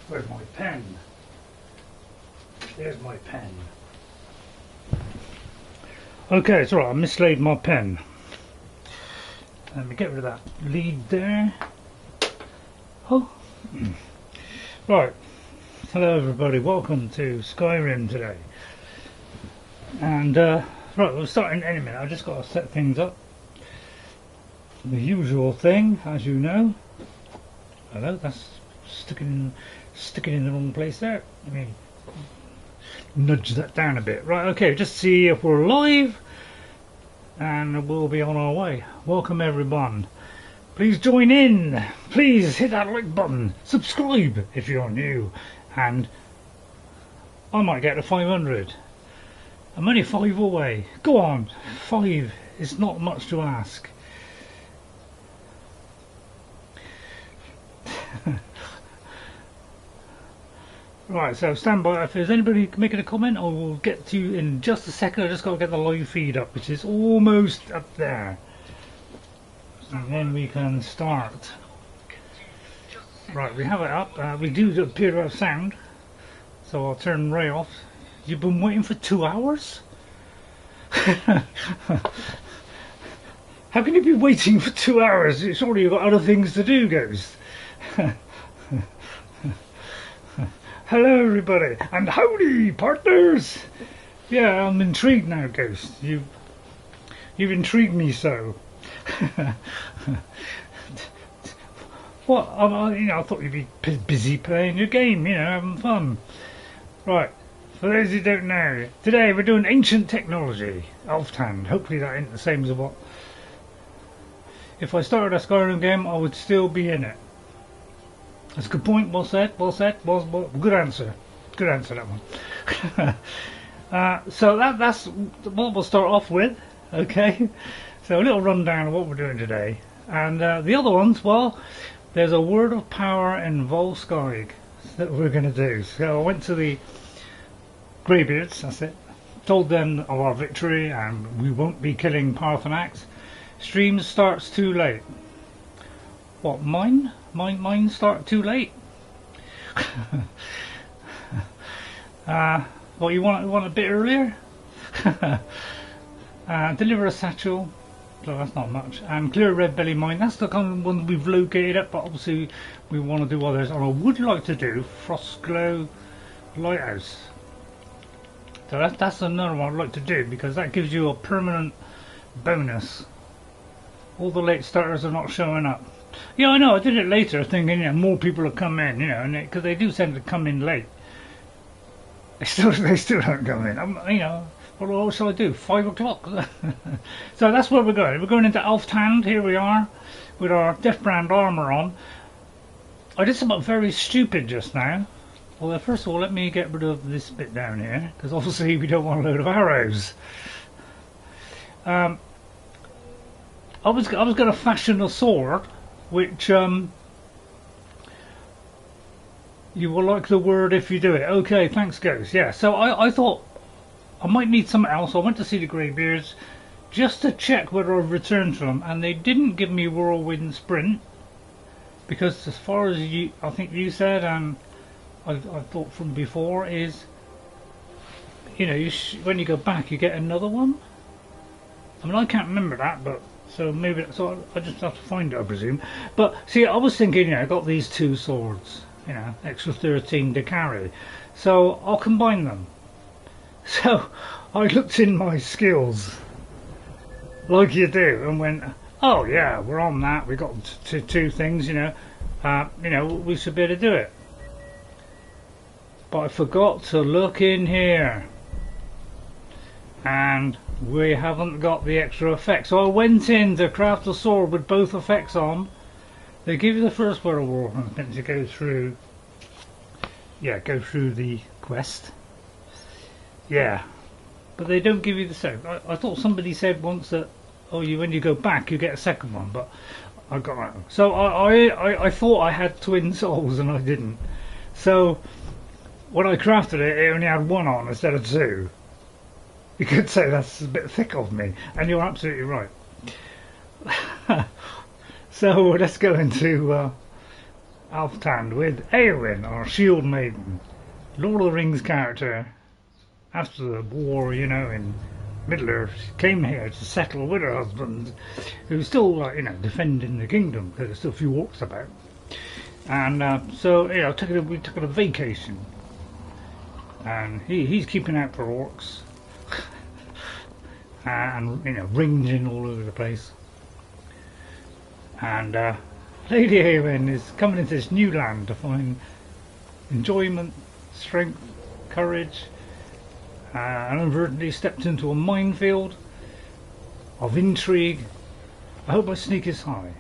Where's my pen? There's my pen. Okay, it's alright, I mislaid my pen. Let me get rid of that lead there. Oh, right. Hello everybody, welcome to Skyrim today. And right, we'll start in any minute. I've just got to set things up. The usual thing, as you know. Hello, that's sticking in the wrong place there. Let me nudge that down a bit. Right, okay, just see if we're live, and we'll be on our way. Welcome everyone. Please join in. Please hit that like button. Subscribe if you're new, and I might get to 500. I'm only 5 away. Go on, 5. It's not much to ask. Right, so stand by. If there's anybody making a comment, I will get to you in just a second. I just got to get the live feed up, which is almost up there, and then we can start. Right, we have it up. We do appear to have sound, so I'll turn Ray off. You've been waiting for 2 hours? How can you be waiting for 2 hours? Surely you've got other things to do, Ghost. Hello everybody, and howdy partners! Yeah, I'm intrigued now, Ghost. You've intrigued me so. What? I thought you'd be busy playing your game, having fun. Right, for those who don't know, today we're doing ancient technology, Alftand. Hopefully that ain't the same as what... If I started a Skyrim game, I would still be in it. That's a good point, well said, good answer that one. So that's what we'll start off with, okay? So a little rundown of what we're doing today. And the other ones, well, there's a word of power in Volskygge that we're going to do. So I went to the Greybeards, that's it, told them of our victory and we won't be killing Parthenax. Stream starts too late. What, mine? Mine start too late? What, you want a bit earlier? Deliver a satchel. So that's not much. And clear Redbelly Mine. That's the kind of one we've located up, but obviously we want to do others. And I would like to do Frostglow Lighthouse. So that's another one I'd like to do, because that gives you a permanent bonus. All the late starters are not showing up. Yeah, I know, I did it later thinking, more people will come in, and because they do tend to come in late. They still don't come in. What shall I do? 5 o'clock? So that's where we're going. We're going into Alftand. Here we are, with our Deathbrand armour on. I did something very stupid just now. Well, first of all, let me get rid of this bit down here, because obviously we don't want a load of arrows. I was going to fashion a sword, which you will like the word if you do it. Okay, thanks Ghost. Yeah, so I thought I might need something else. I went to see the Greybeards just to check whether I've returned to them, and they didn't give me Whirlwind Sprint, because as far as I think you said, and I thought from before, is when you go back you get another one. I mean, I can't remember that, but so maybe I just have to find it, I presume. But see, I was thinking, I got these 2 swords, extra 13 to carry, so I'll combine them. So I looked in my skills, like you do, and went, oh yeah, we're on that. We got two things, we should be able to do it. But I forgot to look in here, and we haven't got the extra effects. So I went in to craft a sword with both effects on. They give you the first word of war to go through. Yeah, go through the quest. Yeah, but they don't give you the second. I thought somebody said once that when you go back you get a second one, but I got that. So I thought I had twin souls and I didn't. So when I crafted it, it only had 1 on instead of 2. You could say that's a bit thick of me, and you're absolutely right. So let's go into Alftand with Eowyn, our Shieldmaiden, Lord of the Rings character. After the war, you know, in Middle-earth, she came here to settle with her husband, who's still, like, you know, defending the kingdom because there's still a few orcs about. And so, you know, we took a vacation, and he's keeping out for orcs, and you know, ranging all over the place. And Lady Eowyn is coming into this new land to find enjoyment, strength, courage, and inadvertently stepped into a minefield of intrigue. I hope my sneak is high.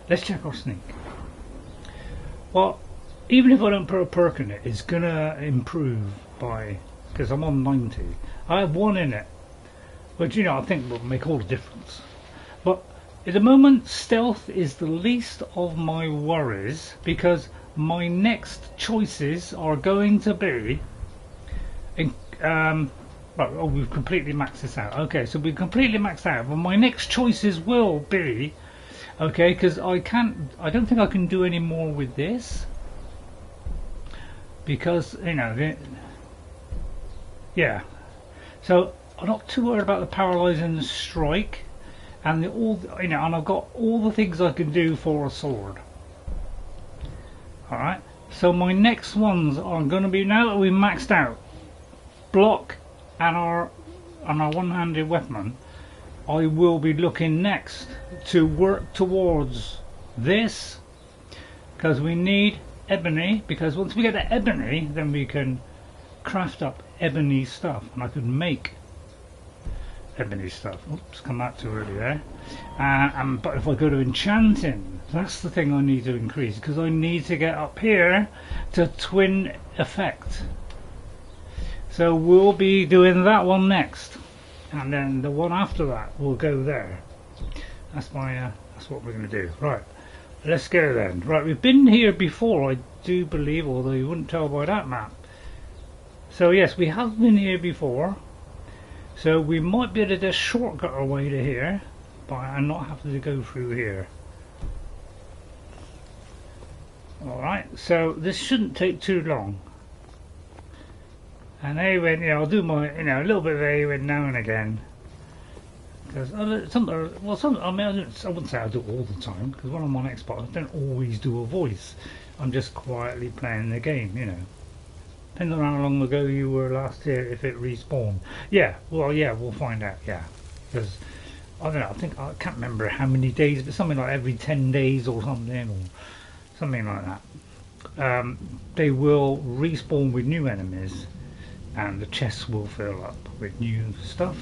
Let's check our sneak. Well, even if I don't put a perk in it, it's gonna improve by, because I'm on 90. I have 1 in it, which, you know, I think will make all the difference. But at the moment, stealth is the least of my worries, because my next choices are going to be right, oh, we've completely maxed this out. Okay, so we've completely maxed out, but my next choices will be, okay, because I don't think I can do any more with this, because, you know, yeah, so I'm not too worried about the paralysing strike, and you know, and I've got all the things I can do for a sword. Alright, so my next ones are going to be, now that we've maxed out block and our one-handed weapon, I will be looking next to work towards this, because we need ebony, because once we get the ebony, then we can craft up ebony stuff, and I could make ebony stuff. Oops, come out too early there. But if I go to enchanting, that's the thing I need to increase, because I need to get up here to twin effect. So we'll be doing that one next, and then the one after that will go there. That's what we're going to do. Right, let's go then. Right, we've been here before, I do believe, although you wouldn't tell by that map. So yes, we have been here before. So we might be able to just shortcut our way to here, and not have to go through here. Alright, so this shouldn't take too long. And Eowyn, you know, I'll do my, you know, a little bit of Eowyn now and again. Because I wouldn't say I do it all the time, because when I'm on Xbox I don't always do a voice. I'm just quietly playing the game, you know. Depending on how long ago you were last here, if it respawned. Yeah, well, yeah, we'll find out, yeah. Because, I don't know, I can't remember how many days, but something like every 10 days or something, or something like that. They will respawn with new enemies, and the chests will fill up with new stuff.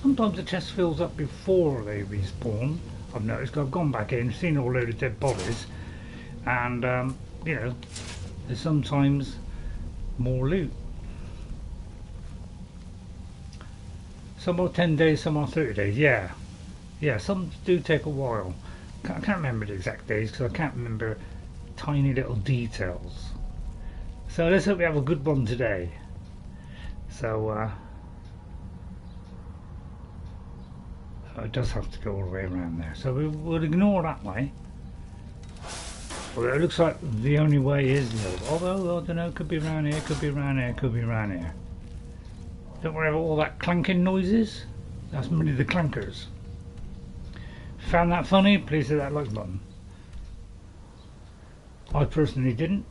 Sometimes the chest fills up before they respawn, I've noticed, 'cause I've gone back in, seen a load of dead bodies, and, you know, there's sometimes more loot. Some are 10 days, some are 30 days, yeah. Yeah, some do take a while. I can't remember the exact days, because I can't remember tiny little details. So let's hope we have a good one today. So, it does have to go all the way around there. So we'll ignore that way. Well, it looks like the only way is the other. Although, I don't know, could be around here, could be around here, could be around here. Don't worry about all that clanking noises. That's mainly the clankers. Found that funny? Please hit that like button. I personally didn't.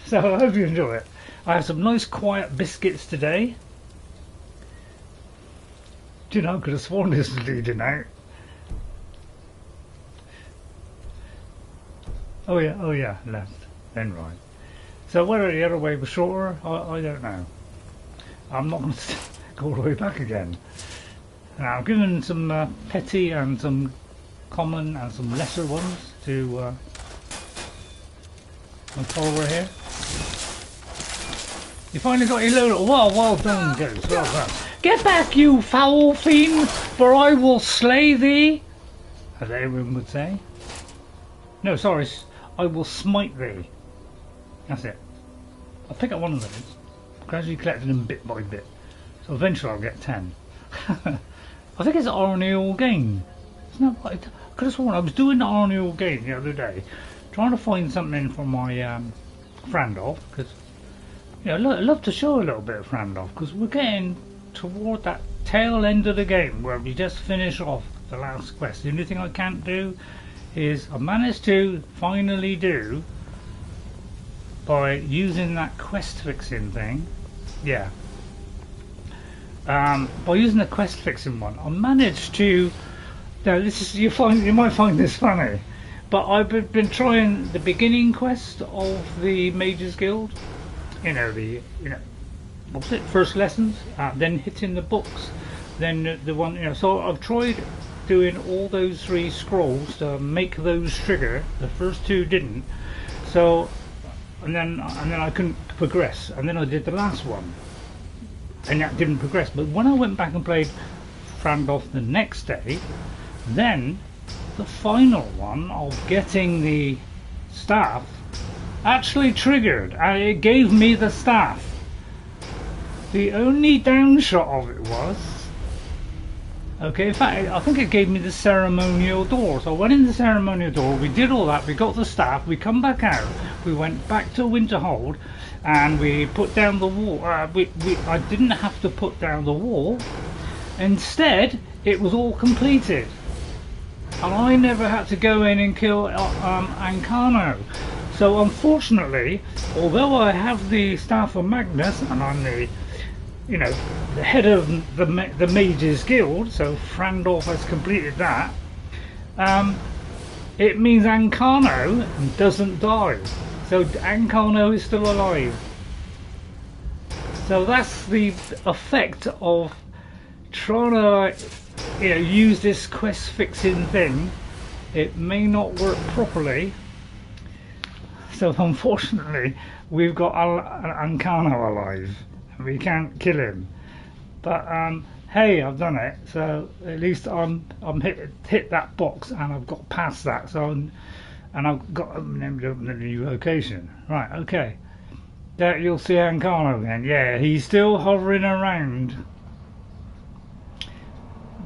So I hope you enjoy it. I have some nice quiet biscuits today. Do you know, I could have sworn this was leading out. Oh yeah, left, then right. So whether the other way was shorter, I don't know. I'm not going to go all the way back again. Now I'm giving some petty and some common and some lesser ones to my follower here. You finally got your load. Well done, Ghost. Well done. Get back, you foul fiend, for I will slay thee, as Eowyn would say. No, sorry, I will smite thee. That's it. I'll pick up one of those, gradually collecting them bit by bit. So eventually I'll get 10. I think it's RNA all gain. Isn't that right? could have sworn I was doing the annual game the other day, trying to find something for my Frandolf, because I'd love to show a little bit of Frandolf, because we're getting toward that tail end of the game where we just finish off the last quest. The only thing I can't do is I managed to finally do by using that quest fixing thing. Yeah. By using the quest fixing one, I managed to. Now this is you might find this funny, but I've been trying the beginning quest of the Mages Guild. What's it? First lessons, then hitting the books, then the one. So I've tried doing all those 3 scrolls to make those trigger. The first 2 didn't. So. And then I couldn't progress, and then I did the last one, and that didn't progress. But when I went back and played Frandolf the next day, then the final one of getting the staff actually triggered, and it gave me the staff. The only downshot of it was, okay, in fact, I think it gave me the ceremonial door. So I went in the ceremonial door, we did all that, we got the staff, we come back out, we went back to Winterhold, and we put down the wall. I didn't have to put down the wall. Instead, it was all completed. And I never had to go in and kill Ancano. So unfortunately, although I have the Staff of Magnus, and I'm the the head of the Mages Guild, so Frandolf has completed that, it means Ancano doesn't die. So Ancano is still alive. So that's the effect of trying to use this quest fixing thing. It may not work properly. So unfortunately, we've got Ancano alive. We can't kill him, but hey, I've done it. So at least I'm hit that box, and I've got past that. So and I've got the new location. Right, okay. There you'll see Ancano again. Yeah, he's still hovering around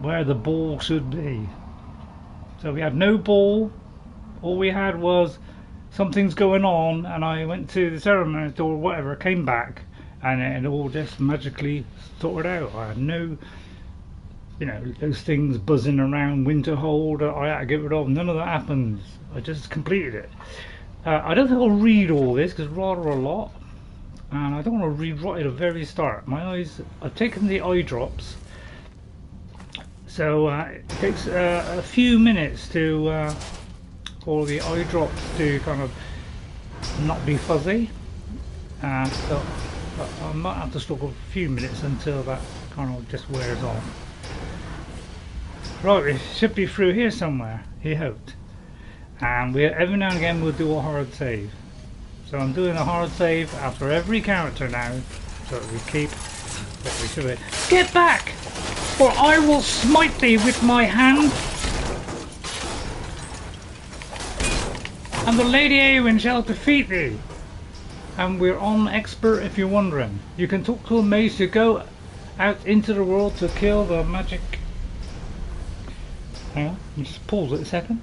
where the ball should be. So we had no ball. All we had was something's going on, and I went to the ceremony or whatever, came back. And it all just magically sorted out. I had no, those things buzzing around Winterhold I had to get rid of. None of that happens. I just completed it. I don't think I'll read all this because rather a lot, and I don't want to read right at the very start. My eyes. I've taken the eye drops, so it takes a few minutes to for the eye drops to kind of not be fuzzy. So I might have to stop a few minutes until that kind of just wears off. Right, we should be through here somewhere, he hoped. And every now and again we'll do a hard save. So I'm doing a hard save after every character now, so that we keep what we should. Get back! For I will smite thee with my hand, and the Lady Eowyn shall defeat thee. And we're on expert if you're wondering. You can talk to a mage to go out into the world to kill the magic. Hang on, let me just pause it a second.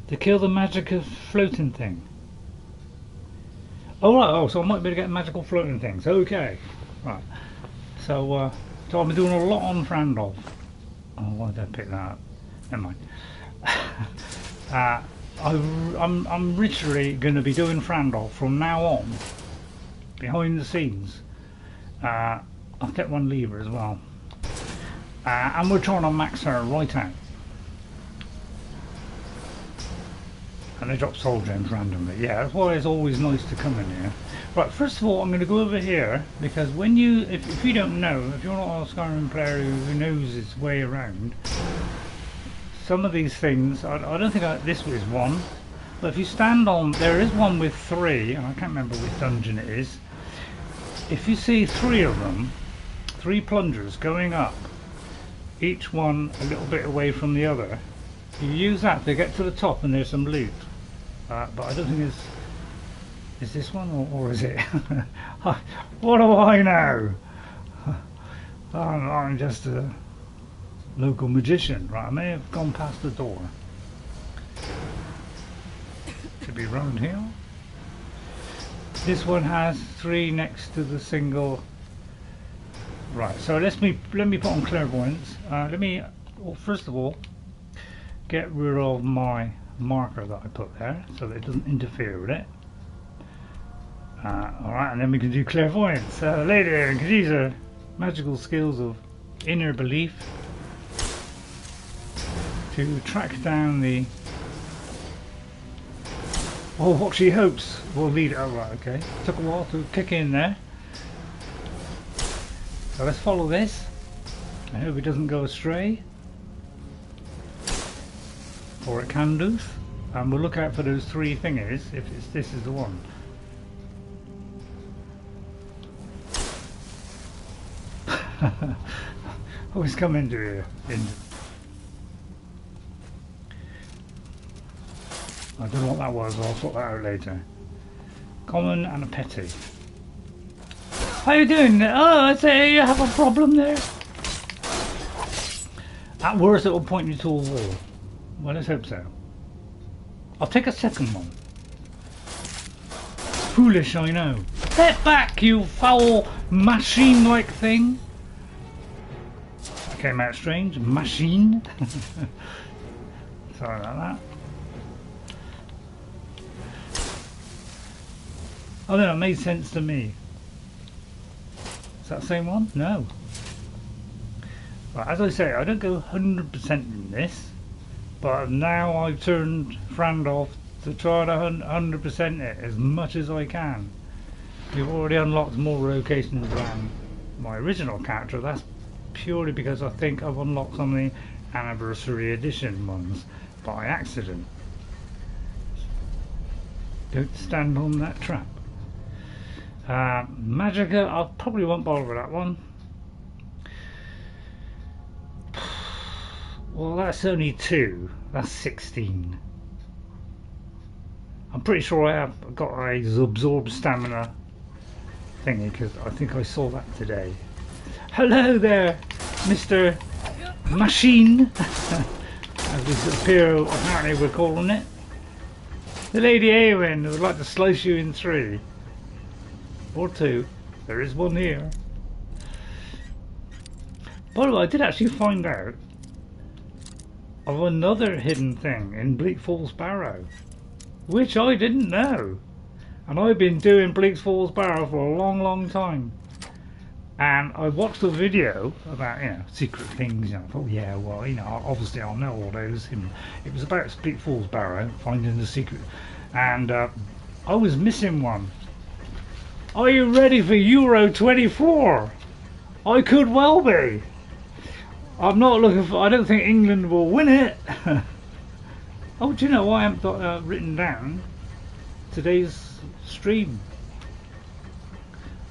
To kill the magic of floating thing. Oh right, so I might be able to get magical floating things. Okay, right. So I've been doing a lot on Frandolf. Oh, why did I pick that up? Never mind. I'm literally going to be doing Frandolf from now on, behind the scenes. I've kept one lever as well, and we're trying to max her right out. And they drop soul gems randomly. Yeah, that's why it's always nice to come in here. Right, first of all, I'm going to go over here because when you, if you don't know, if you're not a Skyrim player who knows its way around. Some of these things, I don't think this was one, but if you stand on, there is one with 3, and I can't remember which dungeon it is. If you see 3 of them, 3 plungers going up, each one a little bit away from the other, you use that to get to the top and there's some loot. But I don't think is this one or is it? What do I know? I'm just local magician. Right, I may have gone past the door. Should be round here. This one has 3 next to the single. Right, so let me put on clairvoyance. Well, first of all, get rid of my marker that I put there so that it doesn't interfere with it. Alright, and then we can do clairvoyance. Later, because these are magical skills of inner belief to track down the what she hopes will lead. Oh right, okay. Took a while to kick in there. So let's follow this. I hope it doesn't go astray. Or it can do. And we'll look out for those 3 thingies if this is the one. Always come into here. I don't know what that was, I'll sort that out later. Common and a petty. How you doing? Oh, I say you have a problem there. At worst it will point you to a wall. Well, let's hope so. I'll take a second one. Foolish, I know. Step back, you foul machine-like thing. That came out strange. Machine. Sorry about that. Oh no, it made sense to me. Is that the same one? No. Right, as I say, I don't go 100% in this, but now I've turned Frand off to try to 100% it as much as I can. We've already unlocked more locations than my original character. That's purely because I think I've unlocked some of the Anniversary Edition ones by accident. Don't stand on that trap. Magicka, I probably won't bother with that one. Well, that's only 2. That's 16. I'm pretty sure I have got a absorb stamina thingy because I think I saw that today. Hello there, Mr. Machine, as this appear apparently we're calling it. The Lady Eowyn would like to slice you in 3. Or 2. There is one here. By the way, I did actually find out of another hidden thing in Bleak Falls Barrow, which I didn't know. And I've been doing Bleak Falls Barrow for a long time. And I watched a video about, you know, secret things. I thought, yeah, well, you know, obviously I'll know all those. It was about Bleak Falls Barrow, finding the secret. And I was missing one. Are you ready for Euro 24? I could well be. I'm not looking for. I don't think England will win it. Oh, do you know what I haven't got written down? Today's stream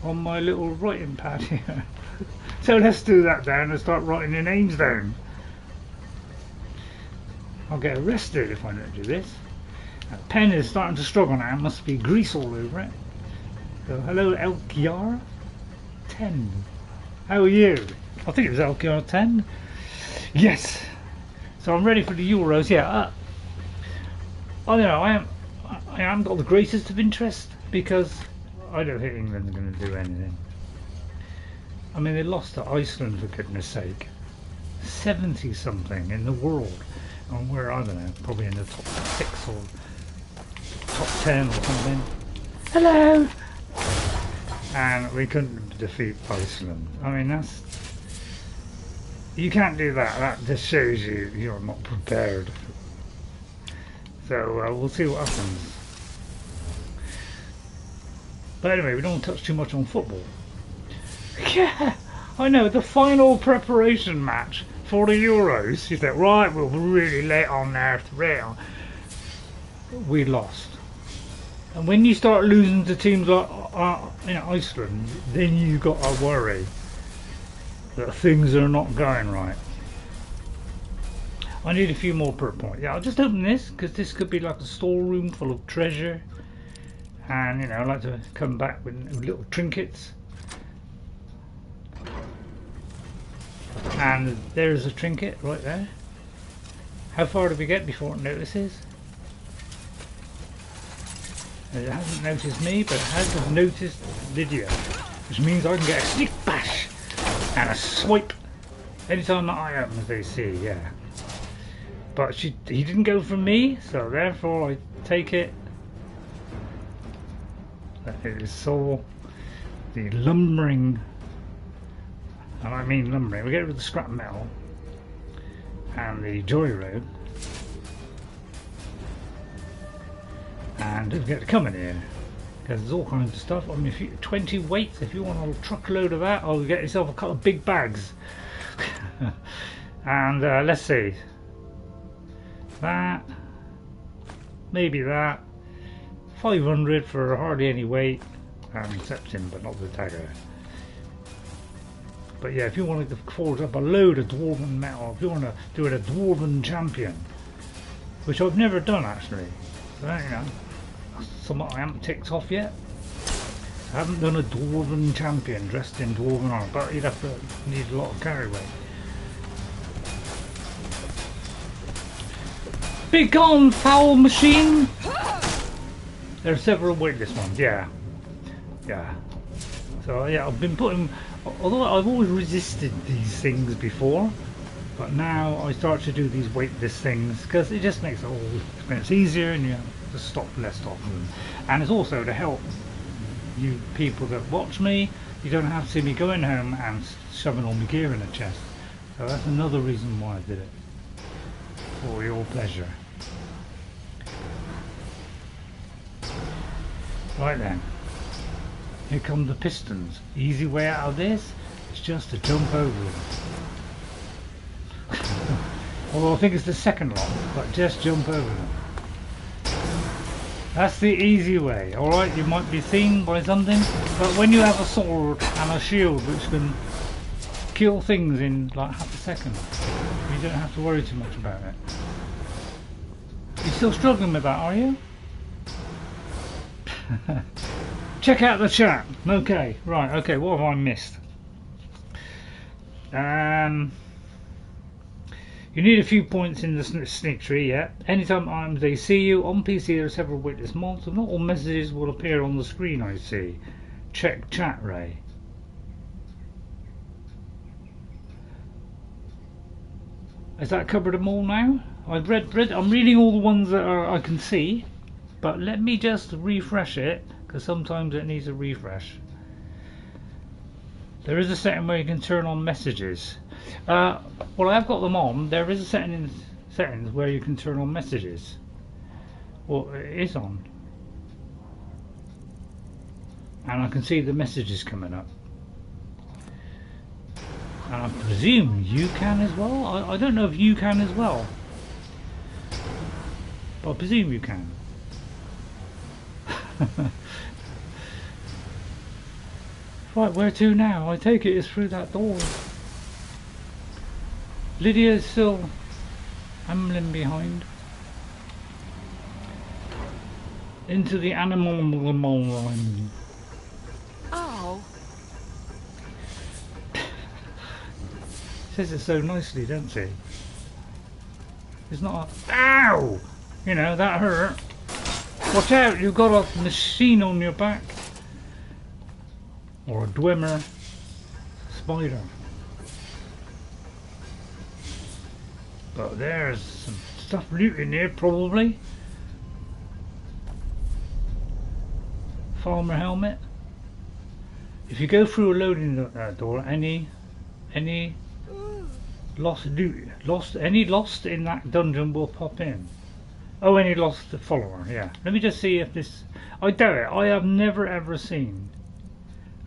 on my little writing pad here. So let's do that down and start writing the names down. I'll get arrested if I don't do this. That pen is starting to struggle now. Must be grease all over it. So, hello, Elkyar 10. How are you? I think it was Elkyar 10. Yes. So I'm ready for the Euros. Yeah. I don't know. I haven't got the greatest of interest because I don't think England's going to do anything. I mean, they lost to Iceland for goodness sake. 70 something in the world, and we're, I don't know, probably in the top 6 or top 10 or something. Hello. And we couldn't defeat Iceland. I mean, that's, you can't do that. That just shows you you're not prepared. So we'll see what happens. But anyway, we don't touch too much on football. Yeah, I know, the final preparation match for the Euros. You think, right, we're really late on there. We lost. And when you start losing to teams like Iceland, then you got to worry that things are not going right. I need a few more perk points. Yeah, I'll just open this because this could be like a storeroom full of treasure. And you know, I'd like to come back with little trinkets. And there's a trinket right there. How far do we get before it notices? It hasn't noticed me, but it has noticed Lydia, which means I can get a sneak bash and a swipe anytime that I am, as they see, yeah. But he didn't go for me, so therefore I take it that it is so the lumbering, and I mean lumbering, we get rid of the scrap metal and the joyride. And don't forget to come in here, because there's all kinds of stuff. I mean, if you 20 weights, if you want a truckload of that, I'll get yourself a couple of big bags. And let's see, that, maybe that, 500 for hardly any weight, except him, but not the dagger. But yeah, if you wanted to forge up a load of dwarven metal, if you want to do it a dwarven champion, which I've never done actually, so you know, something I haven't ticked off yet. I haven't done a dwarven champion dressed in dwarven armor, but you'd have to need a lot of carry weight. Big on, foul machine! There are several weightless ones, yeah. Yeah. So yeah, I've been putting, although I've always resisted these things before, but now I start to do these weightless things because it just makes the whole experience easier, and you have to stop less often. And it's also to help you people that watch me. You don't have to see me going home and shoving all my gear in a chest. So that's another reason why I did it. For your pleasure. Right then. Here come the pistons. Easy way out of this is just to jump over them. Although I think it's the second one, but just jump over them. That's the easy way. Alright, you might be seen by something, but when you have a sword and a shield which can kill things in like half a second, you don't have to worry too much about it. You're still struggling with that, are you? Check out the chat. Okay, right, okay, what have I missed? You need a few points in the sneak tree, yeah. Anytime items they see you, on PC there are several witness mods, and not all messages will appear on the screen I see. Check chat, Ray. Has that covered them all now? I've read I'm reading all the ones that I can see, but let me just refresh it, because sometimes it needs a refresh. There is a setting where you can turn on messages. Well, I've got them on. There is a setting in settings where you can turn on messages. Well, it is on. And I can see the messages coming up. And I presume you can as well. I don't know if you can as well. But I presume you can. Right, where to now? I take it it's through that door. Lydia is still ambling behind. Into the animal line. Oh. Says it so nicely, doesn't she? It's not a, ow! You know, that hurt. Watch out, you've got a machine on your back. Or a dwemer spider. But there's some stuff loot in there, probably. Farmer helmet. If you go through a loading door, any lost loot, any lost in that dungeon will pop in. Oh, any lost follower, yeah. Let me just see if this. I doubt it. I have never ever seen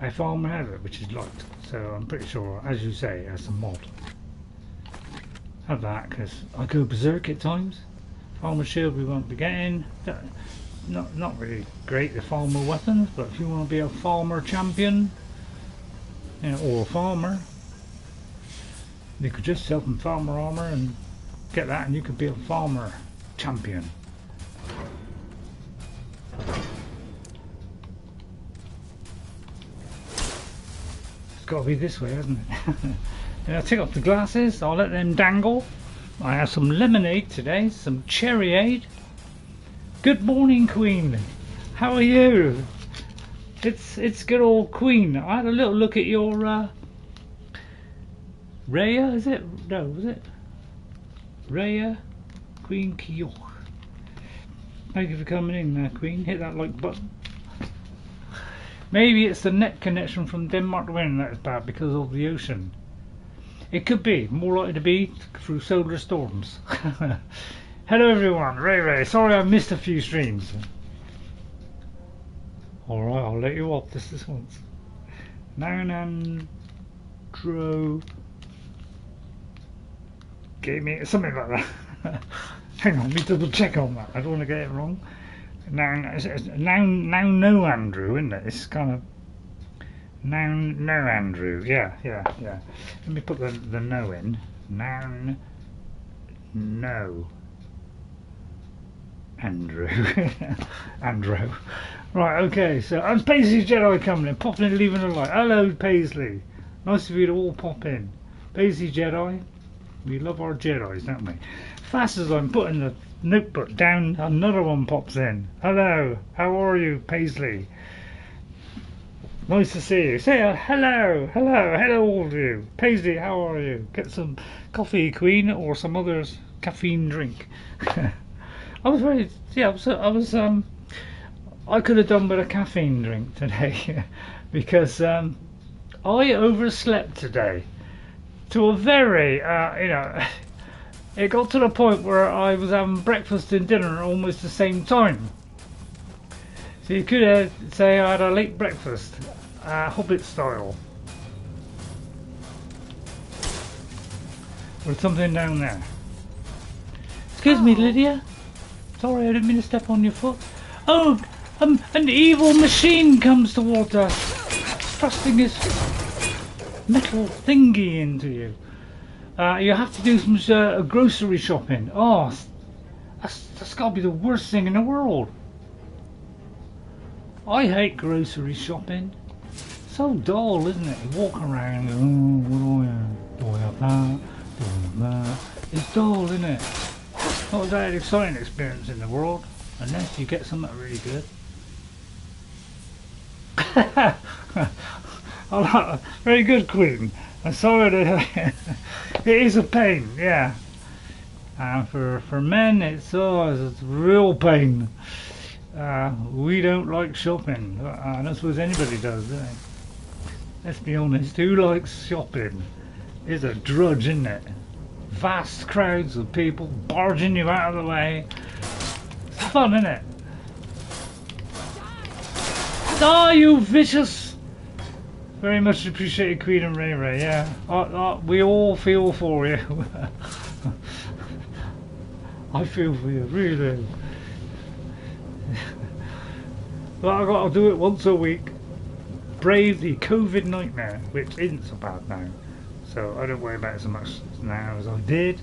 a farmer helmet which is locked. So I'm pretty sure, as you say, as a mod. Have that, because I go berserk at times. Farmer shield we won't be getting. Not really great, the farmer weapons, but if you want to be a farmer champion, you know, or a farmer, you could just sell some farmer armor and get that, and you could be a farmer champion. It's got to be this way, hasn't it? I'll take off the glasses, I'll let them dangle. I have some lemonade today, some cherryade. Good morning, Queen. How are you? It's good old Queen. I had a little look at your Raya, is it? No, was it? Raya, Queen Kiyok. Thank you for coming in, Queen. Hit that like button. Maybe it's the net connection from Denmark to Ireland that is bad because of the ocean. It could be. More likely to be through solar storms. Hello everyone, Ray. Sorry I missed a few streams. Alright, I'll let you off this once. Nanandro gave me something like that. Hang on, let me double check on that. I don't want to get it wrong. Now no Andrew, isn't it? It's kind of no Andrew. Yeah. Let me put the no in. Now no Andrew. Andrew. Right, okay, so I'm Paisley Jedi coming in, popping in, leaving a light. Hello Paisley. Nice of you to all pop in. Paisley Jedi. We love our Jedis, don't we? Fast as I'm putting the notebook down, another one pops in. Hello, how are you, Paisley? Nice to see you. Say hello all of you. Paisley, how are you? Get some coffee, Queen, or some other caffeine drink. I could have done with a caffeine drink today because I overslept today to a very, it got to the point where I was having breakfast and dinner at almost the same time. So you could say I had a late breakfast, Hobbit style. Or something down there. Excuse me, Lydia. Sorry, I didn't mean to step on your foot. Oh, an evil machine comes towards us, thrusting his metal thingy into you. You have to do some grocery shopping. Oh, that's got to be the worst thing in the world. I hate grocery shopping. So dull, isn't it? You walk around and do I have that? Do I have that? It's dull, isn't it? Not that exciting experience in the world, unless you get something really good. Very good, Queen. I'm sorry that it is a pain, yeah. And for men, it's a real pain. We don't like shopping. I don't suppose anybody does, do they? Let's be honest. Who likes shopping? It's a drudge, isn't it? Vast crowds of people barging you out of the way. It's fun, isn't it? Die, you vicious! Very much appreciated, Queen and Ray. Yeah, we all feel for you. I feel for you, really. But I've got to do it once a week. Brave the COVID nightmare, which isn't so bad now. So I don't worry about it so much now as I did.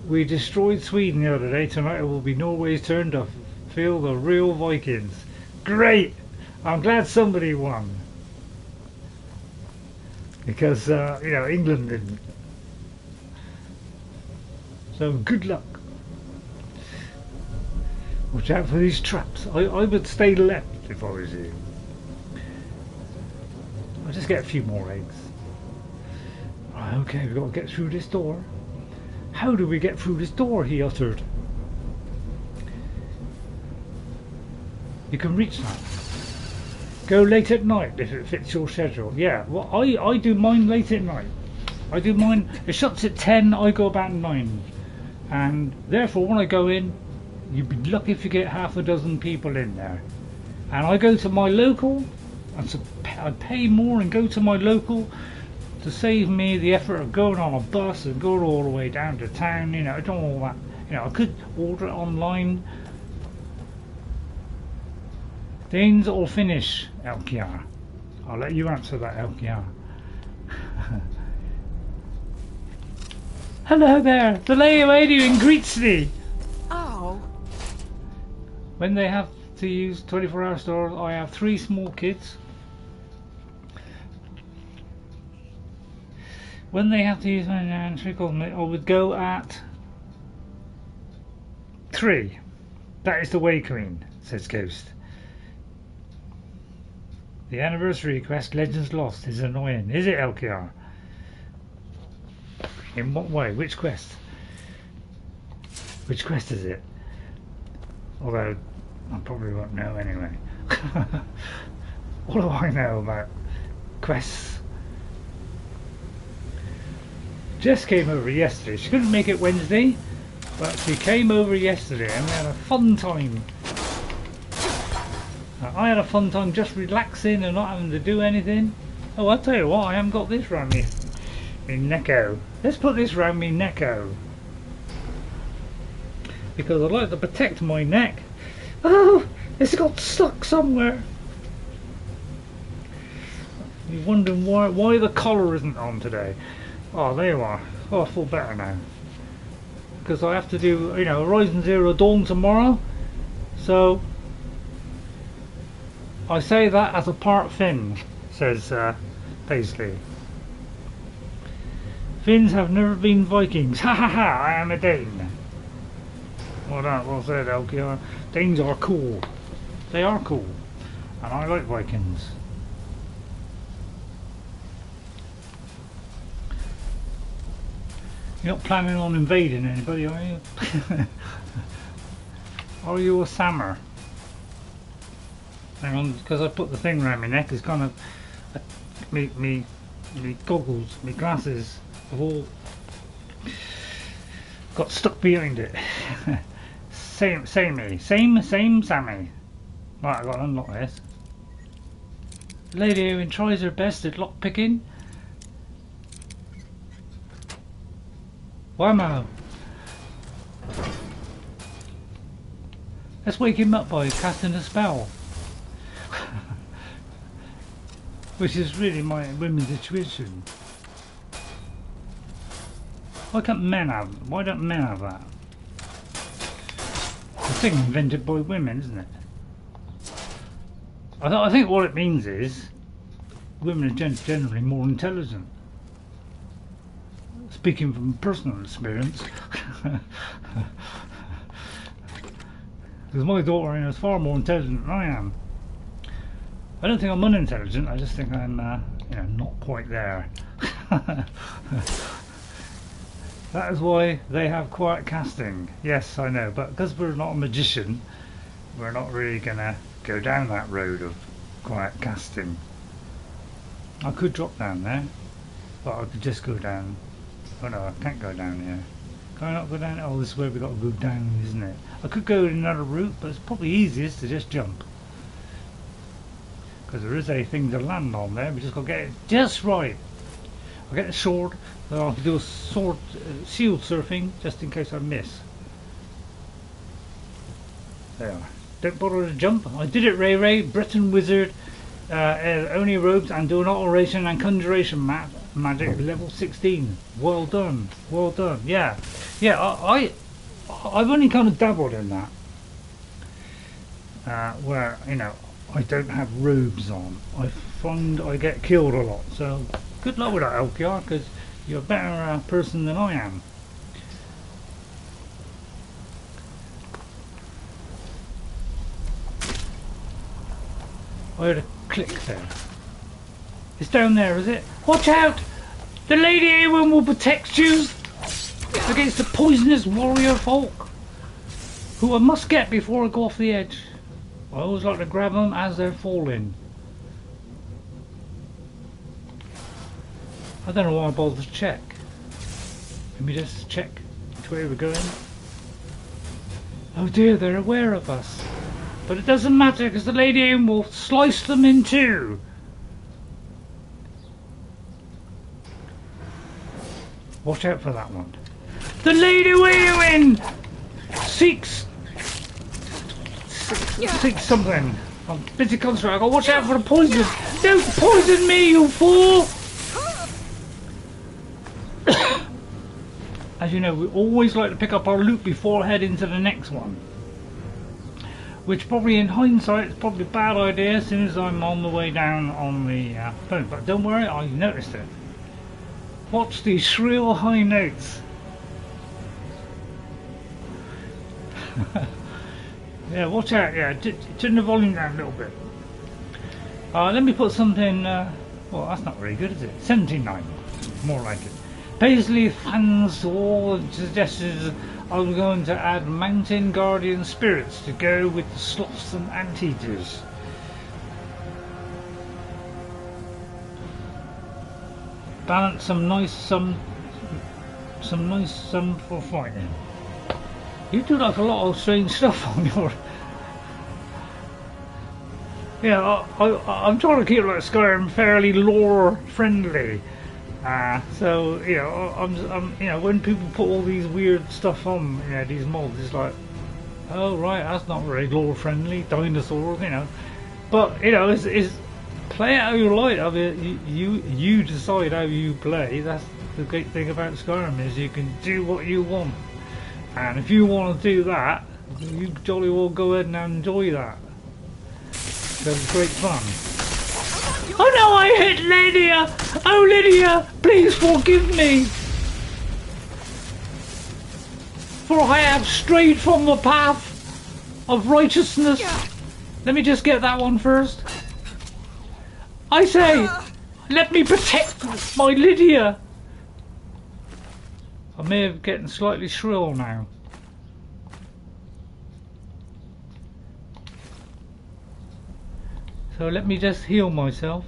We destroyed Sweden the other day. Tonight it will be Norway's turn to feel the real Vikings. Great! I'm glad somebody won. Because, England didn't. So good luck. Watch out for these traps. I would stay left if I was you. I'll just get a few more eggs. Right, okay, we've got to get through this door. How do we get through this door, he uttered. You can reach that. Go late at night if it fits your schedule. Yeah, well, I do mine late at night. I do mine, it shuts at 10, I go about 9. And therefore when I go in, you'd be lucky if you get half a dozen people in there. And I go to my local, and so I pay more and go to my local to save me the effort of going on a bus and going all the way down to town. I don't all that. I could order it online. Danes or Finnish, Elkiar? I'll let you answer that, Elkiar. Hello there, the lady in greets thee. Oh. When they have to use 24-hour stores, I have 3 small kids. When they have to use my trick on me, I would go at 3. That is the way, Queen, says Ghost. The anniversary quest, Legends Lost, is annoying. Is it, LKR? In what way? Which quest? Which quest is it? Although, I probably won't know anyway. What do I know about quests? Jess came over yesterday. She couldn't make it Wednesday, but she came over yesterday and we had a fun time. I had a fun time just relaxing and not having to do anything. Oh, I'll tell you what, I haven't got this round me necko. Let's put this round me necko. Because I like to protect my neck. Oh, it's got stuck somewhere. You're wondering why the collar isn't on today. Oh, there you are. Oh, I feel better now. Because I have to do, you know, Horizon Zero Dawn tomorrow. So, I say that as a part Finn, says Paisley. Finns have never been Vikings. Ha ha ha, I am a Dane. Well said, LKR. Danes are cool. They are cool. And I like Vikings. You're not planning on invading anybody, are you? Are you a Summer? Hang on, because I put the thing around my neck, it's kind of me goggles, me glasses have all got stuck behind it. same Sammy. Right, I've got to unlock this. Lady Eowyn tries her best at lock picking. Whammo! Let's wake him up by casting a spell. Which is really my women's intuition. Why don't men have that? It's a thing invented by women, isn't it? I think what it means is women are generally more intelligent. Speaking from personal experience, because my daughter is far more intelligent than I am. I don't think I'm unintelligent. I just think I'm, you know, not quite there. That is why they have quiet casting. Yes, I know, but because we're not a magician, we're not really gonna go down that road of quiet casting. I could drop down there, but I could just go down. Oh no, I can't go down here. Can I not go down? Oh, this is where we got to go down, isn't it? I could go another route, but it's probably easiest to just jump. Because there is a thing to land on there, we just got to get it just right. I'll get the sword, then I'll have to do a sword shield surfing, just in case I miss. There. Don't bother to jump. I did it, Ray. Breton wizard, only robes, and do an alteration and conjuration magic level 16. Well done. Yeah. I've only kind of dabbled in that. Where, you know, I don't have robes on. I find I get killed a lot. So good luck with that, LKR, because you're a better person than I am. I heard a click there. It's down there, is it? Watch out! The Lady Eowyn will protect you against the poisonous warrior folk, who I must get before I go off the edge. I always like to grab them as they're falling. I don't know why I bothered to check. Let me just check which way we're going. Oh dear, they're aware of us. But it doesn't matter, because the Lady Eowyn will slice them in two. Watch out for that one. The Lady Eowyn seeks something. I'm busy concentrating. I've got to watch out for the poison. Don't poison me, you fool! As you know, we always like to pick up our loot before heading to the next one. Which probably in hindsight is probably a bad idea as soon as I'm on the way down on the phone. But don't worry, I noticed it. Watch these shrill high notes. Yeah, watch out. Yeah, turn the volume down a little bit. Let me put something. Well, that's not very good, is it? 79, more like it. Paisley fans all suggested I was going to add mountain guardian spirits to go with the sloths and anteaters. Balance some for fighting. You do like a lot of strange stuff on your. Yeah, I'm trying to keep like Skyrim fairly lore friendly. So you know, I'm you know, when people put all these weird stuff on, you know, these mods, it's like, oh right, that's not very lore friendly. Dinosaurs, you know. But you know, it's play it how you like. I mean, you decide how you play. That's the great thing about Skyrim, is you can do what you want. And if you want to do that, you jolly well go ahead and enjoy that. Because it's great fun. Oh no, I hit Lydia! Oh Lydia, please forgive me! For I have strayed from the path of righteousness. Let me just get that one first. I say, let me protect my Lydia! I may have getting slightly shrill now. So let me just heal myself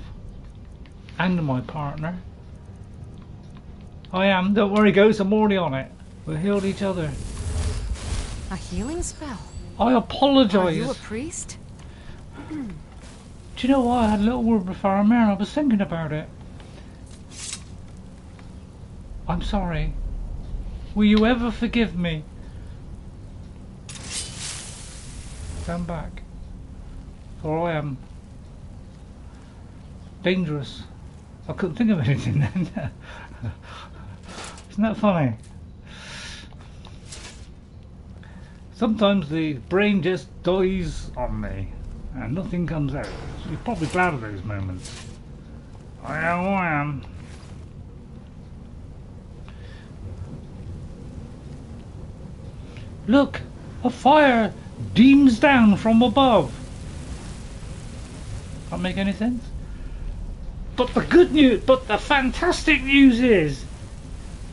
and my partner. I am, don't worry Ghost, I'm already on it. We'll heal each other. A healing spell? I apologise. Are you a priest? Do you know what? I had a little word with Faramir. I was thinking about it. I'm sorry. Will you ever forgive me? Stand back. For I am dangerous. I couldn't think of anything then. Isn't that funny? Sometimes the brain just dies on me and nothing comes out. So you're probably glad of those moments. I know I am. Look! A fire beams down from above. Can't make any sense. But the good news, but the fantastic news is,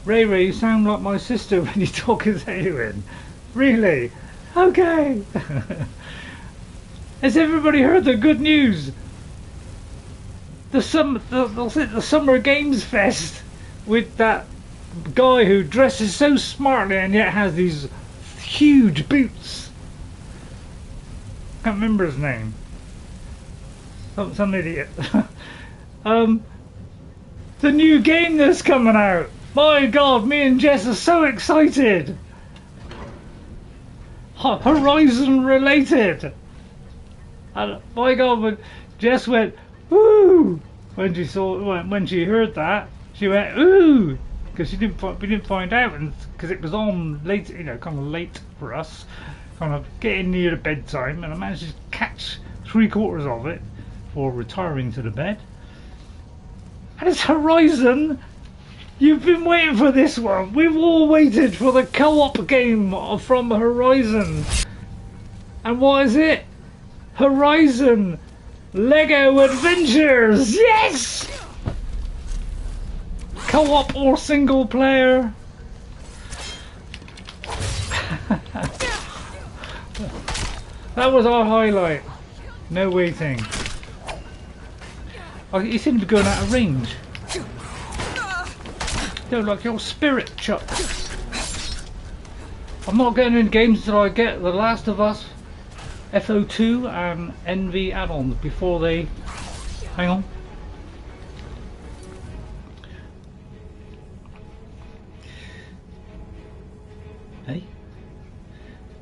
Ray, you sound like my sister when you talk as Eowyn. Really? Okay. Has everybody heard the good news? The Summer Gamefest with that guy who dresses so smartly and yet has these huge boots. Can't remember his name. Some idiot. The new game that's coming out. My God, me and Jess are so excited. Horizon related. And my God, when Jess went ooh when she heard that, she went ooh, because we didn't find out, and because it was on late, you know, kind of late for us, kind of getting near the bedtime, and I managed to catch 3/4 of it for retiring to the bed. And it's Horizon. You've been waiting for this one. We've all waited for the co-op game from Horizon. And what is it? Horizon Lego Adventures. Yes! Co-op or single player. That was our highlight. No waiting. Oh, you seem to be going out of range. Don't like your spirit, Chuck. I'm not getting into games until I get The Last of Us FO2 and NV add-ons before they... Hang on. Hey?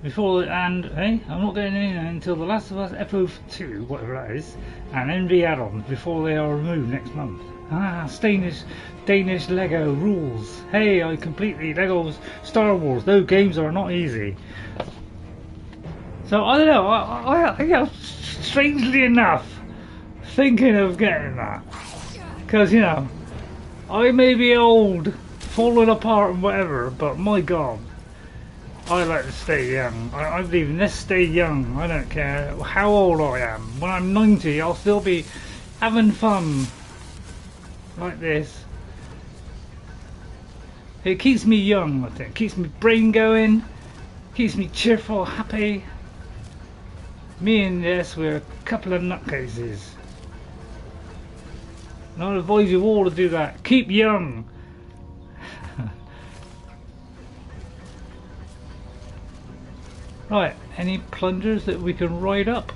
I'm not getting in until The Last of Us FO2, whatever that is, and NV add-ons before they are removed next month. Danish Lego rules. Hey, I completely Lego Star Wars. Those games are not easy. So I don't know. I strangely enough, thinking of getting that, because you know, I may be old, falling apart and whatever, but my God, I like to stay young. I believe in let's stay young. I don't care how old I am. When I'm 90, I'll still be having fun like this. It keeps me young, I think. Keeps my brain going. Keeps me cheerful, happy. Me and this, we're a couple of nutcases. And I advise you all to do that. Keep young. Right, any plungers that we can ride up?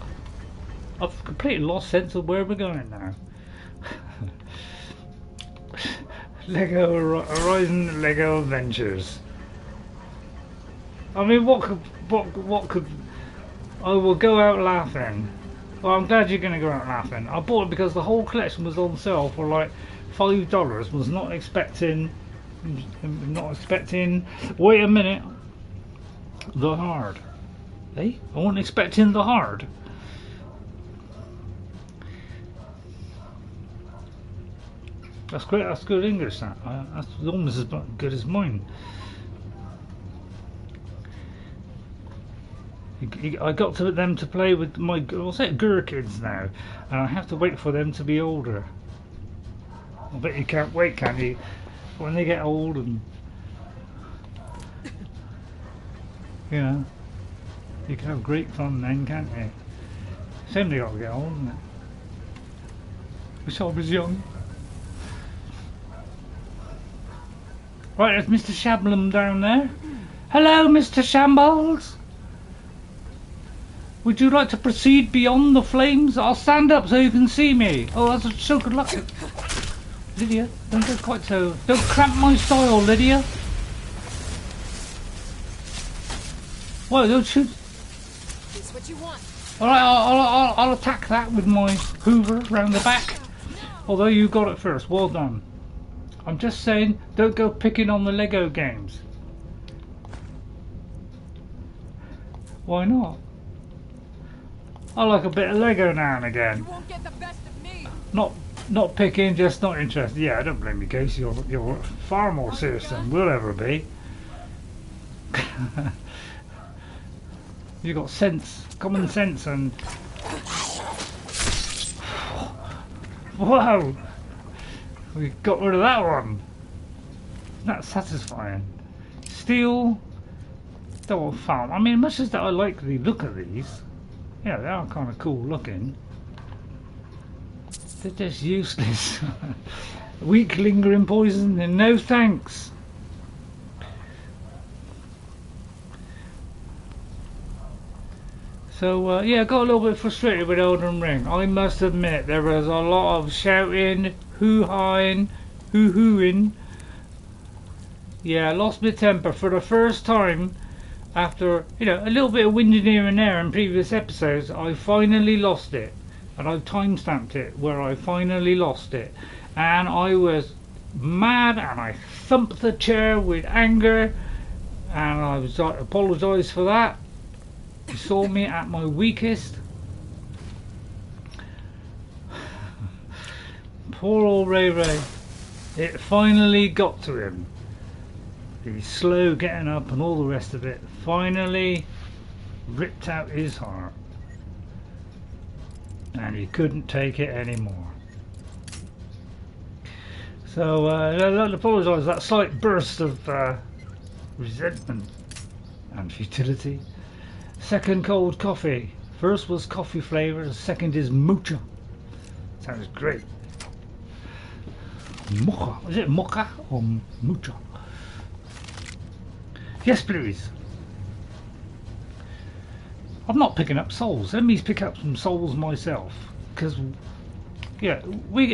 I've completely lost sense of where we're going now. Lego Horizon, Lego Adventures. I mean, what could? I will go out laughing. Well, I'm glad you're going to go out laughing. I bought it because the whole collection was on sale for like $5. Was not expecting. Wait a minute. The hard. Hey, I wasn't expecting the hard. That's great. That's good English. That's almost as good as mine. I got to them to play with my kids now, and I have to wait for them to be older. I bet you can't wait, can you? When they get old and you know, you can have great fun then, can't you? Same they got to get old, isn't it? Wish I was young. Right, there's Mr. Shablam down there. Hello, Mr. Shambles. Would you like to proceed beyond the flames? I'll stand up so you can see me. Oh, that's so good luck. Lydia, don't go quite so. Don't cramp my style, Lydia. Well, don't shoot. It's what you want. All right, I'll attack that with my Hoover round the back. Although you got it first. Well done. I'm just saying, don't go picking on the Lego games. Why not? I like a bit of Lego now and again. You won't get the best of me. Not picking, just not interested. Yeah, I don't blame you, Case. You're far more serious than we'll ever be. You got sense, common sense, and whoa, we got rid of that one. That's satisfying. Steel, double farm. I mean, much as that I like the look of these, yeah, they are kind of cool looking. They're just useless. Weak lingering poison, and no thanks. So yeah, I got a little bit frustrated with Elden Ring. I must admit there was a lot of shouting, hoo-hawing, hoo-hooing. Yeah, I lost my temper for the first time after, you know, a little bit of whinging here and there in previous episodes. I finally lost it, and I've time-stamped it where I finally lost it, and I was mad, and I thumped the chair with anger, and I apologised for that. You saw me at my weakest. Poor old Ray Ray. It finally got to him. He's slow getting up and all the rest of it. Finally ripped out his heart. And he couldn't take it anymore. So I'd apologise for that slight burst of resentment and futility. Second cold coffee. First was coffee flavour, the second is mocha. Sounds great. Mocha. Is it mocha or mocha? Yes, please. I'm not picking up souls. Let me pick up some souls myself. Because, yeah, with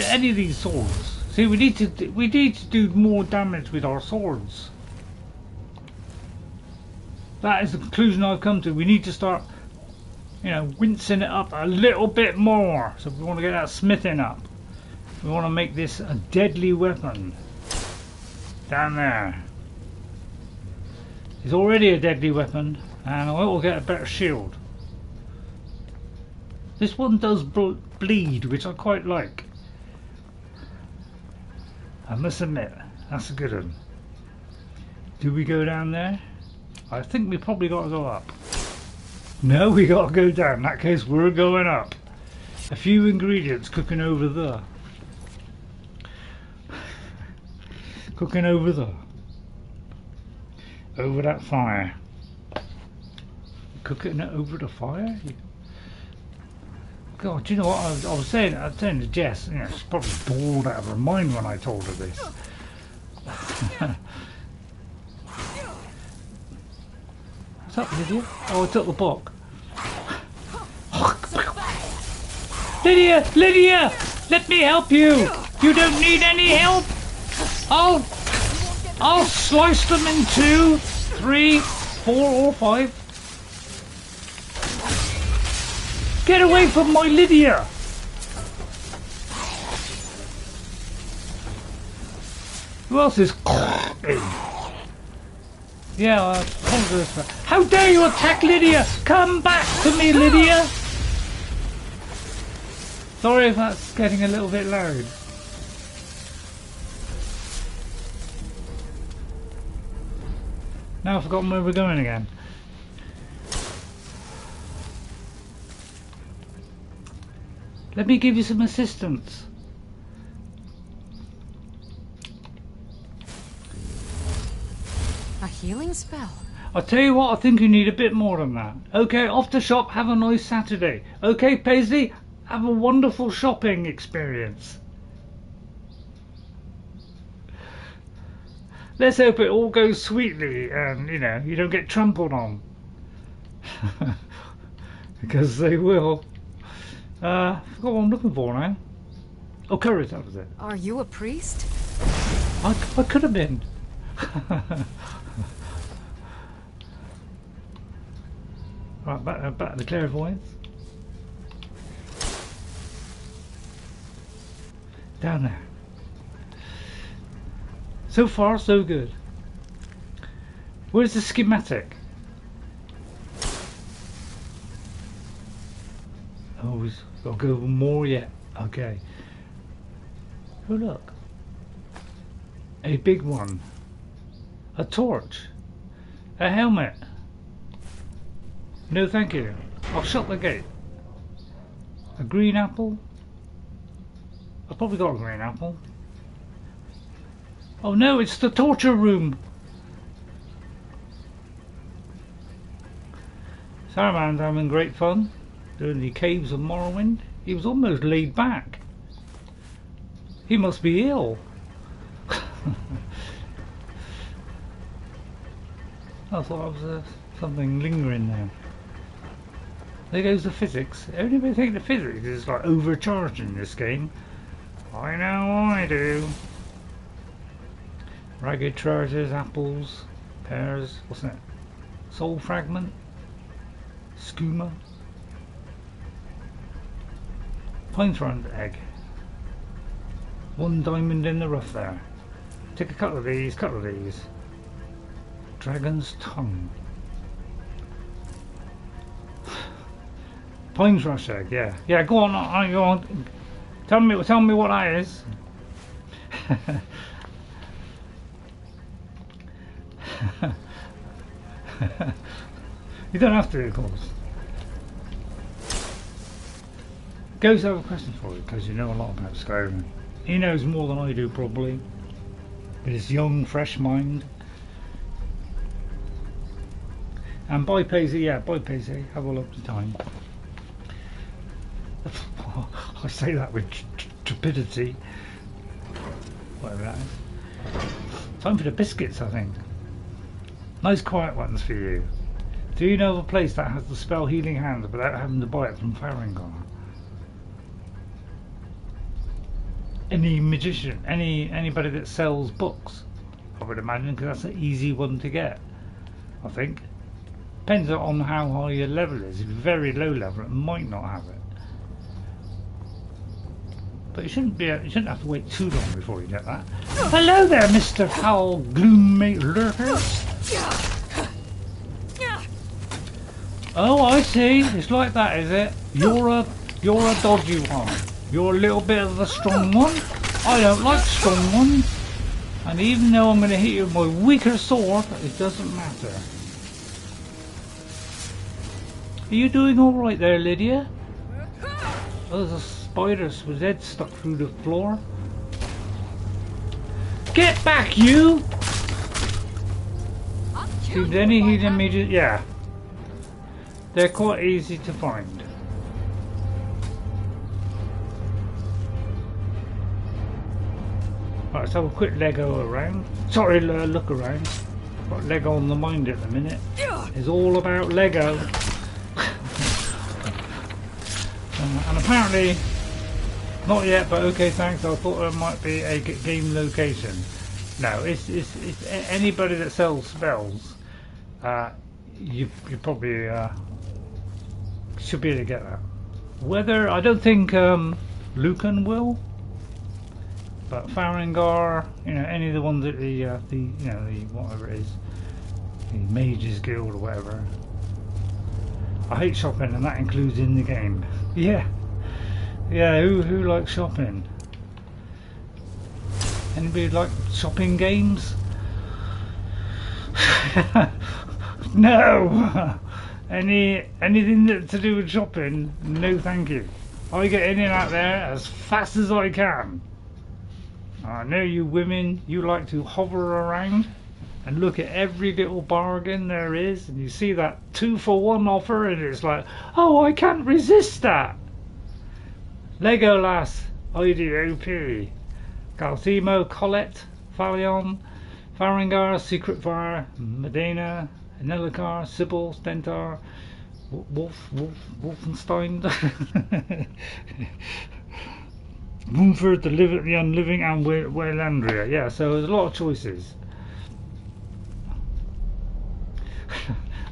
any of these swords. See, we need to do more damage with our swords. That is the conclusion I've come to. We need to start, you know, wincing it up a little bit more. So we want to get that smithing up. We want to make this a deadly weapon. Down there. It's already a deadly weapon, and I will get a better shield. This one does bleed, which I quite like. I must admit, that's a good one. Do we go down there? I think we probably got to go up. No, we got to go down. In that case, we're going up. A few ingredients cooking over there. Cooking over there. Over that fire. Cooking it over the fire? God, do you know what I was saying to Jess, you know, she's probably bored out of her mind when I told her this. What's up, Lydia? Oh, I took the book. Lydia! Lydia! Let me help you! You don't need any help! I'll slice them in 2, 3, 4 or 5. Get away from my Lydia! Who else is Yeah, how dare you attack Lydia! Come back to me, Lydia! Sorry if that's getting a little bit loud. Now I've forgotten where we're going again. Let me give you some assistance. A healing spell? I'll tell you what, I think you need a bit more than that. Okay, off the shop, have a nice Saturday. Okay, Paisley, have a wonderful shopping experience. Let's hope it all goes sweetly and, you know, you don't get trampled on. Because they will. I forgot what I'm looking for now. Oh, courage, that was it. Are you a priest? I could have been. Right, back to the clairvoyance. Down there. So far, so good. Where's the schematic? Oh, we've got to go more yet. Okay. Oh, look. A big one. A torch. A helmet. No, thank you. I'll shut the gate. A green apple. I've probably got a green apple. Oh no, it's the torture room. Saruman's having great fun doing the caves of Morrowind. He was almost laid back. He must be ill. I thought it was something lingering there. There goes the physics. Everybody think the physics is like overcharged in this game. I know I do. Ragged trousers, apples, pears, what's that? Soul fragment? Skooma? Pinefrost egg. 1 diamond in the rough there. Take a couple of these, Dragon's tongue. Pinefrost egg, yeah. Yeah, go on, go on. Tell me what that is. You don't have to, of course. Ghost, I have a question for you, because you know a lot about Skyrim. He knows more than I do, probably. With his young, fresh mind. And bye, Paisley, yeah, bye, Paisley. Have a lovely time. I say that with stupidity. Whatever that is. Time for the biscuits, I think. Nice quiet ones for you. Do you know of a place that has the spell Healing Hands without having to buy it from Faringar? Any magician, anybody that sells books, I would imagine, because that's an easy one to get, I think. Depends on how high your level is. If you're very low level, it might not have it. But you shouldn't have to wait too long before you get that. Hello there, Mr. Howl Gloommate Lurker. Oh, I see. It's like that, is it? You're a dodgy one. You're a little bit of a strong one. I don't like strong ones. And even though I'm going to hit you with my weaker sword, it doesn't matter. Are you doing alright there, Lydia? Oh, there's a spider with his head stuck through the floor. Get back, you! Seems any hidden images, yeah. They're quite easy to find. Right, let's have a quick Lego around. Sorry, look around. Got Lego on the mind at the minute. It's all about Lego. And apparently, not yet, but okay, thanks. I thought there might be a game location. No, it's anybody that sells spells. You probably should be able to get that. Whether I don't think Lucan will, but Farengar, you know, any of the ones that the whatever it is, the Mages Guild or whatever. I hate shopping, and that includes in the game. Yeah, yeah. Who likes shopping? Anybody like shopping games? No. Anything to do with shopping? No, thank you. I get in and out there as fast as I can. I know you women, you like to hover around and look at every little bargain there is, and you see that 2-for-1 offer, and it's like, oh, I can't resist that. Legolas, IDOP, Galtimo, Colette, Phalion, Farengar, Secret Fire, Medina, Enelicar, Sybil, Stentar, Wolfenstein, Moonford, the Unliving, and Waylandria. Yeah, so there's a lot of choices.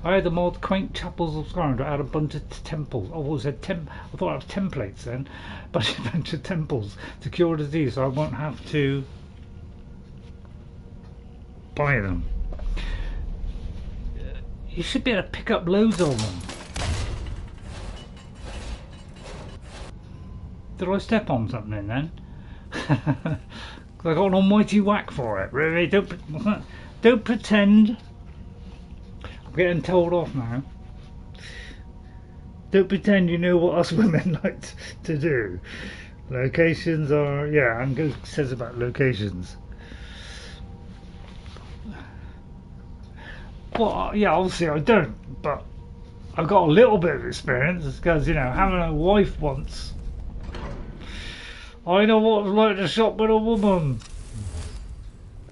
I had the mod Quaint Chapels of Skyrim. I had a bunch of temples. I always had I thought I had templates then, but a bunch of temples to cure disease, so I won't have to buy them. You should be able to pick up loads of them. Did I step on something then? I got an almighty whack for it. Really, don't pretend. I'm getting told off now. Don't pretend you know what us women like to do. Locations are, yeah, and Ghost says about locations. Well, yeah, obviously I don't, but I've got a little bit of experience because, you know, having a wife once, I know what it's like to shop with a woman.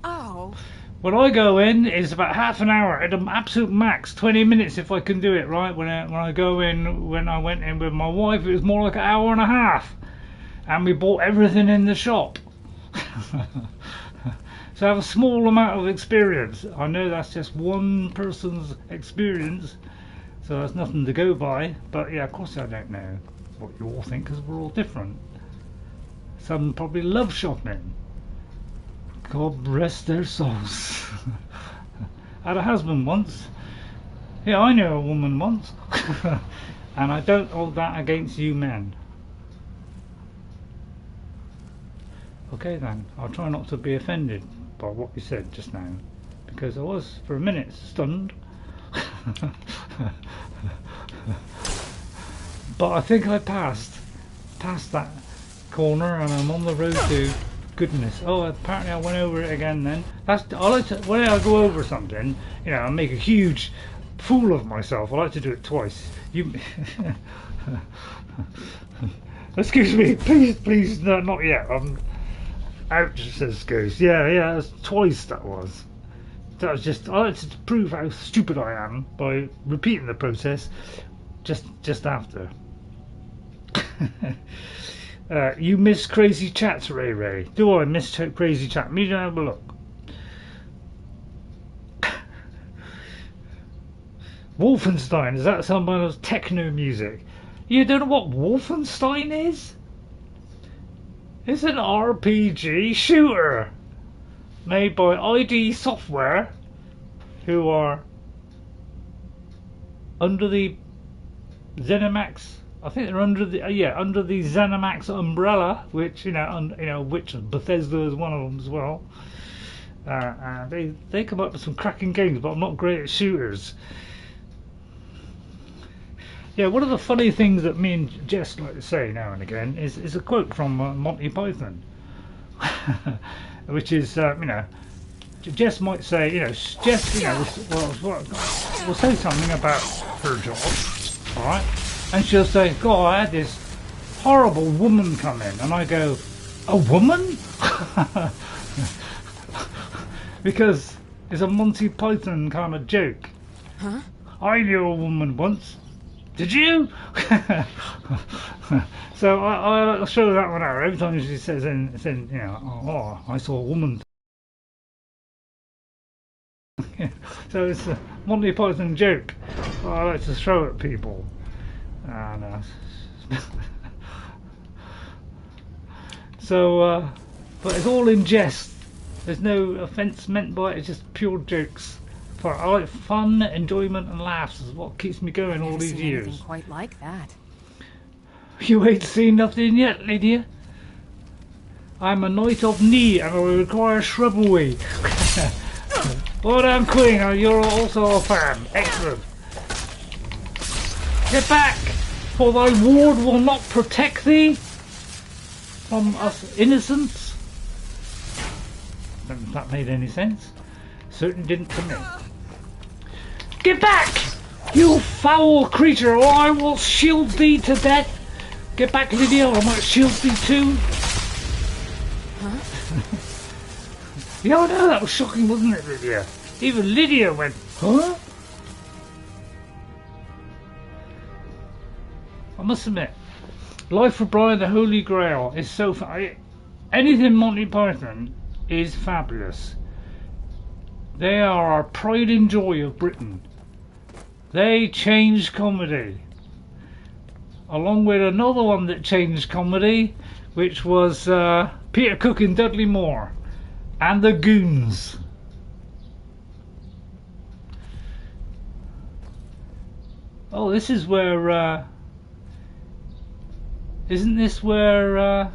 Oh. When I go in, it's about half an hour at an absolute max, 20 minutes if I can do it right. When I go in, when I went in with my wife, it was more like an hour and a half, and we bought everything in the shop. So I have a small amount of experience. I know that's just one person's experience, so that's nothing to go by. But yeah, of course I don't know what you all think because we're all different. Some probably love shopping. God rest their souls. I had a husband once. Yeah, I knew a woman once. And I don't hold that against you men. Okay then, I'll try not to be offended by what you said just now, because I was for a minute stunned. But I think I passed that corner and I'm on the road to goodness. Oh, apparently I went over it again then. I like to, when I go over something, you know, I make a huge fool of myself. I like to do it twice. You excuse me, please, no, not yet. Ouch, says Ghost. Yeah, that's twice that was. That was just, I like to prove how stupid I am by repeating the process just after. You miss crazy chats, Ray. Do I miss crazy chat? Me have a look. Wolfenstein, is that some kind of techno music? You don't know what Wolfenstein is? It's an RPG shooter made by ID Software, who are under the ZeniMax. I think they're under the under the ZeniMax umbrella, which which Bethesda is one of them as well. And they come up with some cracking games, but I'm not great at shooters. Yeah, one of the funny things that me and Jess like to say now and again is a quote from Monty Python, which is, you know, Jess might say, you know, Jess, you know, will say something about her job, all right, and she'll say, God, I had this horrible woman come in, and I go, a woman? Because it's a Monty Python kind of joke. Huh? I knew a woman once. Did you? So I'll show that one out every time she says, in you know, oh, I saw a woman. So it's a Monty Python joke I like to throw at people. And, so, but it's all in jest. There's no offence meant by it. It's just pure jokes. I like fun, enjoyment, and laughs is what keeps me going all these years. Anything quite like that. You ain't seen nothing yet, Lydia. I'm a knight of knee and I require shrubbery. Well done, Queen. You're also a fan. Excellent. Get back, for thy ward will not protect thee from us innocents. I don't know if that made any sense. Certainly didn't to me. Get back, you foul creature, or I will shield thee to death. Get back, Lydia, or I might shield thee too. Huh? Yeah, I know, that was shocking, wasn't it, Lydia? Even Lydia went, huh? I must admit, Life of Brian the Holy Grail is so anything Monty Python is fabulous. They are our pride and joy of Britain. They changed comedy. Along with another one that changed comedy, which was Peter Cook and Dudley Moore and the Goons. Oh, this is where isn't this where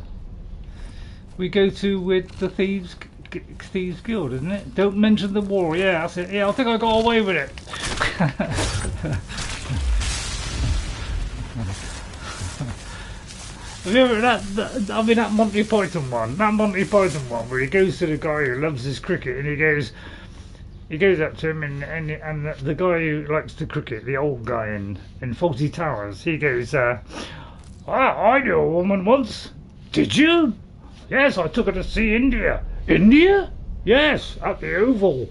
we go to with the Thieves Guild, isn't it? Don't mention the war. Yeah, that's it. Yeah, I think I got away with it. Have you ever that Monty Python one? That Monty Python one where he goes to the guy who loves his cricket and he goes up to him and the guy who likes the cricket, the old guy in Fawlty Towers, he goes, I knew a woman once. Did you? Yes, I took her to see India. India? Yes, at the Oval,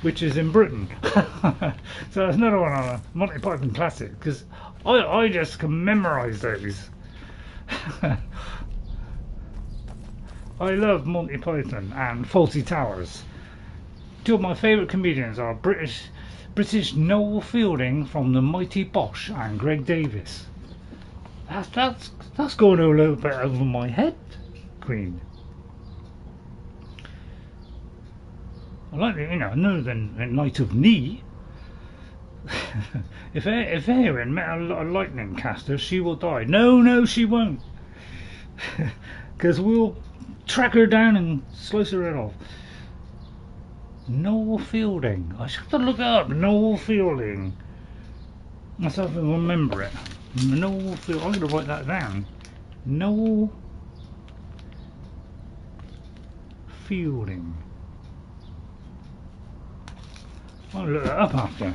which is in Britain. So that's another one on a Monty Python classic, because I just can memorise those. I love Monty Python and Fawlty Towers. Two of my favourite comedians are British Noel Fielding from The Mighty Bosch and Greg Davis. That's going a little bit over my head, Queen. I like, you know, no than a Knight of Knee. If Eowyn met a lightning caster, she will die. No, she won't. Because we'll track her down and slice her head off. Noel Fielding. I should have to look it up. Noel Fielding. Let's have to remember it. Noel Fielding. I'm going to write that down. Noel Fielding. I'll look that up after.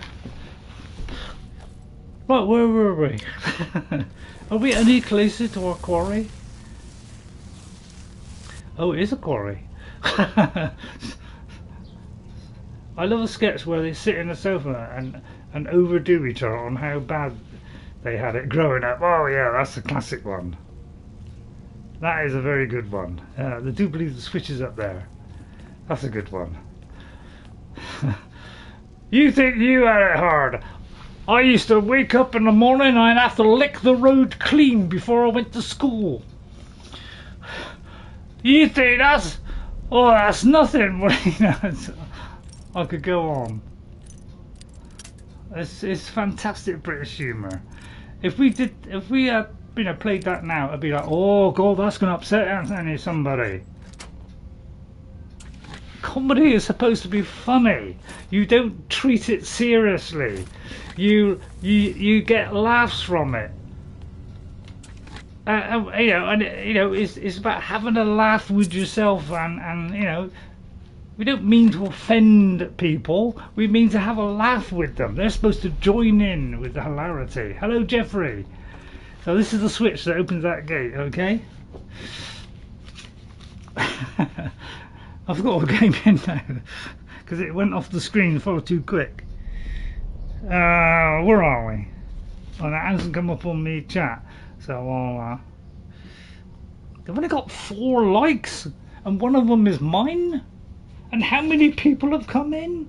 Right, where were we? Are we any closer to our quarry? Oh, it is a quarry. I love a sketch where they sit in a sofa and overdo each other on how bad they had it growing up. Oh yeah, that's a classic one. That is a very good one. They do believe the switch is up there. That's a good one. You think you had it hard? I used to wake up in the morning and I'd have to lick the road clean before I went to school. You think that's... Oh, that's nothing. I could go on. It's fantastic British humour. If we had played that now, it'd be like, oh god, that's going to upset somebody. Comedy is supposed to be funny. You don't treat it seriously. You get laughs from it. It's about having a laugh with yourself, and we don't mean to offend people. We mean to have a laugh with them. They're supposed to join in with the hilarity. Hello, Jeffrey. So this is the switch that opens that gate, okay? I forgot what game in now because it went off the screen far too quick. Where are we? Oh, that hasn't come up on me chat, so I'll. I've only got 4 likes, and one of them is mine. And how many people have come in?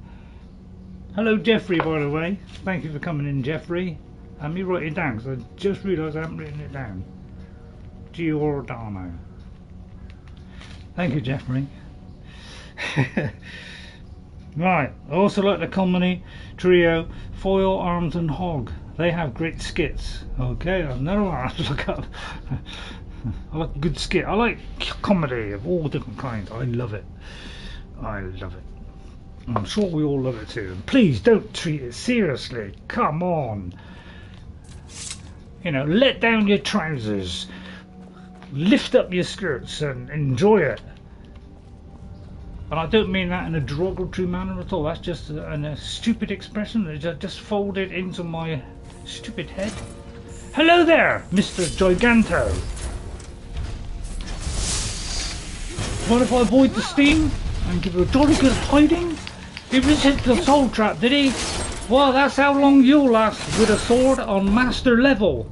Hello, Jeffrey, by the way. Thank you for coming in, Jeffrey. Let me write it down because I just realised I haven't written it down. Giordano. Thank you, Jeffrey. Right, I also like the comedy trio Foil, Arms and Hog. They have great skits. Okay, I've never had to look up. I like a good skit. I like comedy of all different kinds. I love it. I love it. I'm sure we all love it too. And please don't treat it seriously. Come on. Let down your trousers. Lift up your skirts and enjoy it. And I don't mean that in a derogatory manner at all. That's just a stupid expression that just folded into my stupid head. Hello there, Mr. Giganto. Mind if I avoid the steam and give you a jolly good hiding? He resisted the soul trap, did he? Well, that's how long you'll last with a sword on master level.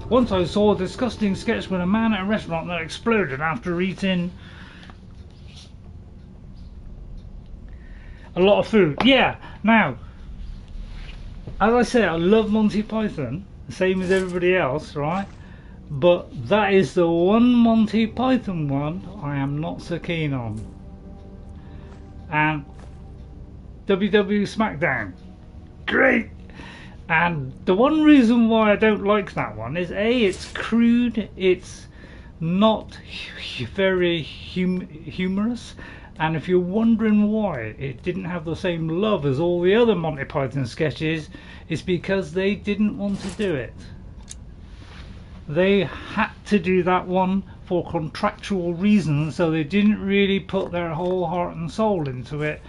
Once I saw a disgusting sketch with a man at a restaurant that exploded after eating a lot of food. Yeah, now, as I say, I love Monty Python, the same as everybody else, right? But that is the one Monty Python one I am not so keen on. And WWE SmackDown, great! And the one reason why I don't like that one is A, it's crude, it's not very humorous. And if you're wondering why it didn't have the same love as all the other Monty Python sketches, it's because they didn't want to do it. They had to do that one for contractual reasons, so they didn't really put their whole heart and soul into it.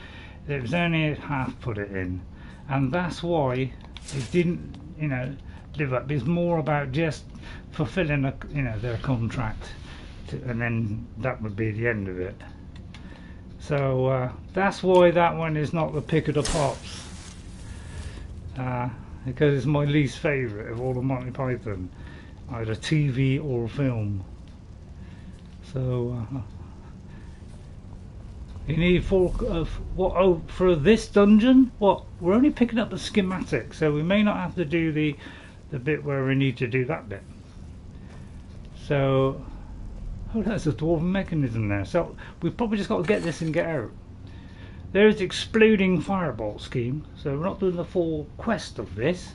It was only half put it in. And that's why it didn't, live up. It's more about just fulfilling, their contract, and then that would be the end of it. So that's why that one is not the pick of the pops, because it's my least favourite of all the Monty Python, either TV or film. So you need 4 what? Oh, for this dungeon, what? We're only picking up the schematic, so we may not have to do the bit where we need to do that bit. So. Oh, that's a dwarven mechanism there. So we've probably just got to get this and get out. There's the exploding firebolt scheme. So we're not doing the full quest of this.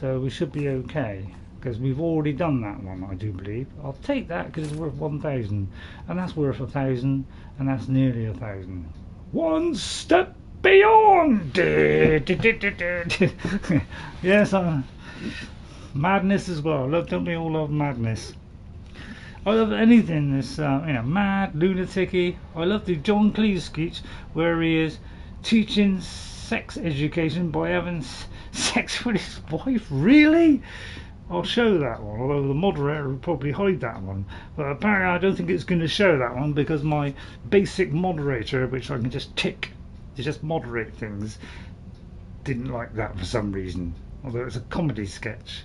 So we should be okay. Because we've already done that one, I do believe. I'll take that because it's worth 1,000. And that's worth 1,000. And that's nearly 1,000. One step beyond! Yes, madness as well. Don't we all love madness? I love anything this, mad, lunatic-y. I love the John Cleese speech where he is teaching sex education by having sex with his wife. Really? I'll show that one, although the moderator will probably hide that one. But apparently I don't think it's going to show that one because my basic moderator, which I can just tick to just moderate things, didn't like that for some reason. Although it's a comedy sketch,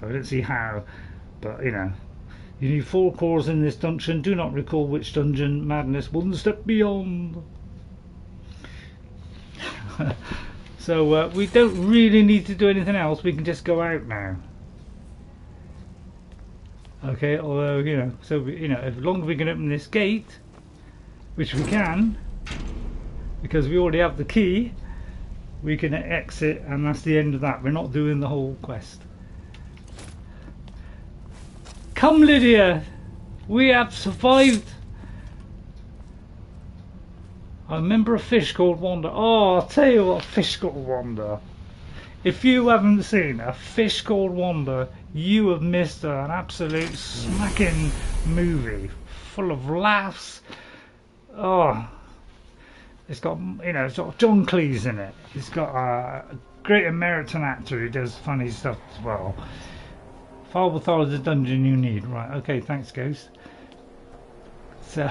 so I don't see how, but you need 4 cores in this dungeon. Do not recall which dungeon. Madness, one step beyond. So we don't really need to do anything else. We can just go out now. Okay, although, so, as long as we can open this gate, which we can, because we already have the key, we can exit, and that's the end of that. We're not doing the whole quest. Come, Lydia, we have survived. I remember a fish called Wanda. Oh, I'll tell you what, a fish called Wanda. If you haven't seen A Fish Called Wanda, you have missed an absolute smacking movie full of laughs. Oh, it's got, you know, it's got John Cleese in it. It's got a great American actor who does funny stuff as well. Falbathor is the dungeon you need. Right, okay, thanks, Ghost. So,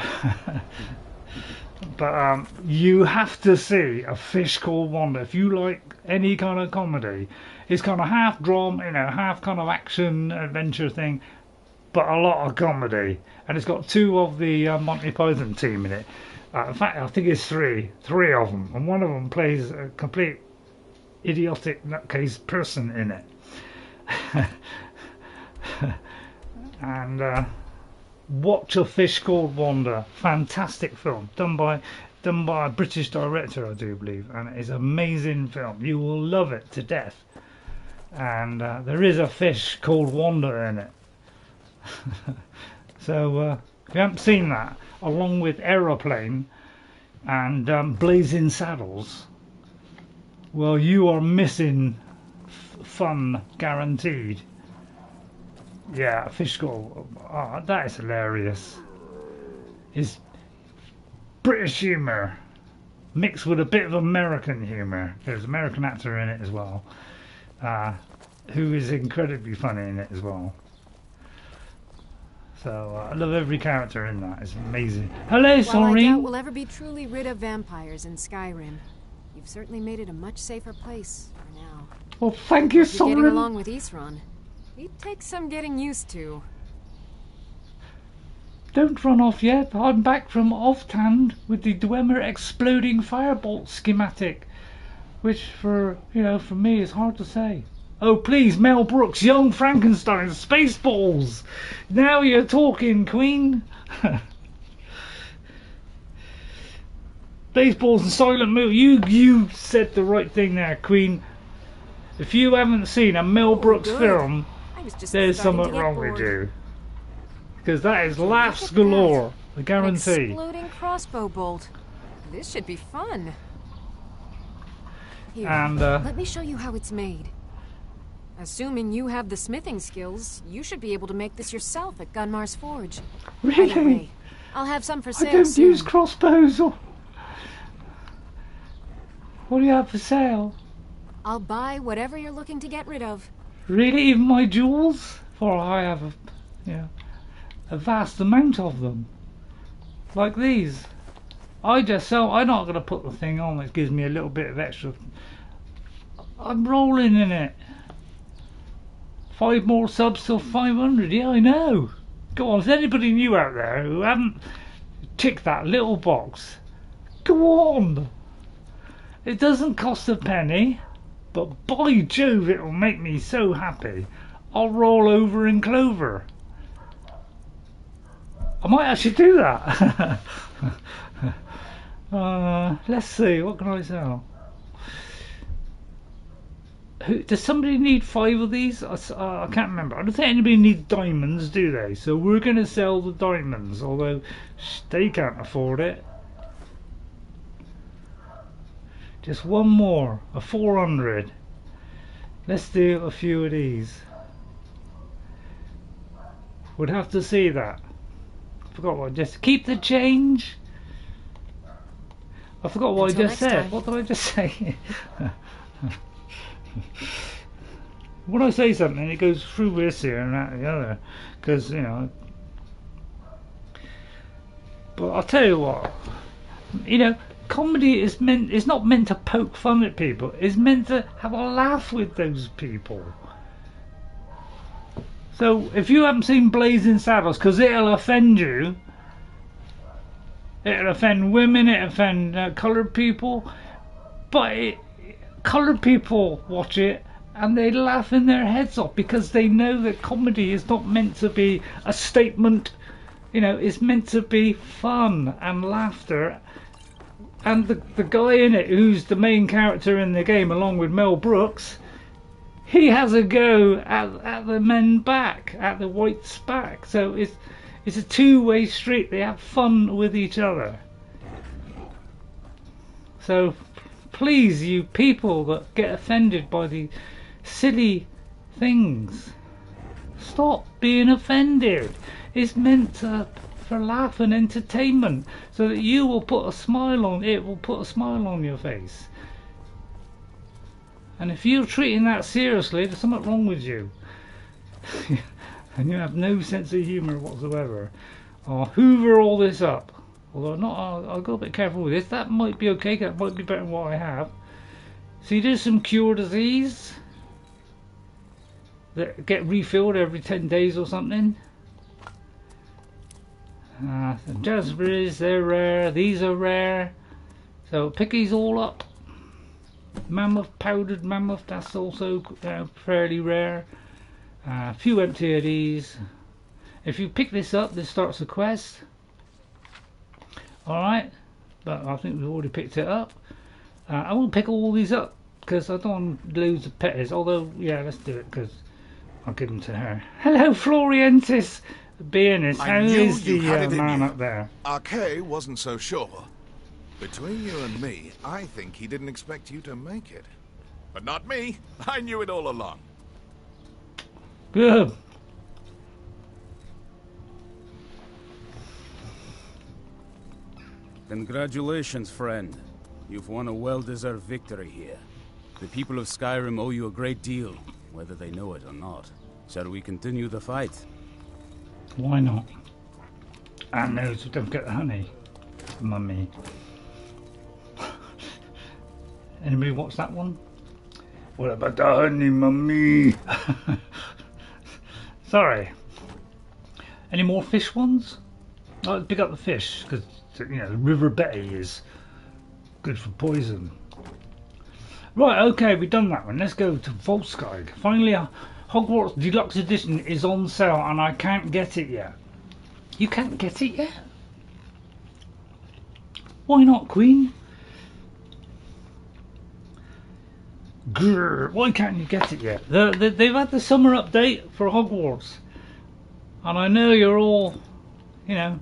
but you have to see A Fish Called Wanda if you like any kind of comedy. It's kind of half drama, you know, half kind of action adventure thing, but a lot of comedy. And it's got two of the Monty Python team in it. In fact, I think it's three of them, and one of them plays a complete idiotic nutcase person in it. And watch A Fish Called Wanda, fantastic film, done by a British director, I do believe, and it is an amazing film. You will love it to death. And there is a fish called Wanda in it. So if you haven't seen that, along with Aeroplane and Blazing Saddles, well, you are missing fun guaranteed. Yeah, Fish Called, oh, that is hilarious. It's British humour mixed with a bit of American humour. There's an American actor in it as well, who is incredibly funny in it as well. So I love every character in that. It's amazing. Hello, sorry. While I doubt we'll ever be truly rid of vampires in Skyrim, you've certainly made it a much safer place for now. Well, thank you, Soren. Getting along with Isran, it takes some getting used to. Don't run off yet. I'm back from Alftand with the Dwemer exploding firebolt schematic, which for me is hard to say. Oh please, Mel Brooks, Young Frankenstein, Spaceballs. Now you're talking, Queen. Spaceballs and Silent Moon. You said the right thing there, Queen. If you haven't seen a Mel Brooks film, there's something wrong with you. Because that is laughs galore, I guarantee. An exploding crossbow bolt. This should be fun. Here, and let me show you how it's made. Assuming you have the smithing skills, you should be able to make this yourself at Gunmar's Forge. Really? By the way, I'll have some for sale I don't soon. use crossbows. Or... What do you have for sale? I'll buy whatever you're looking to get rid of. Really? Even my jewels? For I have a vast amount of them. Like these. I'm not going to put the thing on that gives me a little bit of extra. I'm rolling in it. 5 more subs till 500. Yeah, I know. Go on, is anybody new out there who haven't ticked that little box? Go on. It doesn't cost a penny, but by Jove, it'll make me so happy. I'll roll over in clover. I might actually do that. Let's see, what can I sell? Does somebody need 5 of these? I can't remember. I don't think anybody needs diamonds, do they? So we're going to sell the diamonds, although they can't afford it. Just one more, a 400. Let's do a few of these. Would have to see that. I forgot what I just... Keep the change. I forgot what I just said. What did I just say? When I say something, it goes through this here and out the other, because But I'll tell you what, comedy is not meant to poke fun at people. It's meant to have a laugh with those people. So if you haven't seen Blazing Saddles, because it'll offend you, it'll offend women, it'll offend coloured people, but coloured people watch it and they laugh in their heads off because they know that comedy is not meant to be a statement, it's meant to be fun and laughter. And the guy in it who's the main character in the game along with Mel Brooks, he has a go at the men back, at the whites back. So it's a two-way street. They have fun with each other. So please, you people that get offended by the silly things, stop being offended. It's meant for laugh and entertainment, so that you will put a smile on it. Will put a smile on your face. And if you're treating that seriously, there's something wrong with you. And you have no sense of humour whatsoever. I'll hoover all this up. Although I'll go a bit careful with this. That might be okay. That might be better than what I have. See, there's some cure disease that get refilled every 10 days or something. Some raspberries, they're rare. These are rare. So pick these all up. Mammoth, powdered mammoth, that's also fairly rare. A few empty of these. If you pick this up, this starts a quest. Alright, but I think we've already picked it up. I won't pick all these up because I don't want loads of petters. Although, yeah, let's do it because I'll give them to her. Hello, Florientis! Be honest, how is the man up there? Archay wasn't so sure. Between you and me, I think he didn't expect you to make it. But not me. I knew it all along. Good. Congratulations, friend. You've won a well-deserved victory here. The people of Skyrim owe you a great deal, whether they know it or not. Shall we continue the fight? Why not? And no, so don't get the honey, mummy. Anybody watch that one? What about the honey, mummy? Sorry. Any more fish ones? I like to pick up the fish because you know the River Betty is good for poison. Right, okay, we've done that one. Let's go to Volskygge. Finally, Hogwarts Deluxe Edition is on sale and I can't get it yet. You can't get it yet? Why not, Queen? Grr, why can't you get it yet? They've had the summer update for Hogwarts. And I know you're all, you know,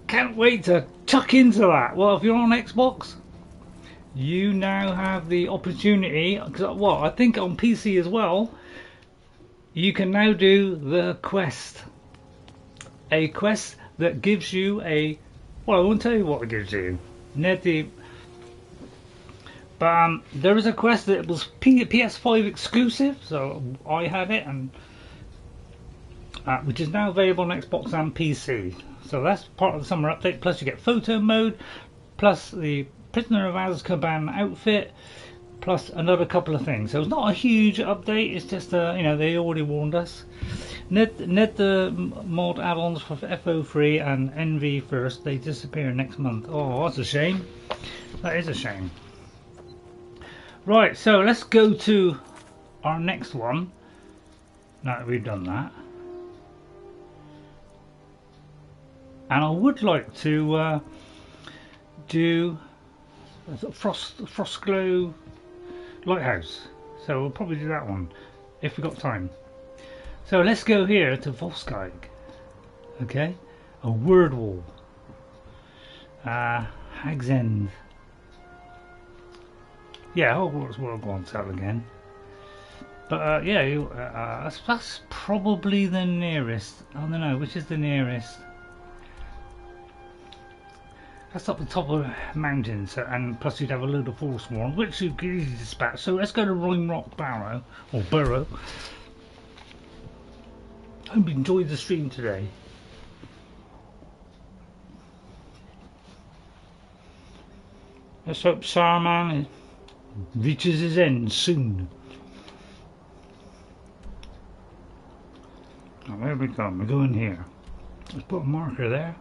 can't wait to tuck into that. Well, if you're on Xbox, you now have the opportunity, because well, I think on PC as well, you can now do the quest. A quest that gives you a, well, I won't tell you what it gives you. But there is a quest that was PS5 exclusive, so I had it, and which is now available on Xbox and PC. So that's part of the summer update. Plus you get photo mode, plus the Prisoner of Azkaban outfit, plus another couple of things. So it's not a huge update. It's just you know, they already warned us. Net the mod add-ons for FO3 and NV first. They disappear next month. Oh, that's a shame. That is a shame. Right, so let's go to our next one. Now that we've done that. And I would like to do a Frostglow Lighthouse. So we'll probably do that one if we've got time. So let's go here to Volskygge. Okay, a word wall. Hag's End. Yeah, Hogwarts will go on sale again. But yeah, that's probably the nearest. I don't know, which is the nearest? That's up the top of mountains, and plus you'd have a load of Forsworn, which you could easily dispatch. So let's go to Rolling Rock Barrow, or Burrow. I hope you enjoyed the stream today. Let's hope Saruman reaches his end soon. Oh, there we go. We go in here. Let's put a marker there.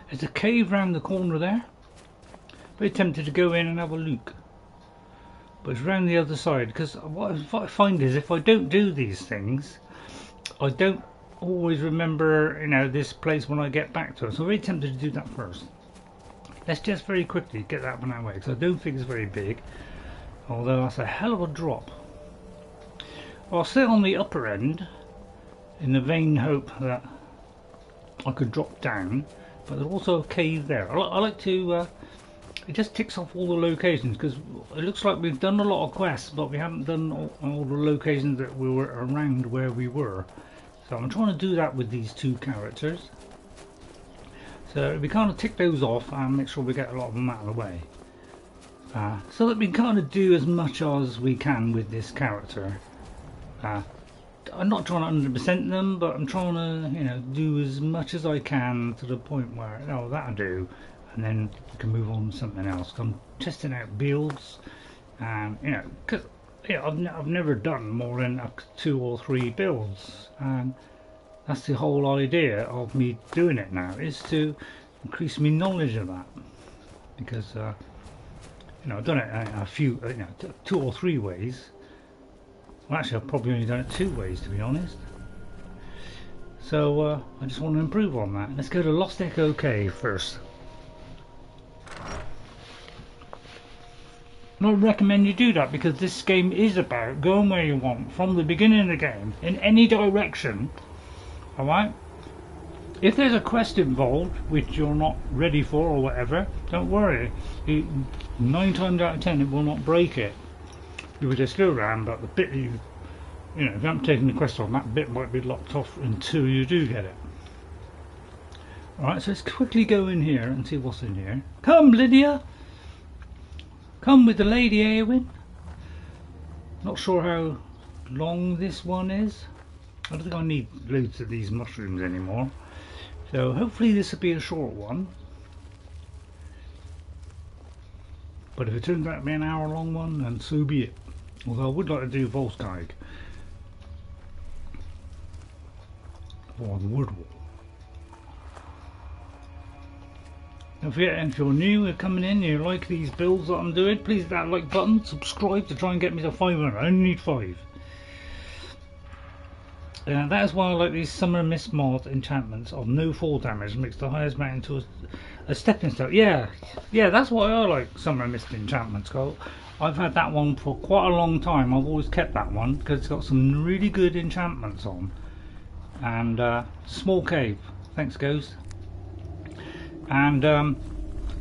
There's a cave round the corner there. Very tempted to go in and have a look, but it's round the other side. Because what I find is if I don't do these things, I don't always remember, you know, this place when I get back to it. So I'm very tempted to do that first. Let's just very quickly get that one out of the way, because I don't think it's very big, although that's a hell of a drop. I'll sit on the upper end in the vain hope that I could drop down, but there's also a cave there. I like to, it just ticks off all the locations, because it looks like we've done a lot of quests, but we haven't done all the locations that we were around where we were. So I'm trying to do that with these two characters. So we kind of tick those off and make sure we get a lot of them out of the way. So that we kind of do as much as we can with this character. I'm not trying to 100% them, but I'm trying to, you know, do as much as I can to the point where, oh, that'll do, and then we can move on to something else. I'm testing out builds, and you know, because I've never done more than 2 or 3 builds, and that's the whole idea of me doing it now, is to increase my knowledge of that, because you know, I've done it a few, you know, 2 or 3 ways. Well, actually, I've probably only done it 2 ways, to be honest. So I just want to improve on that. Let's go to Lost Echo Cave first. And I recommend you do that, because this game is about going where you want from the beginning of the game in any direction. Alright? If there's a quest involved which you're not ready for or whatever, don't worry. 9 times out of 10 it will not break it. You would just go around, but the bit you know, if you haven't taken the quest on, that bit might be locked off until you do get it. Alright, so let's quickly go in here and see what's in here. Come, Lydia! Come with the lady, Eowyn. Not sure how long this one is. I don't think I need loads of these mushrooms anymore. So hopefully this will be a short one. But if it turns out to be an hour-long one, then so be it. Although I would like to do Volskygge. Or the wood wall. Don't forget, if you're new and coming in, you like these builds that I'm doing, please hit that like button, subscribe to try and get me to 500. I only need 5. That is why I like these Summer Mist mod enchantments of no fall damage, makes the highest mountain to a stepping stone. Yeah, that's why I like Summer Mist enchantments. I've had that one for quite a long time. I've always kept that one because it's got some really good enchantments on. And small cave, thanks Ghost. And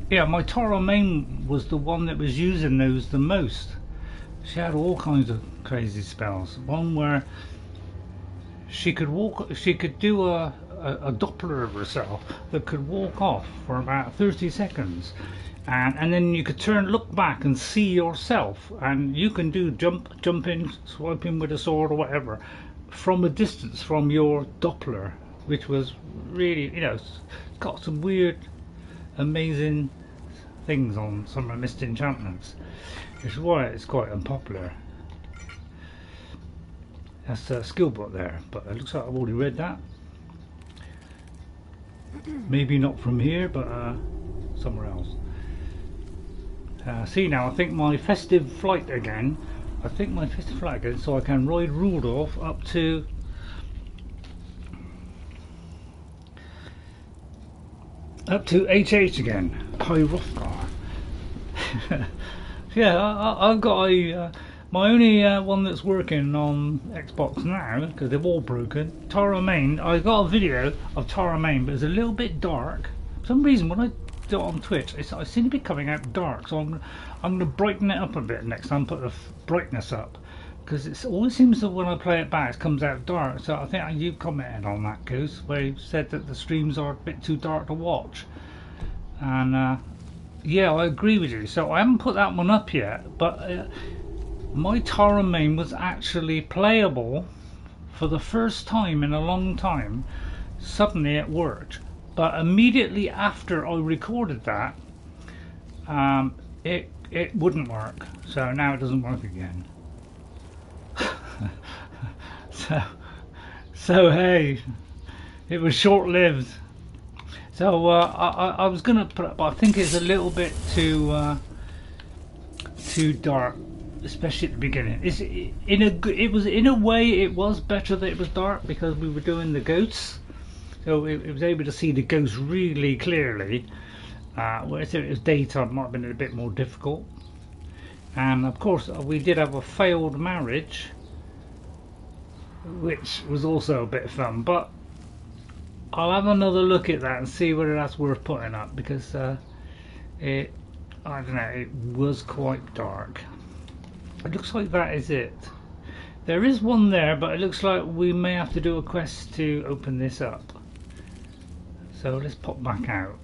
yeah, my Tara main was the one that was using those the most. She had all kinds of crazy spells. One where she could walk, she could do a Doppler of herself that could walk off for about 30 seconds, and then you could look back and see yourself, and you can do jumping, swiping with a sword or whatever from a distance from your Doppler, which was really, you know, it's got some weird, amazing things on some of the Mist enchantments, which is why it's quite unpopular. That's a skill book there, but it looks like I've already read that. Maybe not from here, but somewhere else. See now, I think my festive flight again. So I can ride Rudolph up to HH again, High Hrothgar. Yeah, I've got a my only one that's working on Xbox now, because they've all broken. Tara Main. I got a video of Tara Main, but it's a little bit dark. For some reason, when I do it on Twitch, I seem to be coming out dark. So I'm going to brighten it up a bit next time. Put the brightness up, because it always seems that when I play it back, it comes out dark. So I think you commented on that, Goose, where you said that the streams are a bit too dark to watch. And yeah, I agree with you. So I haven't put that one up yet, but my Tara main was actually playable for the first time in a long time. Suddenly it worked, but immediately after I recorded that, it wouldn't work. So now it doesn't work again. so hey, it was short-lived. So I was gonna put it, but I think it's a little bit too dark, especially at the beginning. It was in a way it was better that it was dark, because we were doing the ghosts, so it was able to see the ghosts really clearly. Whereas if it was daytime, it might have been a bit more difficult. And of course, we did have a failed marriage, which was also a bit of fun. But I'll have another look at that and see whether that's worth putting up, because I don't know, it was quite dark. It looks like that is it. There is one there, but it looks like we may have to do a quest to open this up. So let's pop back out.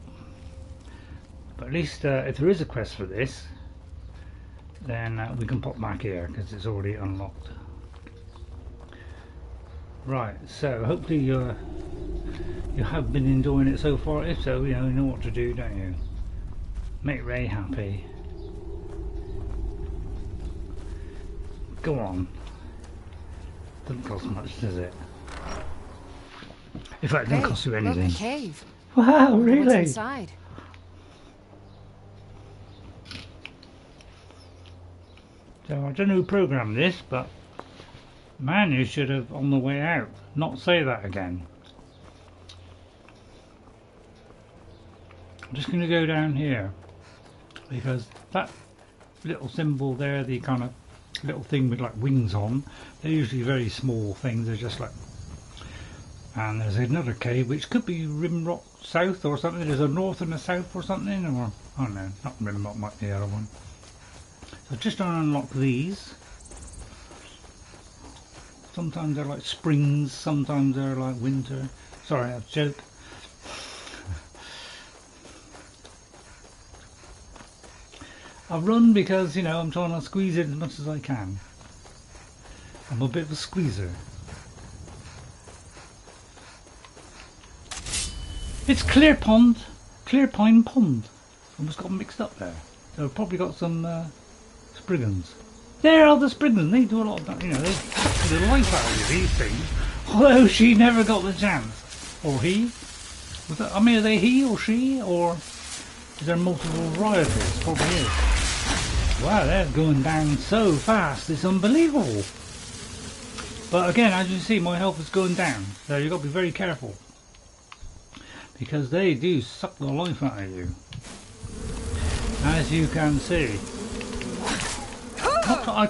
But at least if there is a quest for this, then we can pop back here because it's already unlocked. Right, so hopefully you have been enjoying it so far. If so, you know what to do, don't you? Make Ray happy. Go on. Doesn't cost much, does it? In fact, it doesn't cost you anything. Look, a cave. Wow, really? What's inside? So I don't know who programmed this, but man, you should have on the way out not say that again. I'm just going to go down here because that little symbol there, the kind of little thing with like wings on, they're usually very small things. They're just like, and there's another cave which could be Rimrock South or something. There's a north and a south or something, or I don't know, not Rimrock, might be the other one. So just trying to unlock these. Sometimes they're like springs, sometimes they're like winter. Sorry, that's a joke. I've run because, you know, I'm trying to squeeze it as much as I can. I'm a bit of a squeezer. It's Clearpine Pond. Almost got mixed up there. So I've probably got some Spriggans. There are the Spriggans. They do a lot of that, you know, they take the life out of these things. Although she never got the chance. Or he. Was that, I mean, are they he or she? Or is there multiple varieties? Probably is. Wow, they're going down so fast, it's unbelievable. But again, as you see, my health is going down, so you've got to be very careful. Because they do suck the life out of you. As you can see. I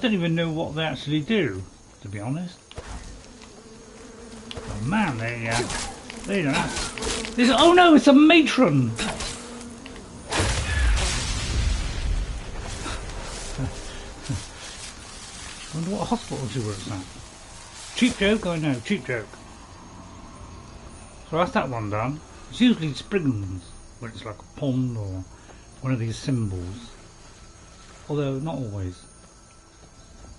don't even know what they actually do, to be honest. Oh man, they don't have... Oh no, it's a matron! I wonder what hospital she works at. Cheap joke, I know, cheap joke. So that's that one done. It's usually Spriggans, when it's like a pond or one of these symbols. Although not always.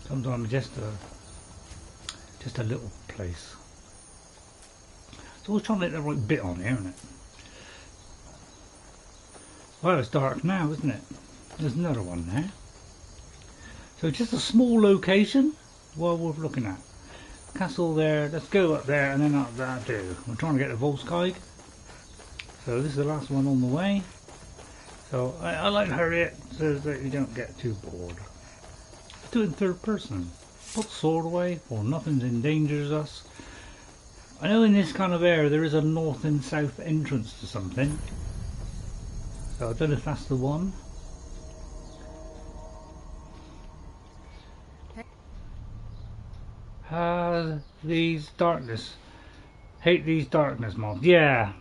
Sometimes just a little place. It's always trying to get the right bit on here, isn't it? Well, it's dark now, isn't it? There's another one there. So just a small location, well worth looking at. Castle there, let's go up there and then up there too. We're trying to get to Volskygge. So this is the last one on the way. So I like to hurry it so that you don't get too bored. Let's do it in third person. Put the sword away or nothing endangers us. I know in this kind of area there is a north and south entrance to something. So I don't know if that's the one. These darkness. Hate these darkness mobs. Yeah.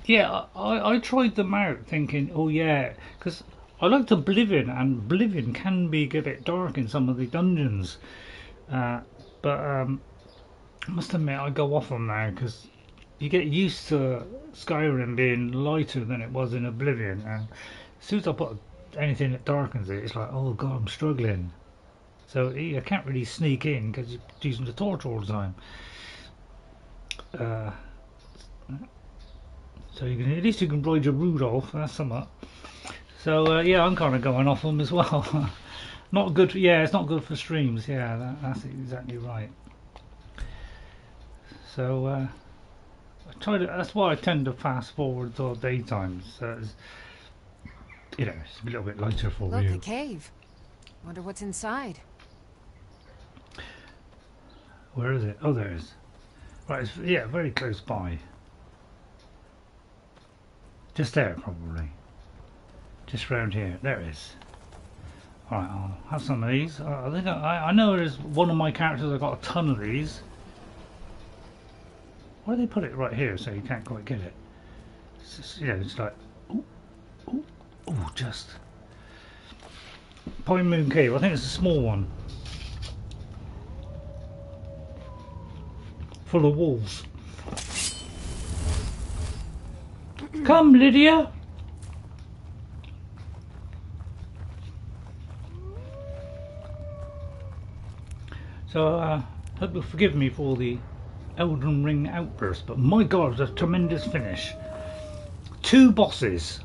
Yeah, I tried them out thinking, oh yeah, because I liked Oblivion, and Oblivion can be a bit dark in some of the dungeons. But I must admit I go off on now because you get used to Skyrim being lighter than it was in Oblivion, and as soon as I put anything that darkens it, it's like, oh god, I'm struggling. So I can't really sneak in because you're using the torch all the time. So you can, at least you can ride your Rudolph, that's something. So yeah, I'm kind of going off them as well. Not good. Yeah, it's not good for streams. Yeah, that's exactly right. So I try to. That's why I tend to fast forward to daytime. So it's, you know, it's a little bit lighter for you. Look, a cave. Wonder what's inside. Where is it? Oh, there it is. Right, it's, yeah, very close by. Just there, probably. Just round here. There it is. Alright, I'll have some of these. I think I know there's one of my characters, I've got a ton of these. Why do they put it right here so you can't quite get it? It's just, you know, it's like, ooh, ooh, ooh, just. Pinemoon Cave, I think it's a small one. Full of wolves. Come, Lydia! So, hope you'll forgive me for the Elden Ring outburst, but my god, it's a tremendous finish. Two bosses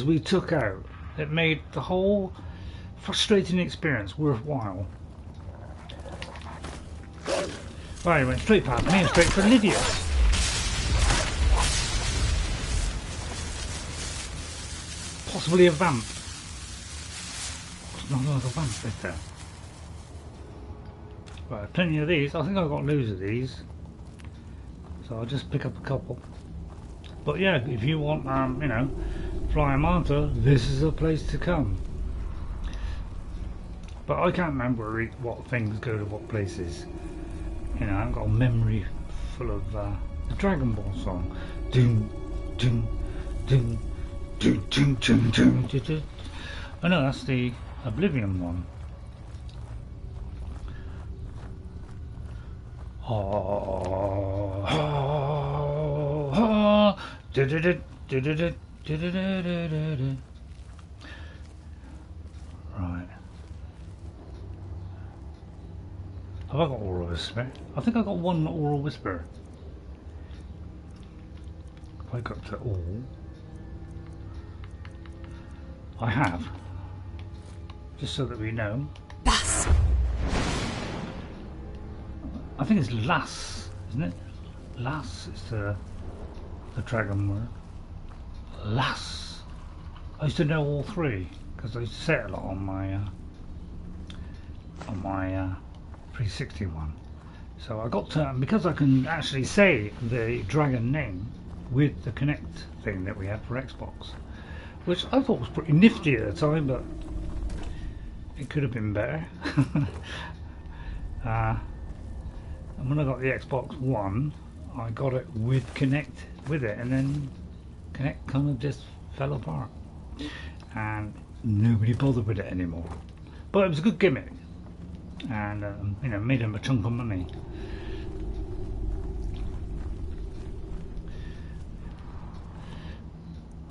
we took out that made the whole frustrating experience worthwhile. Right, he went straight past me and straight for Lydia. Possibly a vamp. There's not another vamp, is there? Right, plenty of these. I think I've got loads of these, so I'll just pick up a couple. But yeah, if you want, you know, Flying Manta, this is a place to come. But I can't remember what things go to what places. You know, I've got a memory full of the Dragon Ball song. Doom, doom, doom, doom, doom, doom, doom, doom, doom. Oh no, that's the Oblivion one. Right. Have I got Oral Whisper? I think I got one Oral Whisper. If I got to all, I have. Just so that we know. Thus. I think it's Lass, isn't it? Lass is the dragon word. Lass. I used to know all three because I used to say it a lot on my 360 one. So I got to, because I can actually say the dragon name with the Connect thing that we had for Xbox, which I thought was pretty nifty at the time, but it could have been better. And when I got the Xbox One, I got it with Connect with it, and then Connect kind of just fell apart, and nobody bothered with it anymore. But it was a good gimmick, and you know, made them a chunk of money.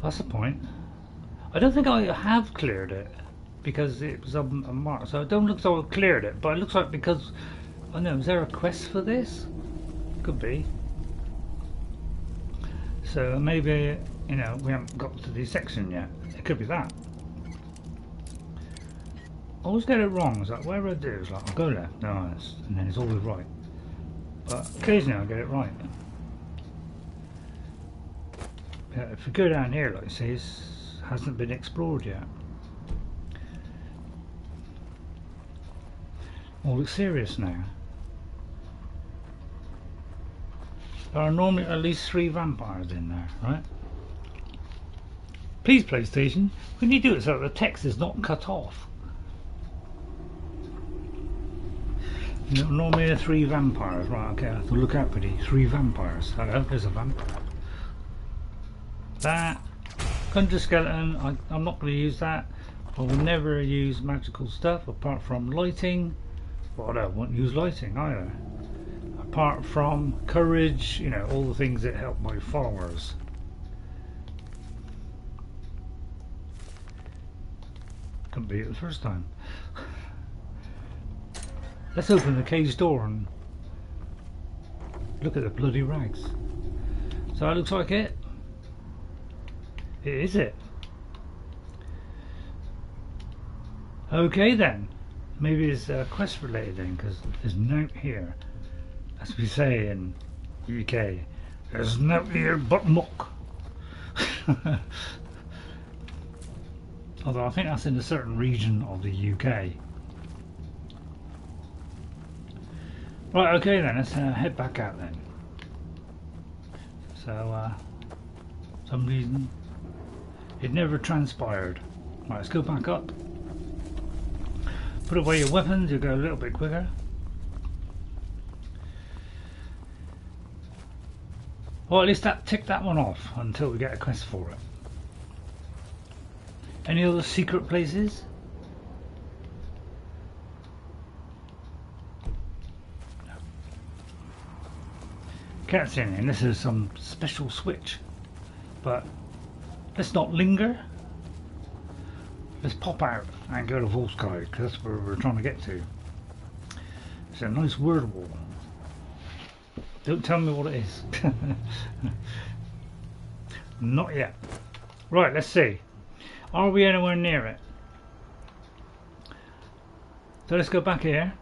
That's the point. I don't think I have cleared it because it was a mark, so it don't look as though I cleared it, but it looks like because. Oh no, is there a quest for this? Could be. So maybe, you know, we haven't got to this section yet. It could be that. I always get it wrong. It's like, wherever I do, it's like, I'll go left, no, and then it's always right. But occasionally I get it right. If we go down here, like you see, it hasn't been explored yet. All looks serious now. There are normally at least 3 vampires in there, right? Please, PlayStation, when you do it so the text is not cut off. Normally there are 3 vampires, right? Okay, I have to look out for the 3 vampires. Hello, there's a vampire. That Conjure Skeleton, I'm not going to use that. I will never use magical stuff apart from lighting. Well, I won't use lighting either. Apart from courage, you know, all the things that help my followers. Couldn't beat it the first time. Let's open the cage door and look at the bloody rags. So it looks like it. It is it. Okay then. Maybe it's quest related then, because there's a note here. As we say in UK, there's no here but muck. Although I think that's in a certain region of the UK. Right, okay then, let's head back out then. So, some reason it never transpired. Right, let's go back up. Put away your weapons, you'll go a little bit quicker. Well, at least that tick that one off until we get a quest for it. Any other secret places? No. Cutscene, and this is some special switch. But let's not linger. Let's pop out and go to Volskygge, because that's where we're trying to get to. It's a nice word wall. Don't tell me what it is. Not yet. Right, let's see. Are we anywhere near it? So let's go back here.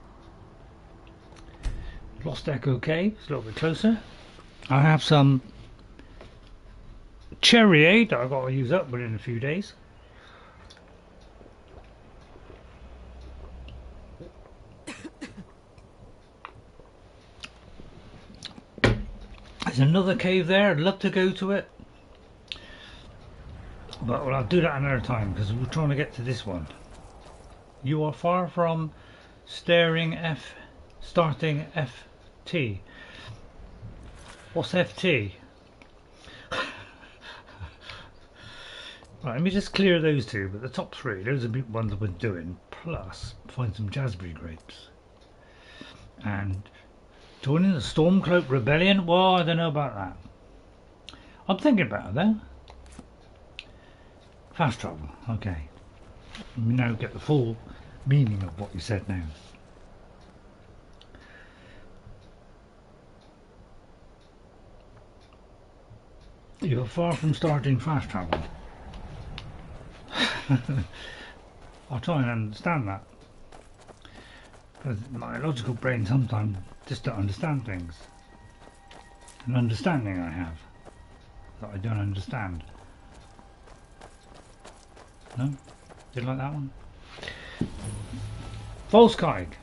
Lost Echo Cave, it's a little bit closer. I have some cherry aid that I've got to use up within a few days. There's another cave there, I'd love to go to it. But well, I'll do that another time because we're trying to get to this one. You are far from starting FT. What's FT? Right, let me just clear those two, but the top three, those are the ones we're doing. Plus, find some jazzberry grapes. And joining the Stormcloak Rebellion? Well, I don't know about that. I'm thinking about it though. Fast travel, okay. We now get the full meaning of what you said now. You're far from starting fast travel. I'll try and understand that. Because my logical brain sometimes just don't understand things. An understanding I have that I don't understand. No? Didn't like that one? Volskygge.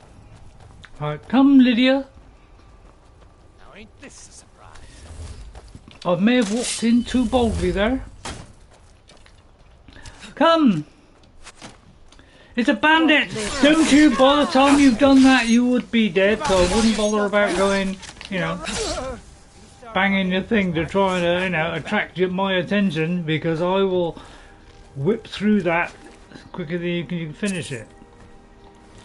Alright, come Lydia. Now ain't this a surprise? I may have walked in too boldly there. Come! It's a bandit! Don't you, by the time you've done that you would be dead, so I wouldn't bother about going, you know, banging your thing to try and, you know, attract my attention, because I will whip through that quicker than you can finish it.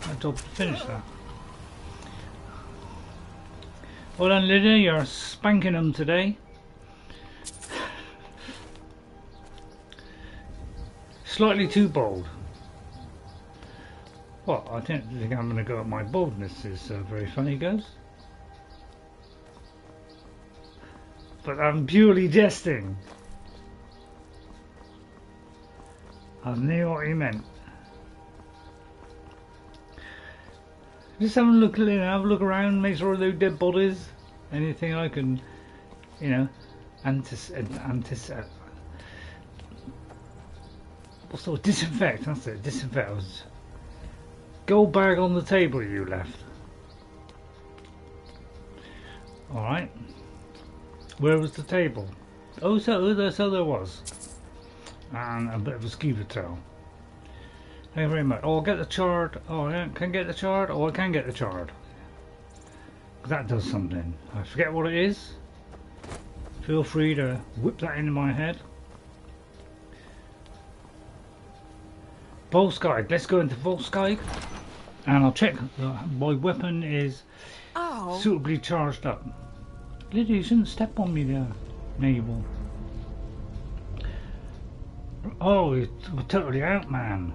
My job to finish that. Well done Lydia, you're spanking them today. Slightly too bold. Well, I don't think I'm going to go at my boldness is very funny, goes. But I'm purely jesting. I knew what he meant. Just have a look, you know, have a look around, make sure there are no dead bodies, anything I can, you know, what's the word? Disinfect. That's it. Disinfect. Gold bag on the table you left. All right. Where was the table? Oh, so there was. And a bit of a skeever tail. Thank you very much. Oh, I'll get the chard. Oh, I can get the chard. Oh, I can get the chard. That does something. I forget what it is. Feel free to whip that into my head. Volskygge. Let's go into Volskygge. And I'll check my weapon is suitably charged up. Lydia, you shouldn't step on me there, Mabel. Oh, we're totally out, man.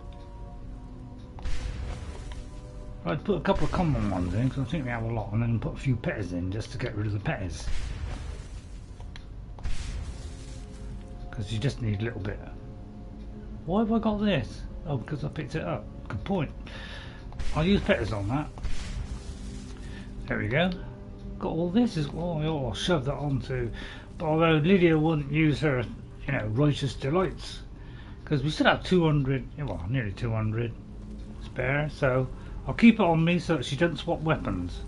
I'd put a couple of common ones in because I think we have a lot, and then put a few petters in just to get rid of the petters. Because you just need a little bit. Why have I got this? Oh, because I picked it up. Good point. I'll use petters on that. There we go. Got all this as well. Oh, I'll shove that onto. But although Lydia wouldn't use her, you know, righteous delights, because we still have 200, well, nearly 200 spare. So I'll keep it on me so that she doesn't swap weapons.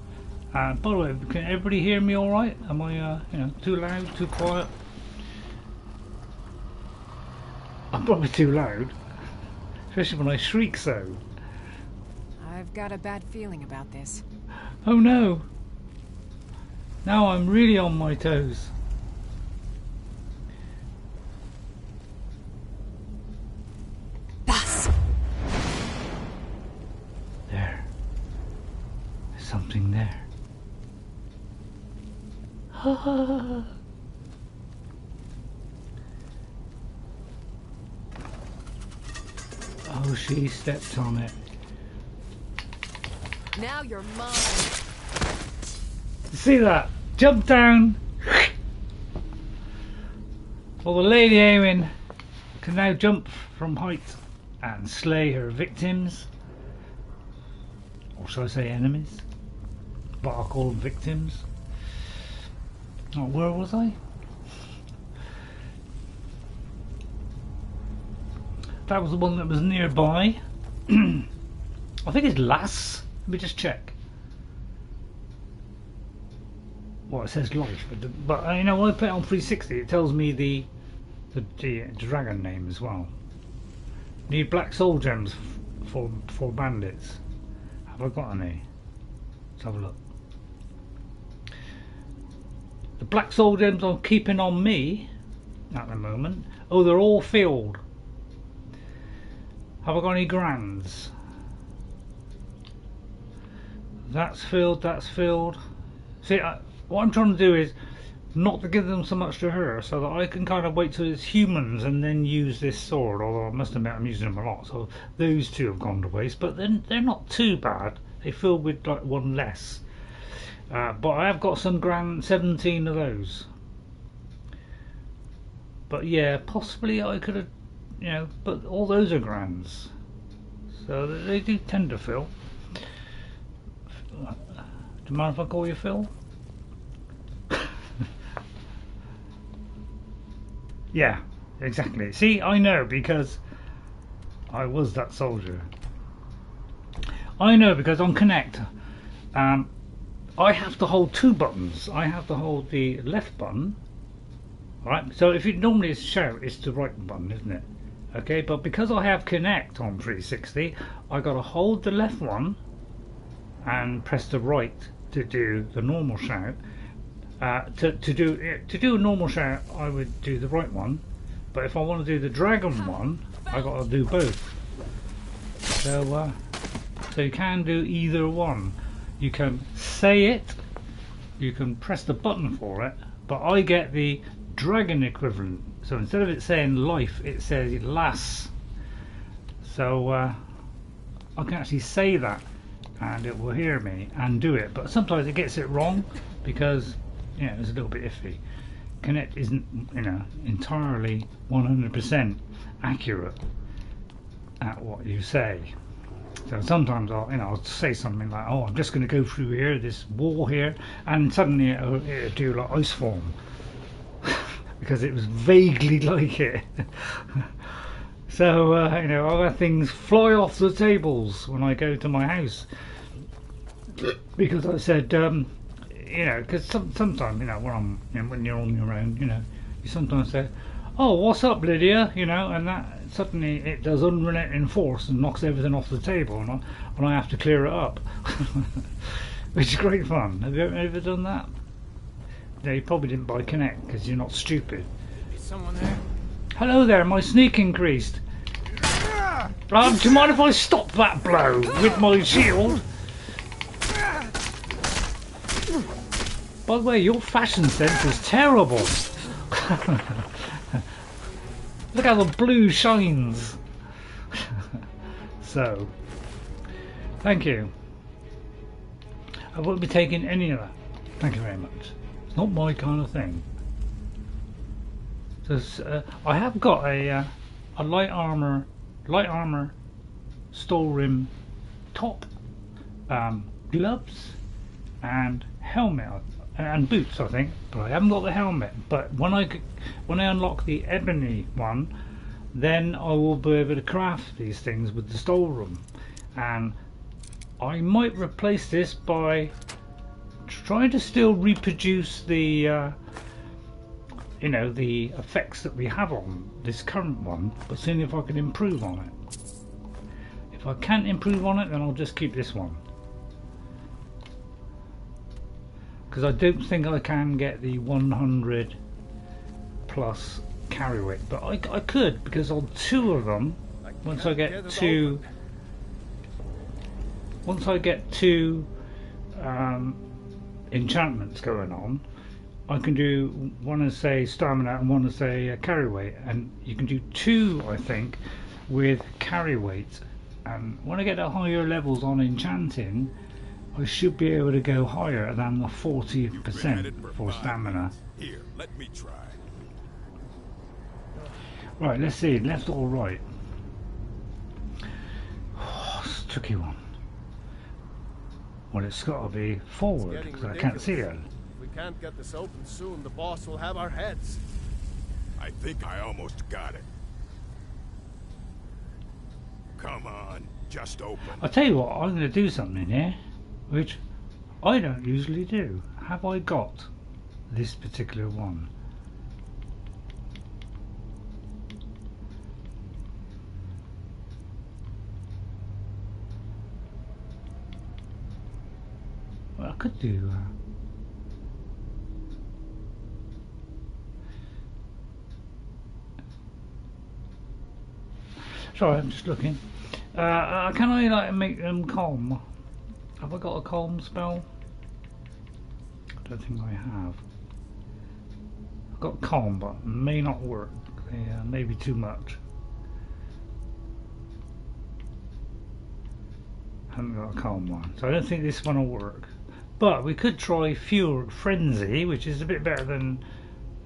By the way, can everybody hear me all right? Am I, you know, too loud, too quiet? I'm probably too loud, especially when I shriek so. I've got a bad feeling about this. Oh no! Now I'm really on my toes. Oh, she stepped on it. Now you're mine. See that? Jump down. Well, the Lady Eowyn can now jump from height and slay her victims. Or should I say enemies? But I'll call them victims. Oh, where was I? That was the one that was nearby. I think it's Lass. Let me just check. Well, it says life, but you know, when I put it on 360, it tells me the dragon name as well. Need black soul gems for bandits. Have I got any? Let's have a look. The black soul gems I'm keeping on me at the moment. Oh, they're all filled. Have I got any grands? That's filled, that's filled. See, what I'm trying to do is not to give them so much to her, so that I can kind of wait till it's humans and then use this sword, although I must admit I'm using them a lot, so those two have gone to waste, but then they're not too bad. They fill with like one less. But I have got some grand 17 of those. But yeah, possibly I could have, you know, but all those are grands, so they do tend to fill. Do you mind if I call you Phil? Yeah, exactly. See, I know because I was that soldier. I know because on Connect, I have to hold two buttons. I have to hold the left button, right? So if you normally it's shout, it's the right button, isn't it? Okay, but because I have Connect on 360, I got to hold the left one and press the right to do the normal shout. To do a normal shout, I would do the right one, but if I want to do the dragon one, I got to do both. So you can do either one. You can say it, you can press the button for it, but I get the dragon equivalent. So instead of it saying life, it says lass. So I can actually say that, and it will hear me and do it. But sometimes it gets it wrong because, you know, it's a little bit iffy. Connect isn't, you know, entirely 100% accurate at what you say. So sometimes I'll say something like, "Oh, I'm just going to go through here, this wall here," and suddenly it'll do like ice form because it was vaguely like it. So you know, I'll have things fly off the tables when I go to my house because I said, you know, because sometimes, you know, when you're on your own, you know, you sometimes say, "Oh, what's up, Lydia?" You know, and that suddenly it does unrelenting force and knocks everything off the table, and I have to clear it up, which is great fun. Have you ever done that? No, you probably didn't buy Connect because you're not stupid. Is someone there? Hello there, my sneak increased. Do you mind if I stop that blow with my shield? By the way, your fashion sense is terrible. Look how the blue shines. So, thank you. I won't be taking any of that. Thank you very much. It's not my kind of thing. So, I have got a light armor storeroom top, gloves, and helmet and boots, I think, but I haven't got the helmet. But when I unlock the ebony one, then I will be able to craft these things with the storeroom, and I might replace this by trying to still reproduce the you know, the effects that we have on this current one, but seeing if I can improve on it. If I can't improve on it, then I'll just keep this one, because I don't think I can get the 100 plus carry weight, but I could, because on two of them, once I get two enchantments going on, I can do one as say stamina and one as say carry weight, and you can do 2 I think with carry weight. And when I get to higher levels on enchanting, I should be able to go higher than the 40% for stamina. Here, let me try. Right, let's see, left or right? Oh, it's a tricky one. Well, it's got to be forward because I can't see it. If we can't get this open soon, the boss will have our heads. I think I almost got it. Come on, just open. I'll tell you what, I'm going to do something here, which I don't usually do. Have I got this particular one? Well, I could do sorry, I'm just looking. Can I like make them calm? Have I got a calm spell? I don't think I have. I've got calm, but it may not work. Yeah, maybe too much. I haven't got a calm one, so I don't think this one will work. But we could try Fury Frenzy, which is a bit better than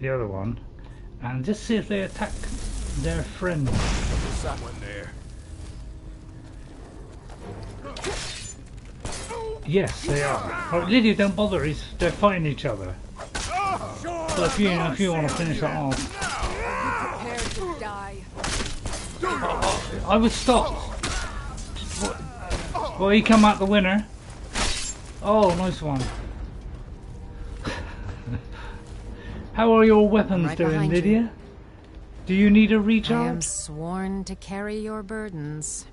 the other one, and just see if they attack their friends. There's someone there. Yes, they are. Oh, Lydia, don't bother. They're fighting each other. But if you want to finish that off, Prepare to die. I would stop. Well, he come out the winner. Oh, nice one. How are your weapons Right doing, behind Lydia? you. Do you need a I am recharge? sworn to carry your burdens.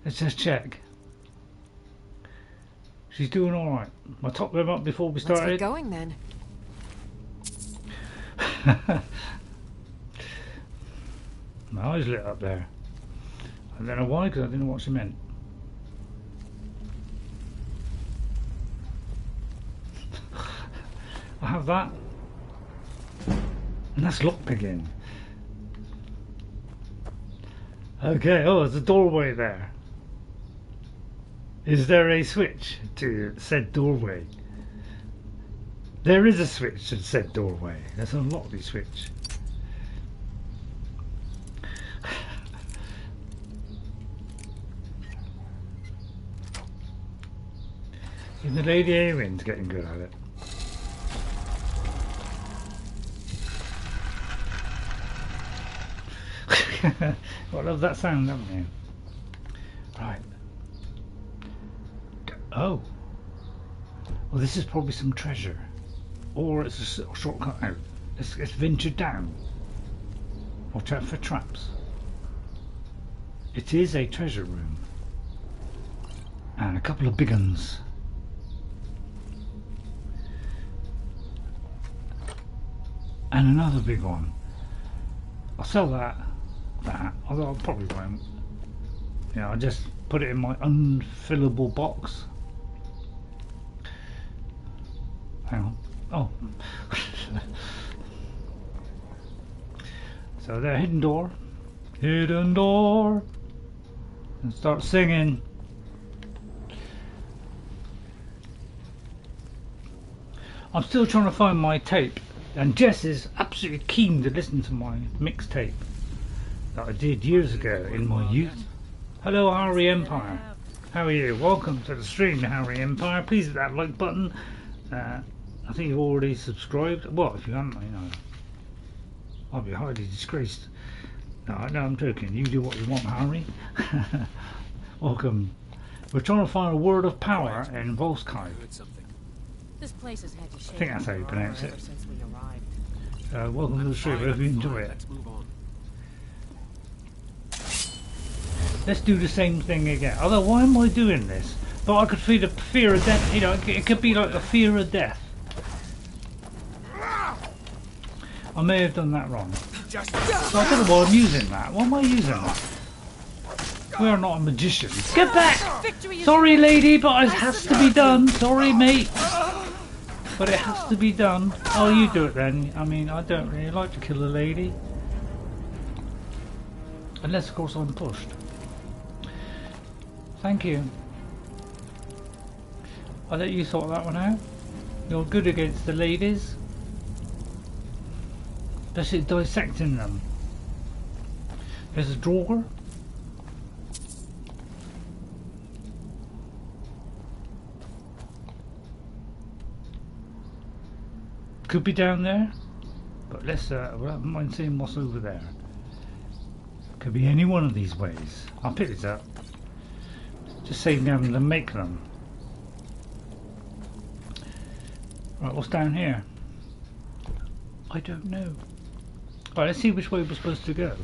Let's just check. She's doing all right. I topped them up before we Let's get started. going then. My eyes lit up there. I don't know why, because I didn't know what she meant. I have that. And that's lockpicking. Okay, oh, there's a doorway there. Is there a switch to said doorway? There is a switch to said doorway. Let's unlock the switch. Even the Lady Eowyn's getting good at it. Well, I love that sound, don't you? Right. Oh. Well, this is probably some treasure. Or it's a shortcut out. Let's venture down. Watch out for traps. It is a treasure room. And a couple of big uns. And another big one. I'll sell that. Although I probably won't. Yeah, I'll just put it in my unfillable box. Hang on. Oh. So there, hidden door. Hidden door. And start singing. I'm still trying to find my tape. And Jess is absolutely keen to listen to my mixtape that I did years ago in my youth. Hello, Harry Empire. How are you? Welcome to the stream, Harry Empire. Please hit that like button. I think you've already subscribed. Well, if you haven't, you know, I'll be highly disgraced. No, I'm joking. You do what you want, Harry. Welcome. We're trying to find a word of power in Volskygge. This place has had you shaking. I think that's how you pronounce it. ever since we arrived. Welcome to the stream. Hope you enjoy it. Let's move on. Let's do the same thing again. Although, why am I doing this? But I could feel the fear of death. You know, it could be like the fear of death. I may have done that wrong. So I don't know why I'm using that. Why am I using that? We are not a magician. Get back! Victory is Sorry, lady, but it has to be done. Sorry, mate. But it has to be done. Oh, you do it then. I mean, I don't really like to kill a lady. Unless, of course, I'm pushed. Thank you. I let you sort that one out. You're good against the ladies. Especially dissecting them. There's a drawer. Could be down there. But let's, well, I don't mind seeing what's over there. Could be any one of these ways. I'll pick this up. Just saving having to make them. Right, what's down here? I don't know. Right, let's see which way we're supposed to go.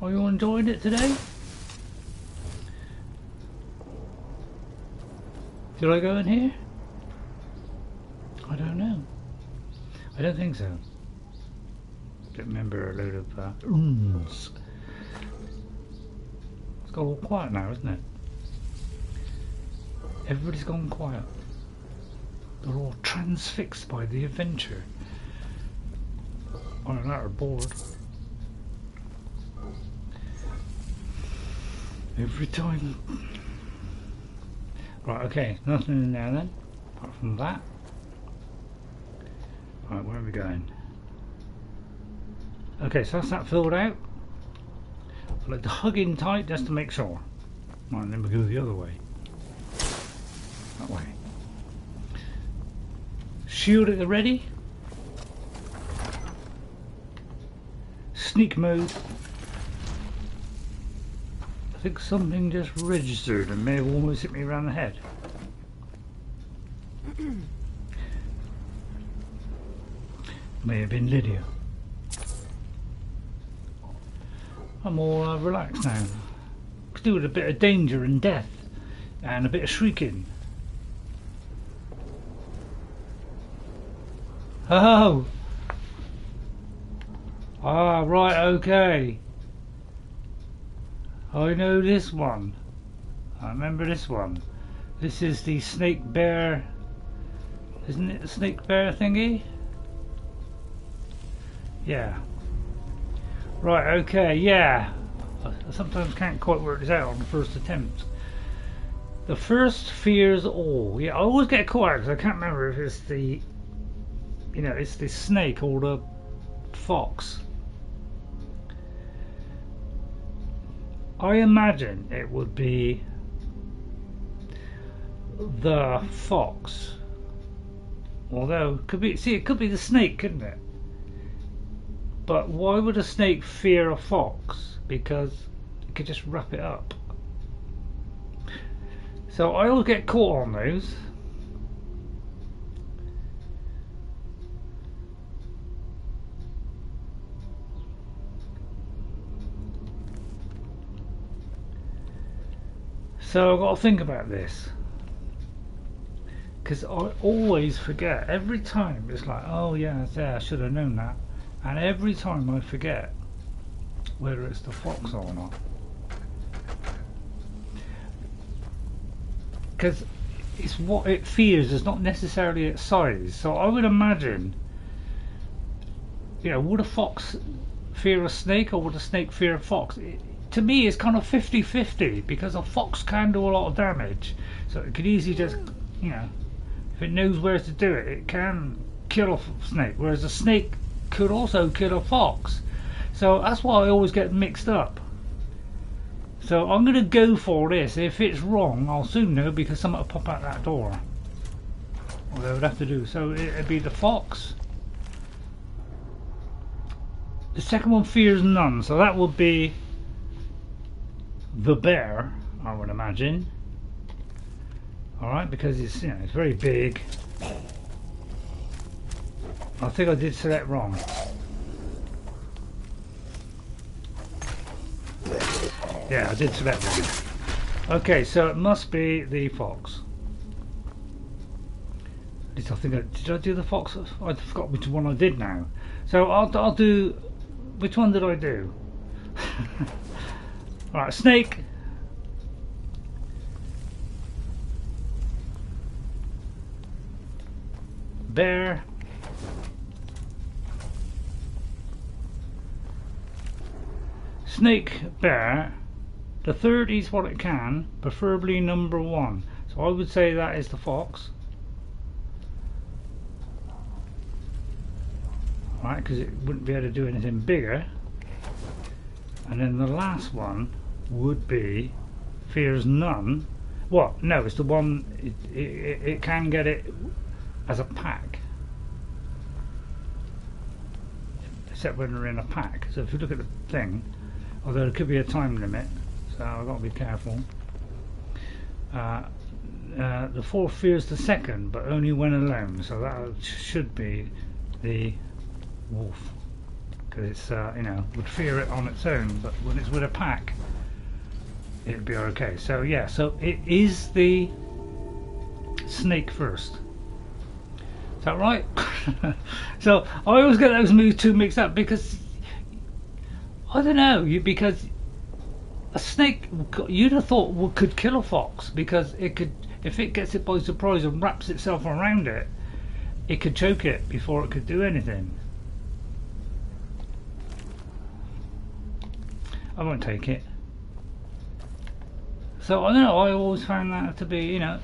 Are you enjoying it today? Did I go in here? I don't know. I don't think so. Don't remember a load of runes. It's got all quiet now, isn't it? Everybody's gone quiet. They're all transfixed by the adventure. Or not bored. Every time. Right, okay, nothing in there then, apart from that. Right, where are we going? Okay, so that's that filled out. I like to hug in tight just to make sure. Right, then we go the other way. That way. Shield at the ready. Sneak mode. I think something just registered and may have almost hit me around the head. May have been Lydia. I'm all relaxed now. Could do with a bit of danger and death and a bit of shrieking. Oh! Ah, right, okay. I know this one. I remember this one. This is the snake bear. Isn't it the snake bear thingy? Yeah. Right, okay, yeah. I sometimes can't quite work this out on the first attempt. The first fears all. Yeah, I always get caught out because I can't remember if it's the, you know, it's the snake or the fox. I imagine it would be the fox. Although, could be, see, it could be the snake, couldn't it? But why would a snake fear a fox? Because it could just wrap it up. So I always get caught on those. So I've got to think about this. Because I always forget. Every time it's like, oh yeah, I should have known that. And every time I forget whether it's the fox or not. Because it's what it fears, is not necessarily its size. So I would imagine, you know, would a fox fear a snake or would a snake fear a fox? To me, it's kind of 50-50 because a fox can do a lot of damage. So it could easily just, you know, if it knows where to do it, it can kill a snake. Whereas a snake could also kill a fox. So that's why I always get mixed up. So I'm going to go for this. If it's wrong, I'll soon know because someone will pop out that door. Or they would have to do. So it'd be the fox. The second one fears none. So that would be the bear, I would imagine. Alright, because it's, you know, it's very big. I think I did select wrong. Yeah, I did select wrong. Okay, so it must be the fox. At least I think did I do the fox? I forgot which one I did now. So I'll do Which one did I do? Right, snake. Bear. Snake, bear. The third eats what it can, preferably number 1. So I would say that is the fox. Right, because it wouldn't be able to do anything bigger. And then the last one would be fears none. What? No, it's the one it can get it as a pack. Except when they're in a pack. So if you look at the thing, although there could be a time limit, so I've got to be careful. The fourth fears the second, but only when alone. So that should be the wolf, because it's you know, would fear it on its own, but when it's with a pack, it'd be okay. So yeah, so it is the snake first. Is that right? So I always get those two mixed up because I don't know. Because a snake, you'd have thought could kill a fox, because it could, if it gets it by surprise and wraps itself around it, it could choke it before it could do anything. I won't take it. So I don't know, I always found that to be, you know,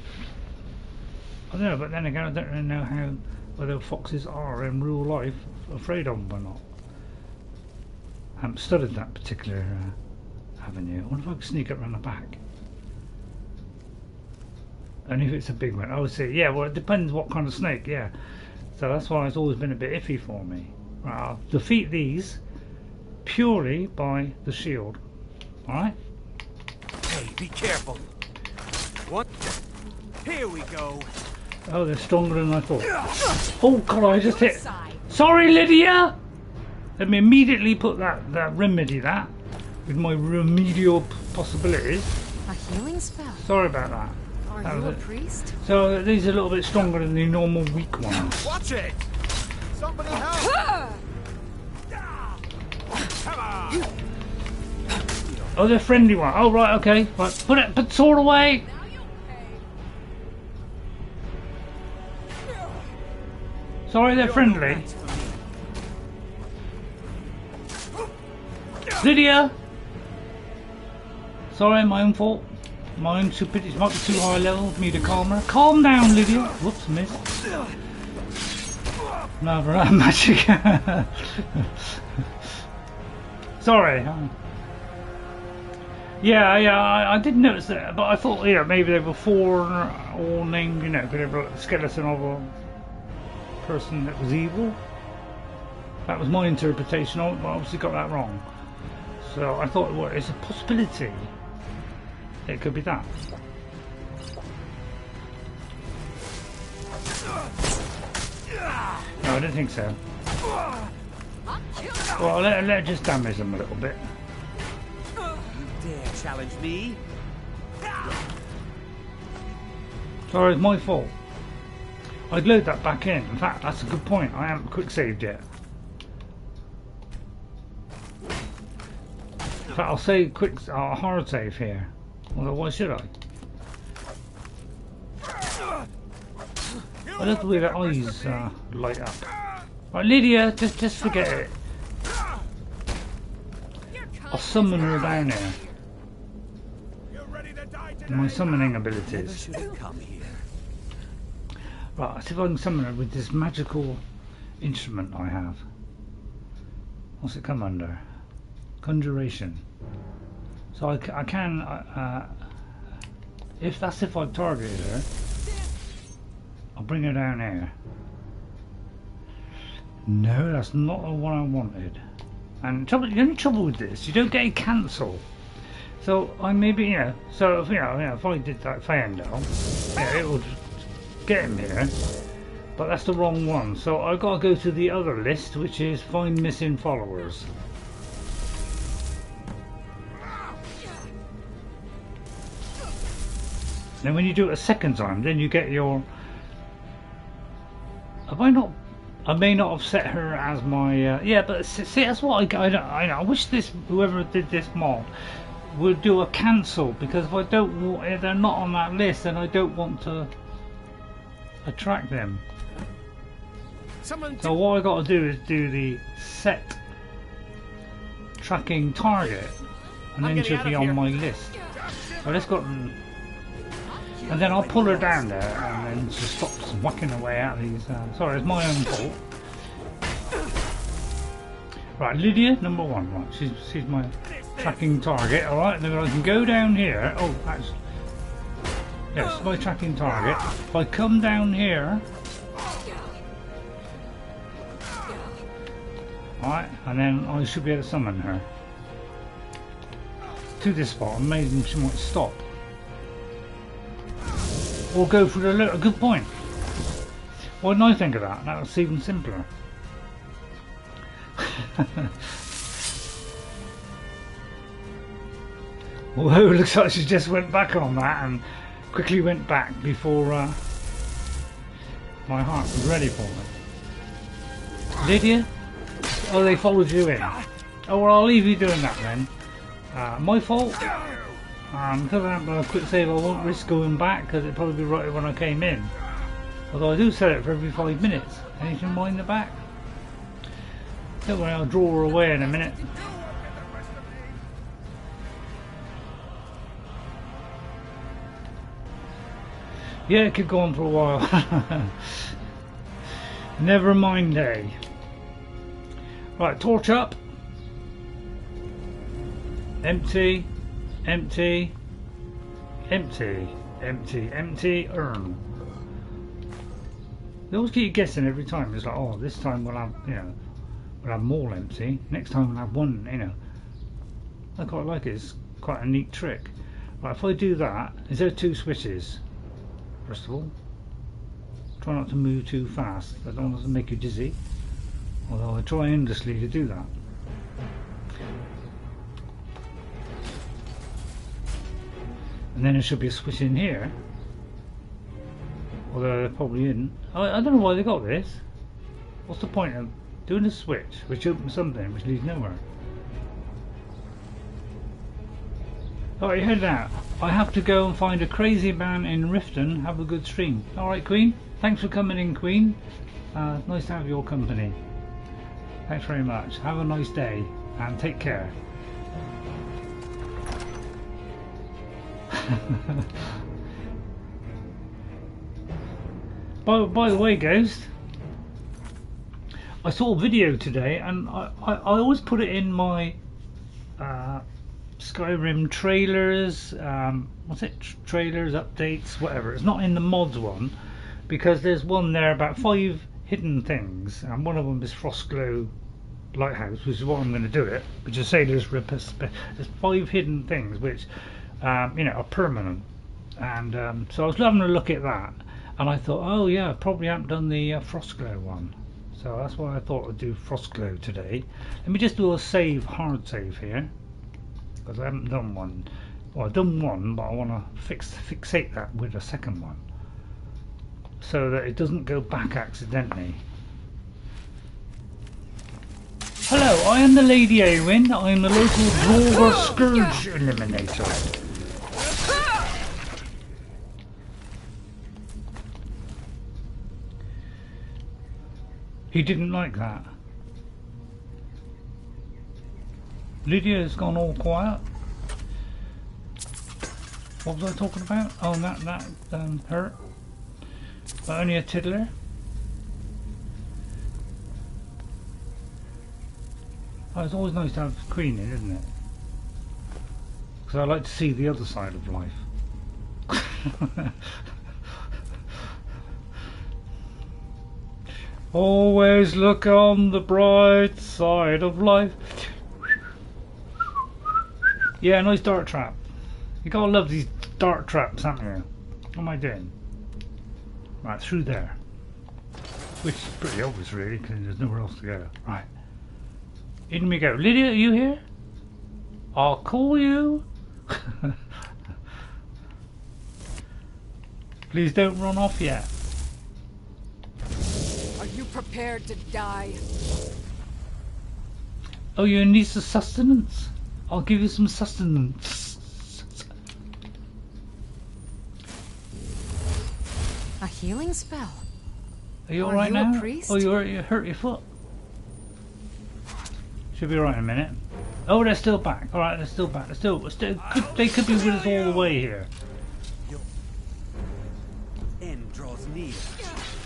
I don't know, but then again I don't really know how, whether foxes are in real life afraid of them or not. I haven't studied that particular avenue. I wonder if I could sneak up around the back. Only if it's a big one. I would say, yeah, well it depends what kind of snake, yeah. So that's why it's always been a bit iffy for me. Right, I'll defeat these purely by the shield. Alright? Hey, be careful. What? Here we go. Oh, they're stronger than I thought. Oh god, I just hit. Sorry, Lydia! Let me immediately put that remedy that with my remedial possibilities. A healing spell. Sorry about that. Are you a priest? So these are a little bit stronger than the normal weak ones. Watch it! Somebody help! Come on! Oh, they're friendly one. Oh right, okay. Right, put the sword away. Sorry, they're friendly. Lydia! Sorry, my own fault. My own stupidity. It might be too high level for me to calm her. Calm down, Lydia! Whoops, missed. Another magic. Sorry. Yeah, I did notice that, but I thought, you know, maybe they were four all named, you know, because they were a skeleton of a person that was evil. That was my interpretation of it, but I obviously got that wrong. So I thought, well, it's a possibility. It could be that. No, I don't think so. Well, I'll let it just damage them a little bit. Dare challenge me? Sorry, it's my fault. I'd load that back in. In fact, that's a good point. I haven't quick saved yet. In fact, I'll say hard save here. Although, why should I? I love the way their eyes light up. Right, Lydia, just forget it. I'll summon her down here. My summoning abilities. Right, let's see if I can summon her with this magical instrument I have. What's it come under? Conjuration. So I can, if I've targeted her, I'll bring her down here. No, that's not the one I wanted. And the only trouble with this, you don't get a cancel. So I maybe, you know, so if, you know, if I did that Fayendal, yeah, it would get him here. But that's the wrong one. So I've got to go to the other list, which is find missing followers. Then when you do it a second time, then you get your... Have I not I may not have set her as my yeah, but see that's what I know. I wish this whoever did this mod would do a cancel, because if I don't want, if they're not on that list, then I don't want to attract them. So what I got to do is do the set tracking target, and then she'll be on my list. So let's go, and then I'll pull her down there, and then she stops whacking away at these. Sorry, it's my own fault. Right, Lydia, number 1. Right, she's my tracking target. All right, then I can go down here. Oh, actually, yes, my tracking target. If I come down here, alright, and then I should be able to summon her to this spot, and maybe she might stop. Or go for the little. Good point. Why didn't I think of that? That was even simpler. Although it looks like she just went back on that and quickly went back before my heart was ready for it. Lydia? Oh, they followed you in. Oh, well, I'll leave you doing that then. My fault. Because I haven't done a quick save, I won't risk going back, because it'll probably be right when I came in. Although I do set it for every 5 minutes. Anything mind the back? Don't worry, I'll draw her away in a minute. Yeah, it could go on for a while. Never mind, eh? Right, torch up. Empty. Empty. Empty. Empty. Empty. Urn. They always keep guessing every time. It's like, oh, this time we'll have, you know, we'll have more empty. Next time we'll have one, you know. I quite like it. It's quite a neat trick. Right, if I do that, is there 2 switches? First of all, try not to move too fast. I don't want to make you dizzy. Although I try endlessly to do that. And then there should be a switch in here. Although there probably isn't. I don't know why they got this. What's the point of doing a switch which opens something which leads nowhere? Alright, head out. I have to go and find a crazy man in Riften. Have a good stream. Alright, Queen. Thanks for coming in, Queen. Nice to have your company. Thanks very much. Have a nice day and take care. By the way, Ghost, I saw a video today, and I always put it in my Skyrim trailers, what's it, trailers, updates, whatever. It's not in the mods one, because there's one there about 5 hidden things, and one of them is Frostglow Lighthouse, which is what I'm going to do it, which is say there's 5 hidden things which you know, are permanent, and so I was having a look at that, and I thought, oh yeah, I probably haven't done the Frostglow one, so that's why I thought I'd do Frostglow today. Let me just do a save, hard save here, because I haven't done one. Well, I've done one, but I want to fixate that with a second one, so that it doesn't go back accidentally. Hello, I am the Lady Eowyn. I am the local Draugr Scourge Eliminator. He didn't like that. Lydia has gone all quiet. What was I talking about? Oh, that hurt. But only a tiddler. Oh, it's always nice to have Queen in, isn't it? Because I like to see the other side of life. Always look on the bright side of life. Yeah, nice dart trap. You gotta love these dart traps, haven't you? What am I doing? Right, through there. Which is pretty obvious, really, because there's nowhere else to go. Right. In we go. Lydia, are you here? I'll call you. Please don't run off yet. Are you prepared to die. Oh, you need some sustenance? I'll give you some sustenance. A healing spell. Are you Are alright you a now? priest? Oh, you hurt your foot. Should be right in a minute. Oh, they're still back. Alright, they're still back. They could be with us all the way here. Your end draws near.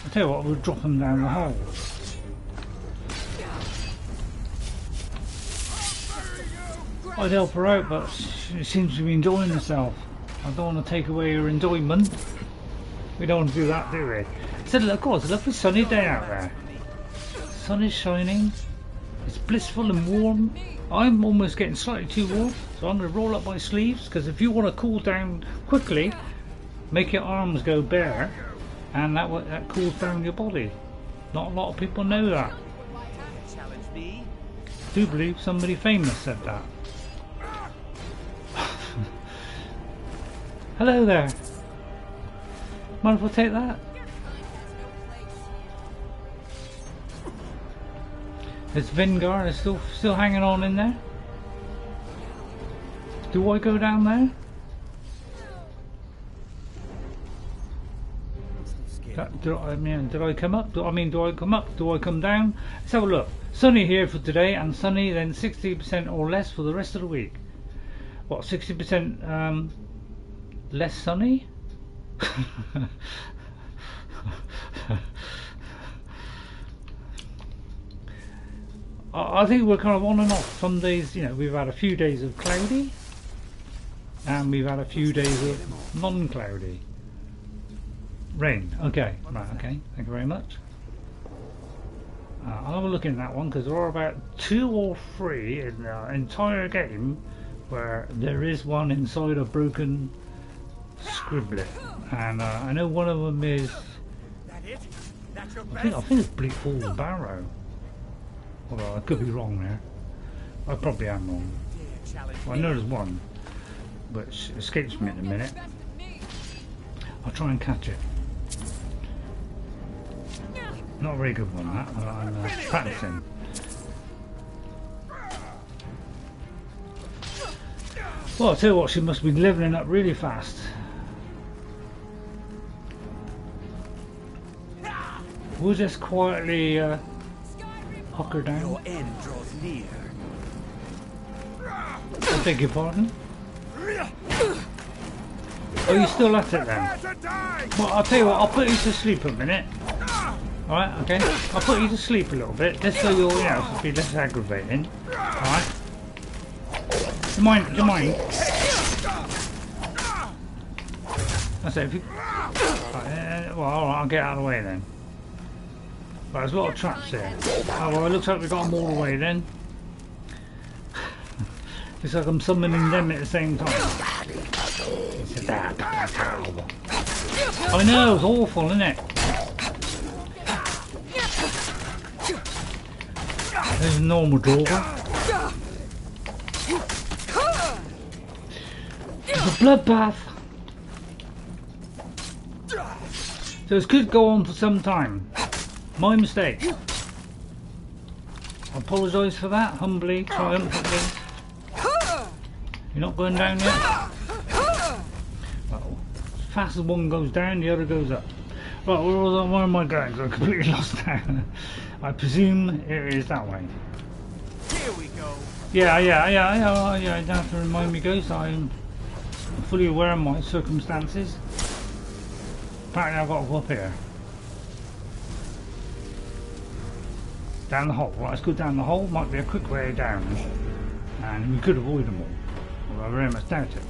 I'll tell you what, we'll drop them down the hole. I'd help her out, but she seems to be enjoying herself. I don't want to take away her enjoyment. We don't want to do that, do we? So, of course, it's a lovely sunny day out there. The sun is shining. It's blissful and warm. I'm almost getting slightly too warm, so I'm going to roll up my sleeves, because if you want to cool down quickly, make your arms go bare, and that cools down your body. Not a lot of people know that. Challenge me. I do believe somebody famous said that. Hello there. Mind if I take that? This Vingar is still hanging on in there. Do I go down there? Did I come up? Do I come up? Do I come down? Let's have a look. Sunny here for today, and sunny then 60% or less for the rest of the week. What, 60% less sunny? I think we're kind of on and off. Some days, we've had a few days of cloudy, and we've had a few days of non-cloudy. Rain. Okay, right. Okay. Thank you very much. I'll have a look in that one, because there are about 2 or 3 in the entire game where there is one inside a broken scribblet, and I know one of them is. That it? That's your I think it's Bleak Falls Barrow. Although I could be wrong there. I probably am wrong. Well, I know there's one, but it escapes me in a minute. I'll try and catch it. Not a very good one, that. I'm practicing. Well, I'll tell you what, she must be leveling up really fast. We'll just quietly huck her down. Your end draws near. I beg your pardon? Oh, you still at it then? Well, I'll tell you what, I'll put you to sleep a minute. Alright, okay. I'll put you to sleep a little bit, just so you'll, it'll be less aggravating. Alright? Do you mind? That's it. If you... well, alright, I'll get out of the way then. Right, there's a lot of traps here. Oh, well, it looks like we've got them all the way then. Looks like I'm summoning them at the same time. I know, it's awful, isn't it? There's a normal drawer. It's a bloodbath. So this could go on for some time. My mistake. I apologise for that, humbly, triumphantly. You're not going down yet? Well, as fast as one goes down, the other goes up. Right, where am I going? I'm completely lost now. I presume it is that way. Here we go. Yeah, you don't have to remind me, Ghost. I'm fully aware of my circumstances. Apparently I've got to go up here. Down the hole. Right, let's go down the hole. Might be a quick way down. And we could avoid them all. Although I very much doubt it.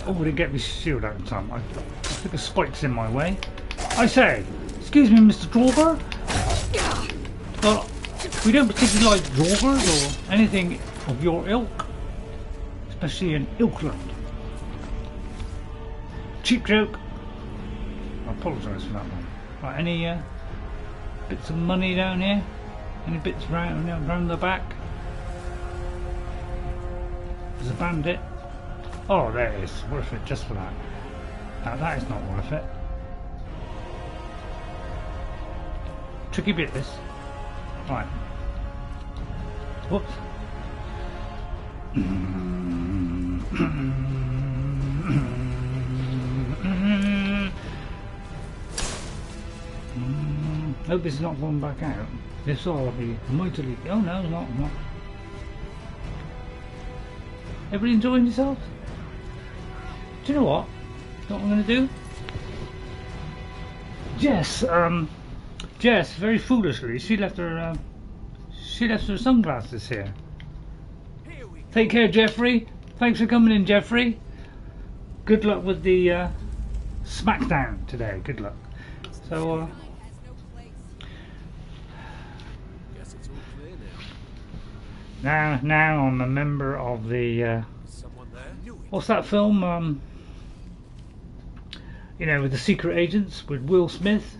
Oh, didn't get my shield out in time. I think a spike's in my way. I say, excuse me, Mr. Draugr. Well, we don't particularly like Draugrs or anything of your ilk. Especially in Ilkland. Cheap joke. I apologise for that one. Right, any bits of money down here? Any bits round the back? There's a bandit. Oh, there it is. Worth it just for that. Now that is not worth it. tricky bit this. Right. Whoops. Hope it's not going back out. If so, I'll be mightily. Oh no, not. Everybody enjoying yourselves? Do you know what? What I'm going to do? Jess, very foolishly, she left her sunglasses here. Take care, Jeffrey. Thanks for coming in, Jeffrey. Good luck with the smackdown today. Good luck. So, now I'm a member of the. What's that film? You know, with the secret agents with Will Smith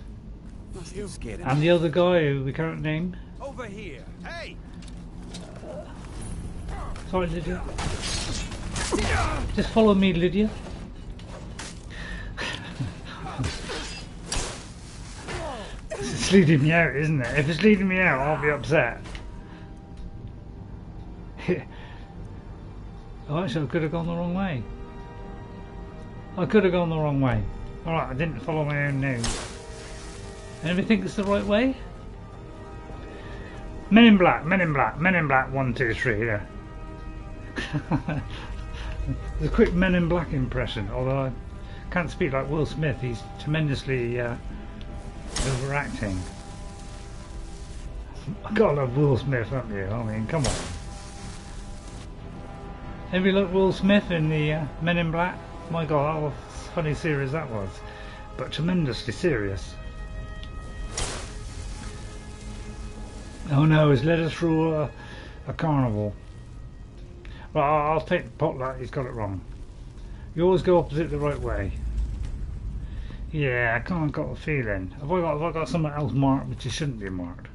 and the other guy who we can't name. Over here. Hey. Sorry, Lydia. Just follow me, Lydia. It's leading me out, isn't it? If it's leading me out, I'll be upset. Oh, actually, I could have gone the wrong way. Alright, I didn't follow my own nose. Anybody think it's the right way? Men in Black, 1, 2, 3, yeah. The quick Men in Black impression, although I can't speak like Will Smith, he's tremendously overacting. I gotta love Will Smith, haven't you? I mean, come on. Have you looked at Will Smith in the Men in Black? My God, that was a funny series that was, but tremendously serious. Oh no, he's led us through a carnival. Well, I'll take the pot that he's got it wrong. You always go opposite the right way. Yeah, I kind of got a feeling. Have I got something else marked which it shouldn't be marked?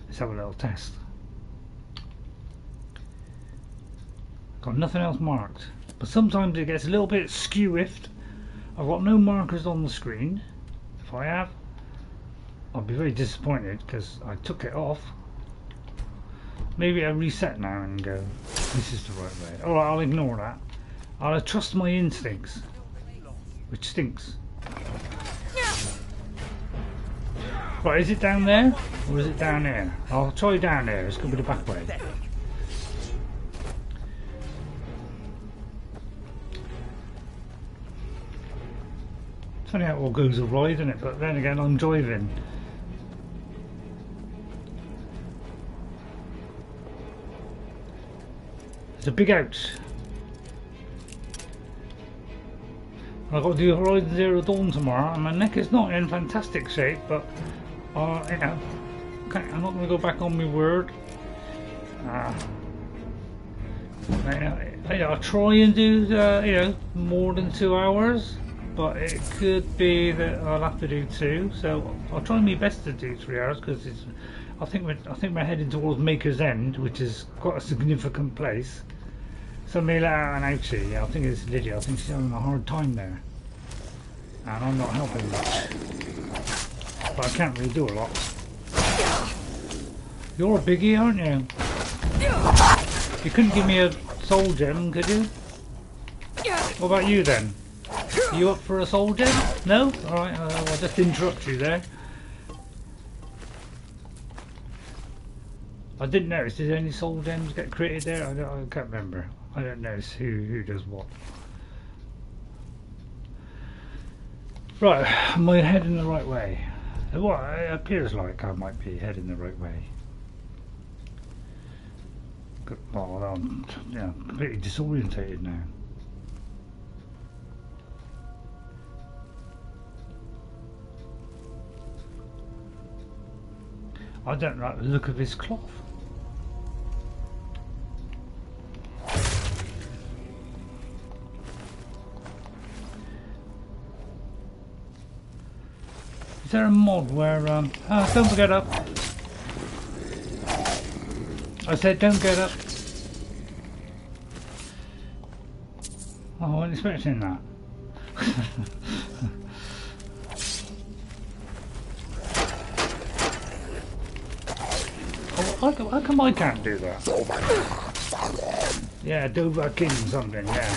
Let's have a little test. Got nothing else marked, but sometimes it gets a little bit skew-iffed. I've got no markers on the screen. If I have, I'll be very disappointed because I took it off. Maybe I reset now and go, this is the right way. Alright, I'll ignore that. I'll trust my instincts, which stinks. Right, is it down there or is it down here? I'll try down there. It's going to be the back way. Funny how it all goes right, isn't it? But then again, I'm driving. It's a big ouch. I've got to do Horizon Zero Dawn tomorrow, and my neck is not in fantastic shape, but you know, I'm not going to go back on my word. I'll try and do you know, more than 2 hours. But it could be that I'll have to do 2, so I'll try my best to do 3 hours because I think we're heading towards Maker's End, which is quite a significant place. So Mila and Ouchie, yeah, I think it's Lydia. I think she's having a hard time there, and I'm not helping much. But I can't really do a lot. You're a biggie, aren't you? You couldn't give me a soul gem, could you? What about you then? You up for a soul gem? No? Alright, I'll just interrupt you there. I didn't notice, did any soul gems get created there? I can't remember. I don't notice who does what. Right, am I heading the right way? Well, it appears like I might be heading the right way. Well, I'm completely disorientated now. I don't like the look of his cloth. Is there a mod where don't get up. I said don't get up. Oh, I wasn't expecting that. How come I can't do that? Yeah, Dover King something, yeah.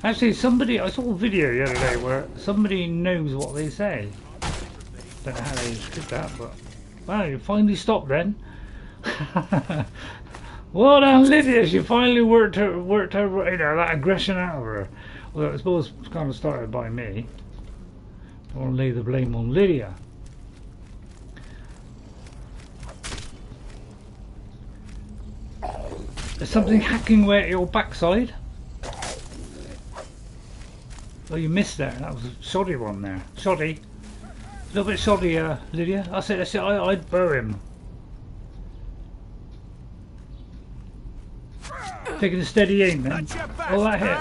Actually, I saw a video the other day where somebody knows what they say. Don't know how they did that, but... Wow, you finally stopped then. Well done, Lydia, she finally worked her, that aggression out of her. Although I suppose it's kind of started by me. I want to lay the blame on Lydia. There's something hacking away at your backside. Oh, you missed there. That was a shoddy one there. Shoddy. A little bit shoddy, Lydia. That's it. I'd bury him. Taking a steady aim then. Oh, that hit.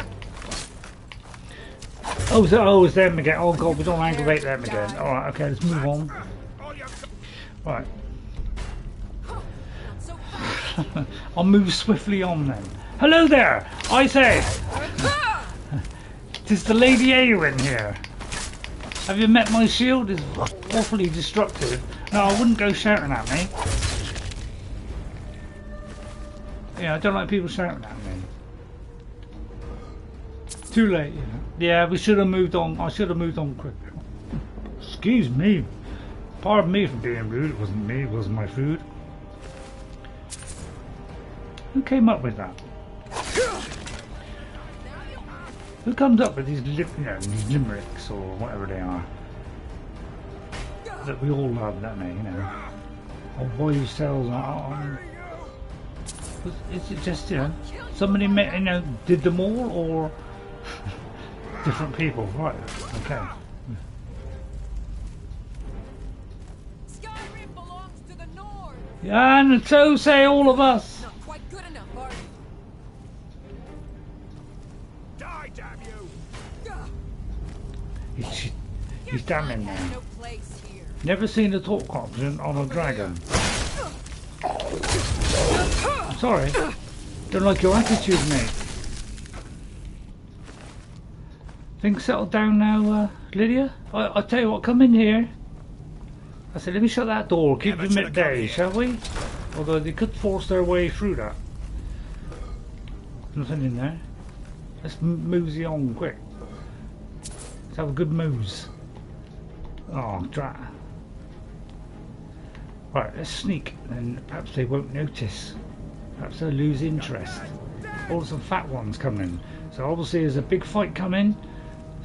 Oh, it's them again. Oh god, we don't aggravate them again. Alright, okay, let's move on. Right. I'll move swiftly on then. Hello there! I say! Tis the Lady Eowyn here. Have you met my shield? It's awfully destructive. No, I wouldn't go shouting at me. Yeah, I don't like people shouting at me. Too late, you know. Yeah, we should have moved on. I should have moved on quicker. Excuse me. Pardon me for being rude. It wasn't me, it was my food. Who came up with that? Who comes up with these, these limericks or whatever they are? That we all love, don't they, you know? Or wives' tales on. Is it just, you know, somebody met, you know, did them all, or different people? Right, okay. Skyrim belongs to the North. Yeah, and so say all of us. Not quite good enough, are you? Die, damn you! He's damning now. No place here. Never seen a talk option on a dragon. Sorry, don't like your attitude, mate. Things settled down now, Lydia? I tell you what, come in here. I said, let me shut that door, keep them at bay, shall we? Although they could force their way through that. Nothing in there. Let's mosey on quick. Let's have a good mose. Oh, drat. Right, let's sneak, and perhaps they won't notice. Perhaps they'll lose interest. Oh, some fat ones coming. So obviously there's a big fight coming.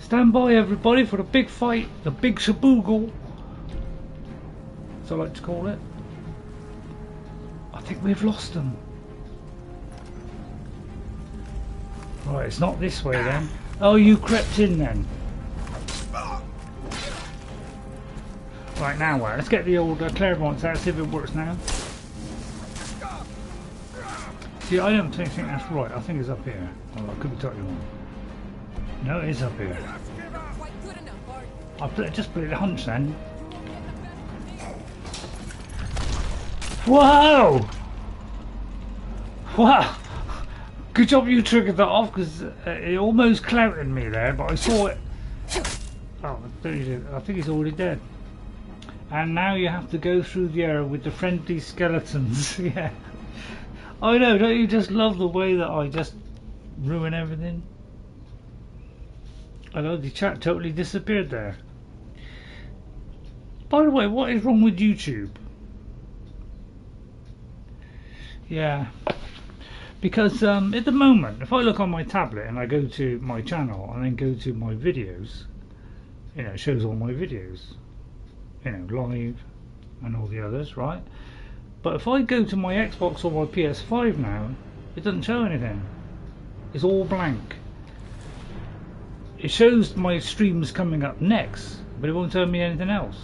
Stand by everybody for the big fight, the big shaboogle. As I like to call it. I think we've lost them. Right, it's not this way then. Oh, you crept in then. Right, now where? Let's get the old clairvoyance out, see if it works now. See, I don't think that's right. I think it's up here. Oh, I could be totally wrong. No, it is up here. I just put it a hunch then. Whoa! Wow! Good job you triggered that off, because it almost clouted me there, but I saw it. Oh, I think he's already dead. And now you have to go through the air with the friendly skeletons. Yeah. I know, don't you just love the way that I just ruin everything? I know the chat totally disappeared there. By the way, what is wrong with YouTube? Yeah. Because at the moment, if I look on my tablet and I go to my channel and then go to my videos, you know, it shows all my videos. You know, live and all the others, right? But if I go to my Xbox or my PS5 now, it doesn't show anything. It's all blank. It shows my streams coming up next, but it won't tell me anything else.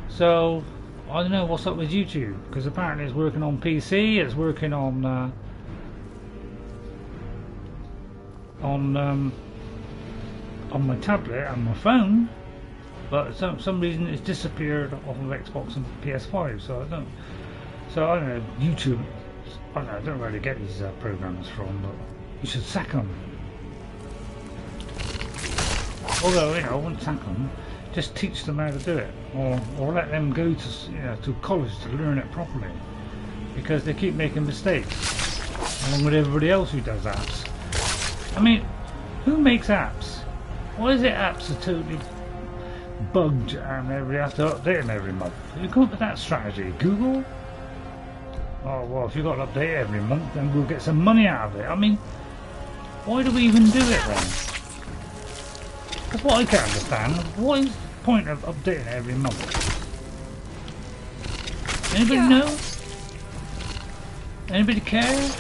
So I don't know what's up with YouTube, because apparently it's working on PC, it's working on my tablet and my phone. But for some reason it's disappeared off of Xbox and PS5, so I don't know, YouTube, I don't know, I don't know where to get these programs from, but you should sack them. Although, you know, I wouldn't sack them, just teach them how to do it, or let them go to, you know, to college to learn it properly. because they keep making mistakes, along with everybody else who does apps. I mean, who makes apps? Why is it apps are totally bugged and everybody has to update them every month? Who come up with that strategy? Google? Oh well, if you've got to update it every month, then we'll get some money out of it. I mean, why do we even do it then? That's what I can't understand. What is the point of updating it every month? Anybody know? Anybody care?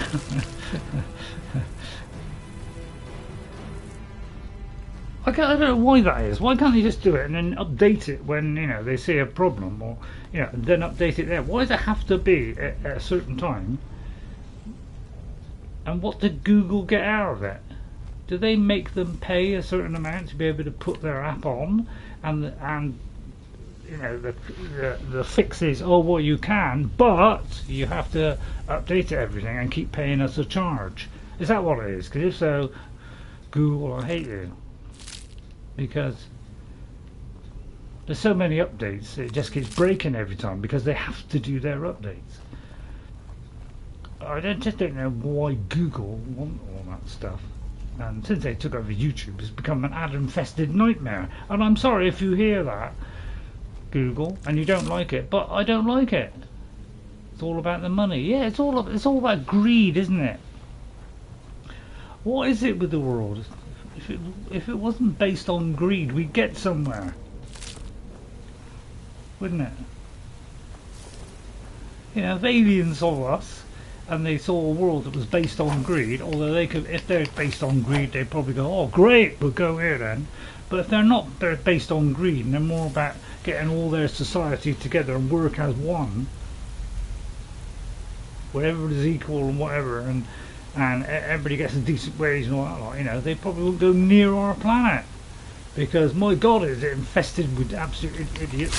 I don't know why that is. Why can't they just do it and then update it when, you know, they see a problem, or, you know, and then update it there? Why does it have to be at a certain time? And what did Google get out of it? Do they make them pay a certain amount to be able to put their app on? And you know, the fix is, oh well, you can, but you have to update everything and keep paying us a charge. Is that what it is? Because if so, Google, I hate you. Because there's so many updates, it just keeps breaking every time because they have to do their updates. I just don't know why Google want all that stuff. And since they took over YouTube, it's become an ad-infested nightmare. And I'm sorry if you hear that, Google, and you don't like it, but I don't like it. It's all about the money. Yeah, it's all about greed, isn't it? What is it with the world? If it wasn't based on greed, we'd get somewhere, wouldn't it? You know, if aliens saw us and they saw a world that was based on greed, although they could, if they're based on greed, they'd probably go, oh great, we'll go here then. But if they're not, they're based on greed and they're more about getting all their society together and work as one, where everybody's equal and whatever, and everybody gets a decent wage and all that lot, you know, they probably won't go near our planet, because my god, is it infested with absolute idiots.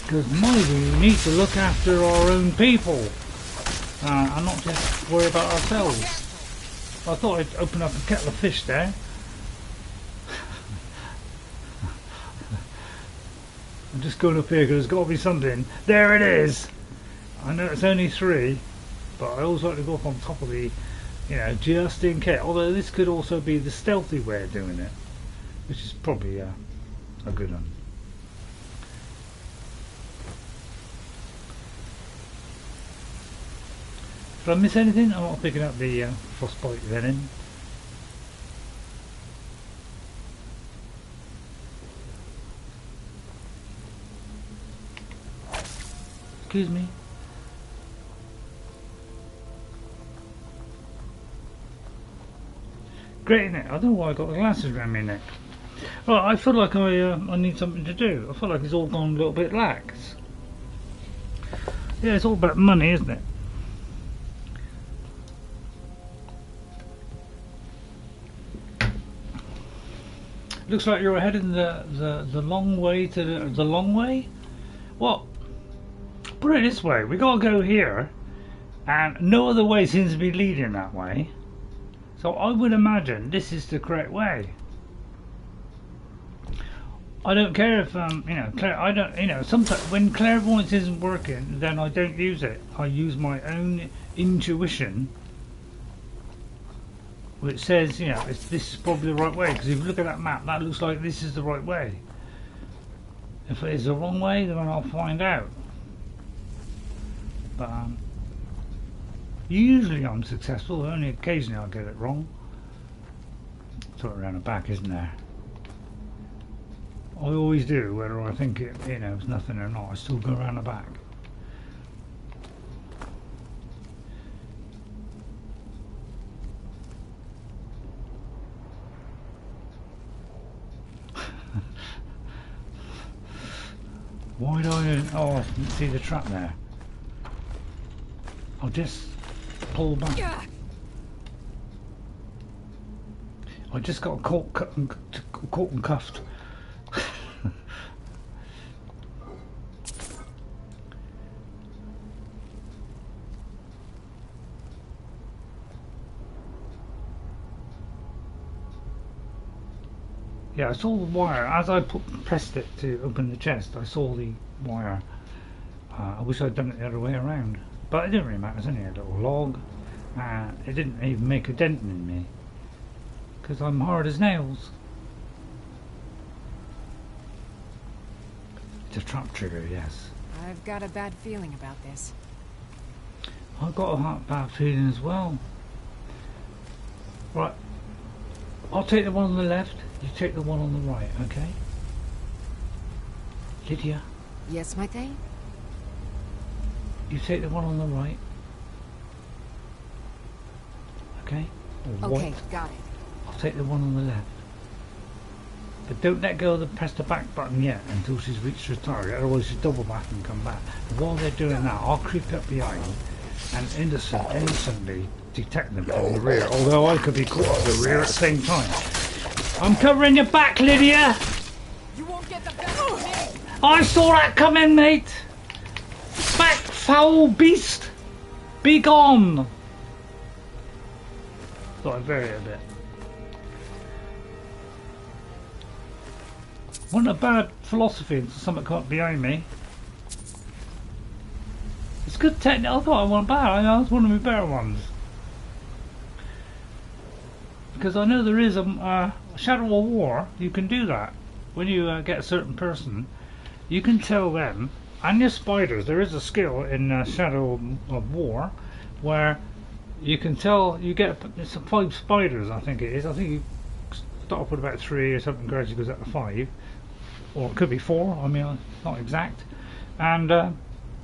Because we need to look after our own people and not just worry about ourselves. I thought I'd open up a kettle of fish there. I'm just going up here because there's got to be something. There it is! I know it's only 3, but I always like to go up on top of the, you know, just in case. Although this could also be the stealthy way of doing it, which is probably a good one. Did I miss anything? I'm not picking up the frostbite venom. Excuse me. Great, innit? I don't know why I got the glasses around my neck. Well, I feel like I need something to do. I feel like it's all gone a little bit lax. Yeah, it's all about money, isn't it? Looks like you're heading the long way to the long way. What? Put it this way: we gotta go here, and no other way seems to be leading that way. So I would imagine this is the correct way. I don't care if you know, I don't, you know, sometimes when clairvoyance isn't working, then I don't use it. I use my own intuition, which says, you know, this is probably the right way. Because if you look at that map, that looks like this is the right way. If it is the wrong way, then I'll find out. But usually I'm successful, only occasionally I get it wrong. Sort of around the back, isn't there? I always do, whether I think it, you know, it's nothing or not, I still go around the back. Why do I, oh, I didn't see the trap there. I'll just pull back. I just got caught and cuffed. Yeah, I saw the wire as I pressed it to open the chest. I saw the wire I wish I'd done it the other way around, but it didn't really matter. It's only a little log, and it didn't even make a dent in me because I'm hard as nails. It's a trap trigger, yes. I've got a bad feeling about this. I've got a bad feeling as well. Right, I'll take the one on the left, you take the one on the right, okay? Lydia? Yes, my thing? You take the one on the right. Okay? Or Okay, white. got it. I'll take the one on the left. But don't let go of the press the back button yet until she's reached her target, otherwise she'll double back and come back. And while they're doing that, I'll creep up behind and innocently detect them from the rear, although I could be caught at the rear at the same time. I'm covering your back, Lydia! You won't get the best of me! I saw that coming, mate! Back, foul beast! Be gone! Thought I'd vary it a bit. Wasn't a bad philosophy until something come up behind me. It's good technique. I thought I wasn't bad. I was one of my better ones. Because I know there is a Shadow of War. You can do that. When you get a certain person, you can tell them, and your spiders, there is a skill in Shadow of War where you can tell, you get, it's 5 spiders I think it is. I think you start off with about 3 or something, gradually goes up to 5. Or it could be 4, I mean, not exact. And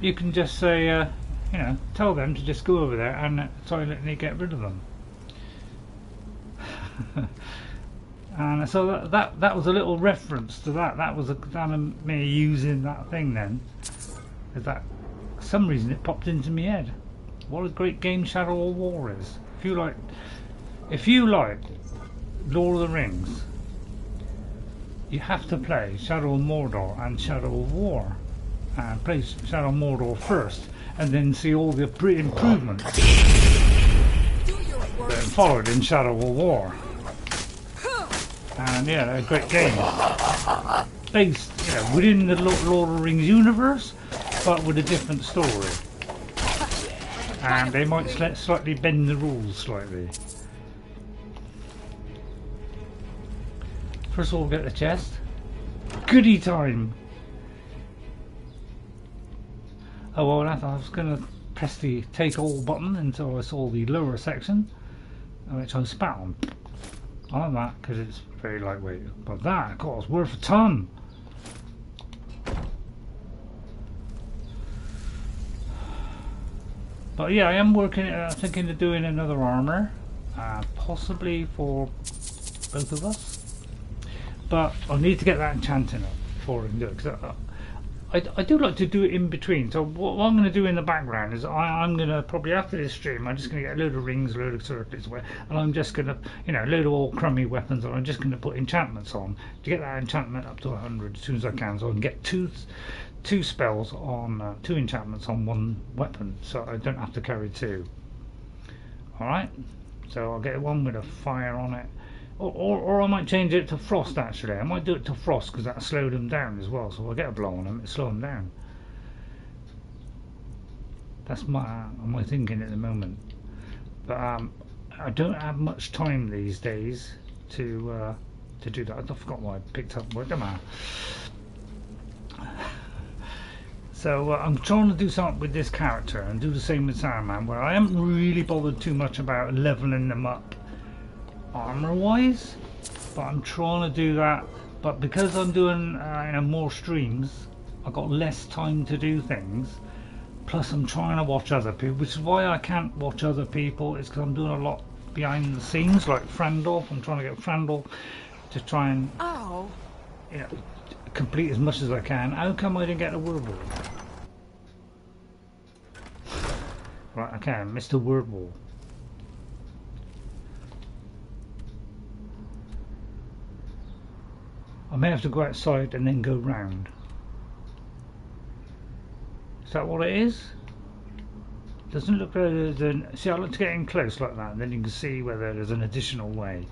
you can just say, you know, tell them to just go over there and silently get rid of them. And so that was a little reference to that. That was a kind of me using that thing then. Because that, for some reason, it popped into my head. What a great game Shadow of War is. If you like Lord of the Rings, you have to play Shadow of Mordor and Shadow of War. And play Shadow of Mordor first, and then see all the improvements that followed in Shadow of War. And yeah, a great game. Based, you know, within the Lord of the Rings universe, but with a different story. And they might slightly bend the rules slightly. First of all, get the chest. Goodie time! Oh well, I was going to press the take all button until I saw the lower section, which I spat on. I like that because it's very lightweight. But that, of course, worth a ton! But yeah, I am thinking of doing another armour, possibly for both of us. But I need to get that enchanting up before I can do it. Cause I do like to do it in between. So what I'm going to do in the background is I'm going to probably after this stream I'm just going to get a load of rings, a load of circlets, and I'm just going to, you know, load of all crummy weapons, and I'm just going to put enchantments on to get that enchantment up to 100 as soon as I can, so I can get two spells on 2 enchantments on 1 weapon, so I don't have to carry 2. All right, so I'll get one with a fire on it. Or I might change it to frost actually. I might do it to frost because that'll slow them down as well. So I'll get a blow on them, it'll slow them down. That's my thinking at the moment. But I don't have much time these days to do that. I forgot what I picked up. What am I? So I'm trying to do something with this character and do the same with Saruman, where I haven't really bothered too much about leveling them up armor wise, but I'm trying to do that. But because I'm doing more streams, I've got less time to do things, plus I'm trying to watch other people, which is why I can't watch other people. It's because I'm doing a lot behind the scenes, like Frandolf. I'm trying to get Frandolf to try and complete as much as I can. How come I didn't get a Whirlwind? Right, okay, Mr. Whirlwind. I may have to go outside and then go round. Is that what it is? Doesn't look like there's an... See, I like to get in close like that, and then you can see whether there's an additional way.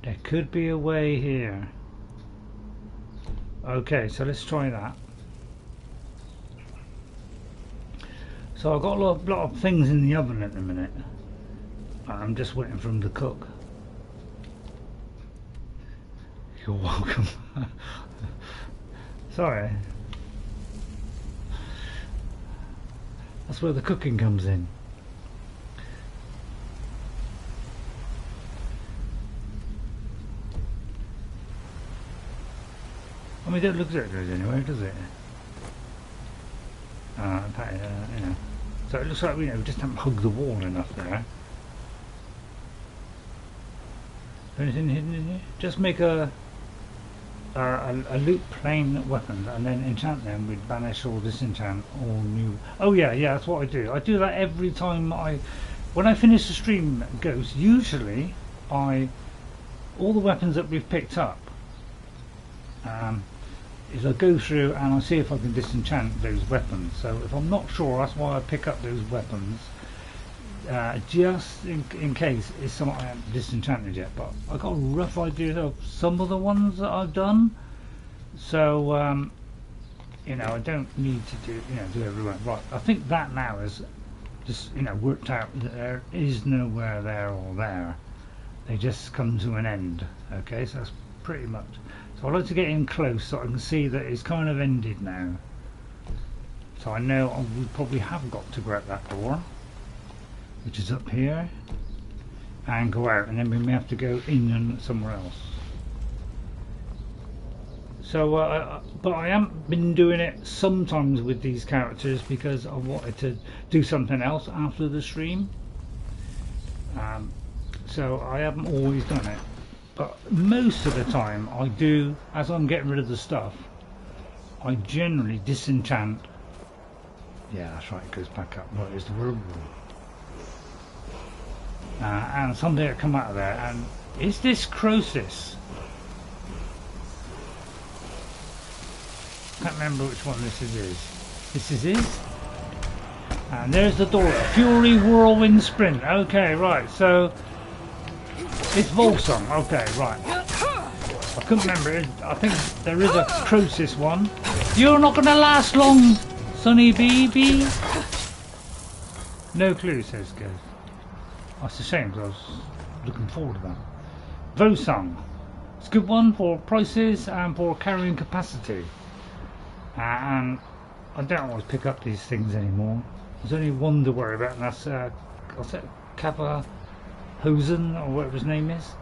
There could be a way here. Okay, so let's try that. So I've got a lot of things in the oven at the minute. I'm just waiting for them to cook. You're welcome. Sorry. That's where the cooking comes in. I mean, it doesn't look that good anyway, does it? You know. So it looks like we just haven't hugged the wall enough there. Anything hidden in here? Just make a loot plain weapon and then enchant them with banish or disenchant all new. Oh yeah, that's what I do. I do that every time when I finish the stream goes. Usually, all the weapons that we've picked up. Is I go through and I see if I can disenchant those weapons. So if I'm not sure, that's why I pick up those weapons, just in case it's something I haven't disenchanted yet. But I got a rough idea of some of the ones that I've done. So you know, I don't need to do everyone. Right, I think that now is just worked out that there is nowhere there or there. They just come to an end. Okay, so that's pretty much. So I like to get in close so I can see that it's kind of ended now. So I know we probably have got to grab that door, which is up here, and go out, and then we may have to go in and somewhere else. So, but I haven't been doing it sometimes with these characters because I wanted to do something else after the stream. So I haven't always done it. But most of the time I do, as I'm getting rid of the stuff, I generally disenchant. Yeah, that's right, it goes back up. Right, it's the Whirlwind. And something that come out of there, and is this Croesus? Can't remember which one this is. This is his. And there's the door. Fury Whirlwind Sprint. Okay, right, so it's Volsung. Okay, right. I couldn't remember it. I think there is a Croesus one. You're not going to last long, Sonny BB. No clue, says Ghost. That's a shame because I was looking forward to that. Volsung. It's a good one for prices and for carrying capacity. And I don't always pick up these things anymore. There's only one to worry about, and that's what's it, Kappa Hosen or whatever his name is,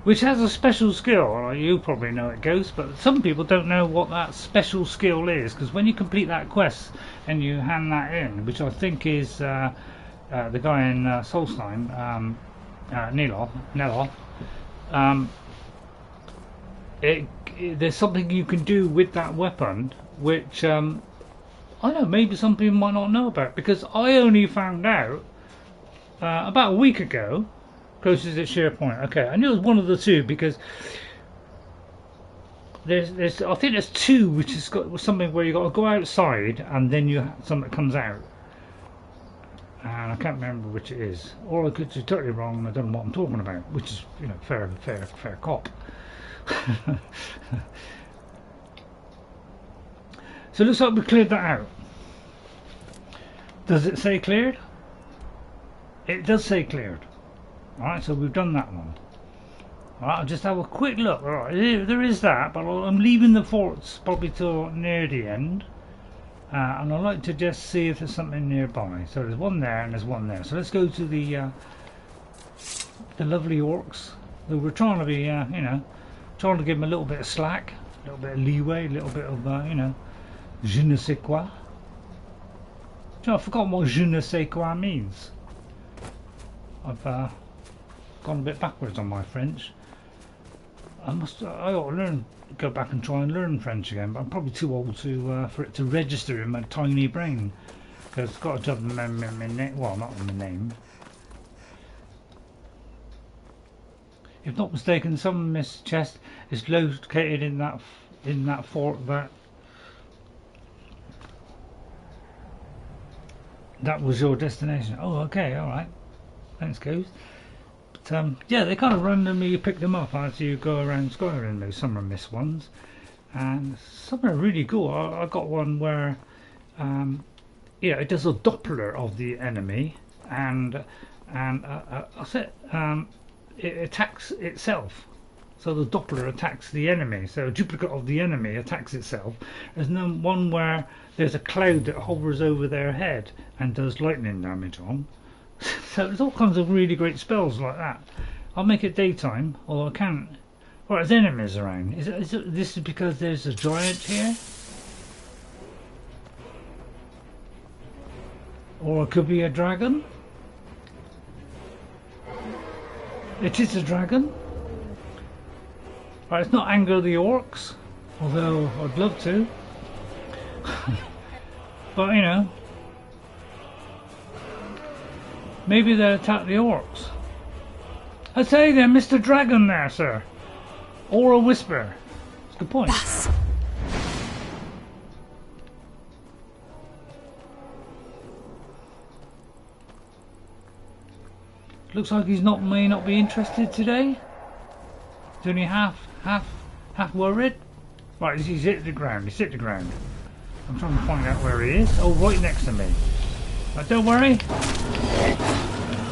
which has a special skill. You probably know it, Ghost, but some people don't know what that special skill is, because when you complete that quest and you hand that in, which I think is the guy in Solstheim, Neloth, there's something you can do with that weapon which I don't know, maybe some people might not know about, because I only found out about a week ago. Closest at Sheer Point. Okay, I knew it was one of the two, because there's I think there's two which has got something where you got to go outside and then you something comes out, and I can't remember which it is, or I could be totally wrong and I don't know what I'm talking about, which is fair cop. So it looks like we cleared that out. Does it say cleared? It does say cleared. Alright, so we've done that one. Alright, I'll just have a quick look. Alright, there is that, but I'm leaving the forts probably till near the end. And I'd like to just see if there's something nearby. So there's one there and there's one there. So let's go to the lovely orcs. We're trying to be, trying to give them a little bit of slack, a little bit of leeway, a little bit of, je ne sais quoi. I've forgotten what je ne sais quoi means. I've gone a bit backwards on my French. I ought to go back and try and learn French again, but I'm probably too old for it to register in my tiny brain, because it's got a job in my name. Well, not in my name. If not mistaken, some Miss chest is located in that fort that was your destination. Oh, okay, all right. Thanks, Ghost. But yeah, they kind of randomly pick them up as you go around Skyrim, those summer mist ones, and some are really cool. I got one where yeah, it does a Doppler of the enemy, and it attacks itself. So the Doppler attacks the enemy. So a duplicate of the enemy attacks itself. There's no one where there's a cloud that hovers over their head and does lightning damage on. So there's all kinds of really great spells like that. I'll make it daytime, although I can't. Well, there's enemies around. This is because there's a giant here? Or it could be a dragon? It is a dragon. Right, it's not Anger the Orcs, although I'd love to. But you know, maybe they'll attack the Orcs. I say there, Mr. Dragon there, sir. Or a Whisper. That's a good point. Yes. Looks like he's may not be interested today. He's only half worried. Right, he's hit the ground. He's hit the ground. I'm trying to find out where he is. Oh, right next to me. Right, don't worry.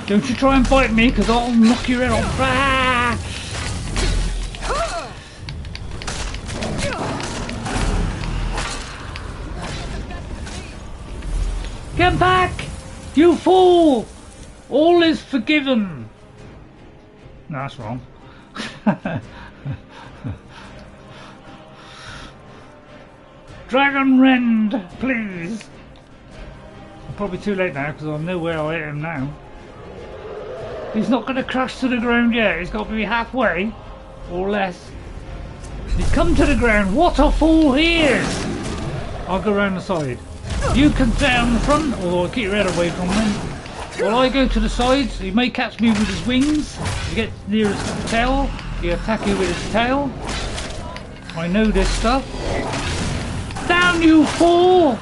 Don't you try and bite me, because I'll knock your head off. Ah! Get back, you fool! All is forgiven. No, that's wrong. Dragon Rend, please. I'm probably too late now because I know where I am now. He's not going to crash to the ground yet. He's got to be halfway or less. He's come to the ground. What a fool he is! I'll go around the side. You can stay on the front, although I'll keep your head away from him. While I go to the sides, he may catch me with his wings. He gets near his tail, he'll attack you with his tail. I know this stuff. Down, you fool!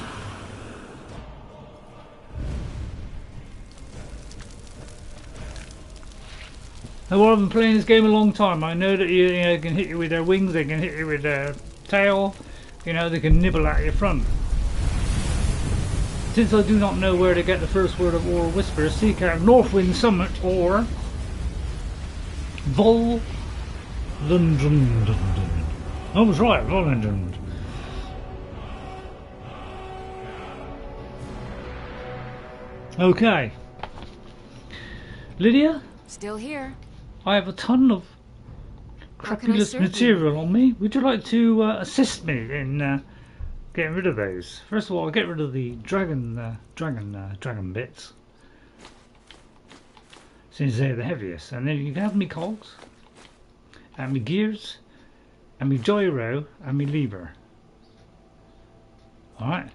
Now, I've been playing this game a long time. I know that you know, they can hit you with their wings, they can hit you with their tail. You know, they can nibble at your front. Since I do not know where to get the first word of Or Whisper, seek out Northwind Summit or Volsung. I was right, Volsung. Okay. Lydia? Still here. I have a ton of How can I crapulous serve you? material on me. Would you like to assist me in getting rid of those? First of all, I'll get rid of the dragon bits, since they're the heaviest. And then you can have me cogs, and me gears, and me gyro, and me lever. Alright.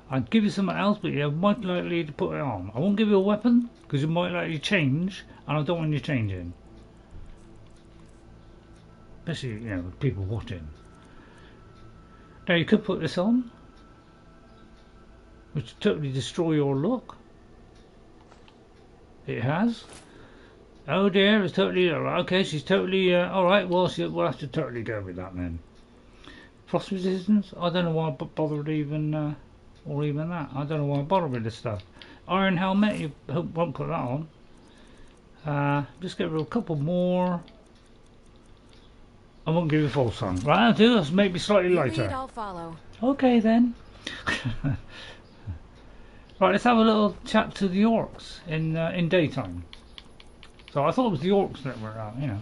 I'd give you something else, but you're more likely to put it on. I won't give you a weapon, because you might likely change, and I don't want you changing. Especially, you know, with people watching. Now you could put this on, which totally destroy your look. It has. Oh dear, it's totally okay. She's totally all right. Well, we'll have to totally go with that then. Frost resistance. I don't know why I bothered even, or even that. I don't know why I bothered with this stuff. Iron helmet. You won't put that on. Just get rid of a couple more. I won't give you a false song. Right, I'll do this. Make me slightly lighter. I'll follow. Okay then. Right, let's have a little chat to the orcs in daytime. So I thought it was the orcs that were out, you know.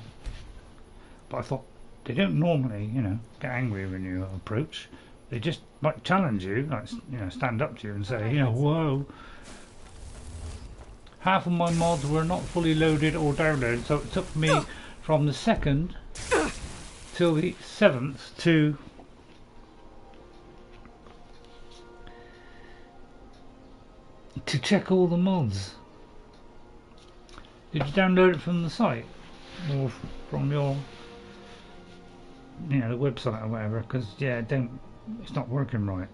But I thought they don't normally, you know, get angry when you approach. They just might challenge you, like, you know, stand up to you and say, you know, whoa. Half of my mods were not fully loaded or downloaded, so it took me from the 2nd till the 7th to check all the mods. Did you download it from the site or from your, you know, the website or whatever? Because yeah, it's not working right.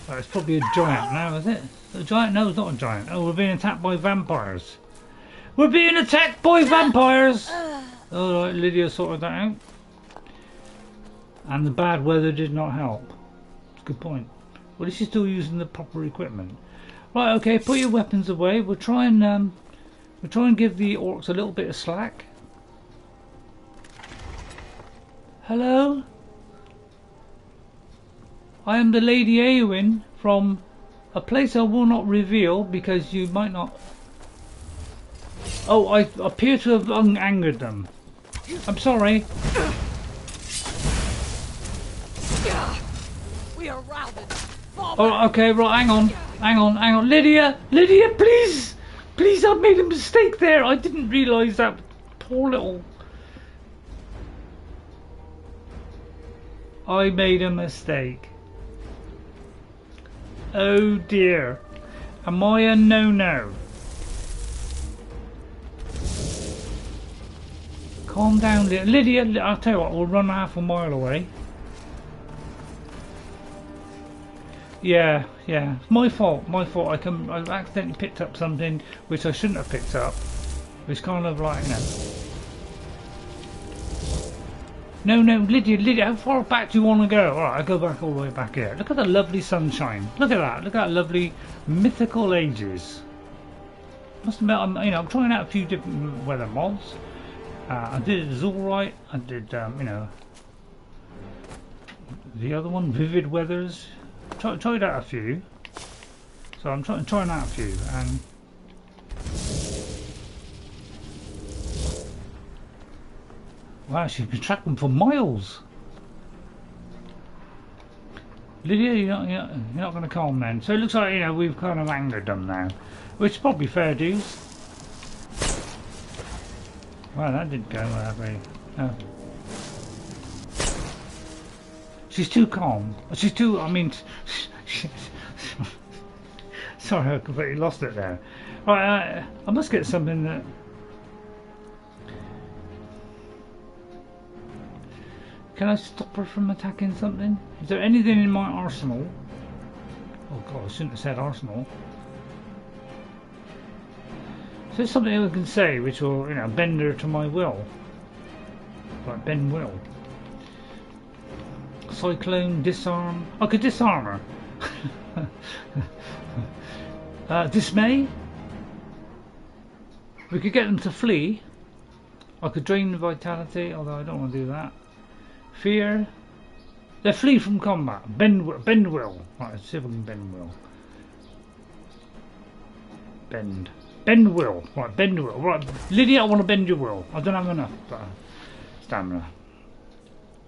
Oh, it's probably a giant now, is it? A giant? No, it's not a giant. Oh, we're being attacked by vampires. We're being attacked by vampires. All right, Lydia sorted that out. And the bad weather did not help. Good point. Well, is she still using the proper equipment? Right, okay, put your weapons away. We'll try and give the orcs a little bit of slack. Hello? I am the Lady Eowyn from a place I will not reveal because you might not... Oh, I appear to have angered them. I'm sorry. We are routed. Oh, okay, right, hang on. Lydia, please! Please, I've made a mistake there. I didn't realise that poor little... I made a mistake. Oh dear. Am I a no-no? Calm down, Lydia. I'll tell you what, we'll run half a mile away. Yeah, it's my fault. I've accidentally picked up something which I shouldn't have picked up. It's kind of like, no, Lydia, how far back do you want to go? Alright, I'll go back all the way back here. Look at the lovely sunshine. Look at that lovely mythical ages. Must admit, I'm trying out a few different weather mods. I did Azulrite, I did, the other one, Vivid Weathers. Tried out a few. So I'm trying out a few, and wow, she's been tracking for miles. Lydia, you're not going to calm then. So it looks like we've kind of angered them now, which is probably fair dues. Wow, that didn't go very. No. She's too calm. She's too. I mean, sorry, I completely lost it there. Right, I must get something that. Can I stop her from attacking something? Is there anything in my arsenal? Oh god, I shouldn't have said arsenal. Is there something I can say which will, bend her to my will? Like bend will. Cyclone, disarm. I could disarm her. Dismay. We could get them to flee. I could drain the vitality, although I don't want to do that. Fear. They flee from combat. Bend will. Right, let's see if we can bend will. Bend will. Right, bend will. Right, Lydia, I want to bend your will. I don't have enough stamina.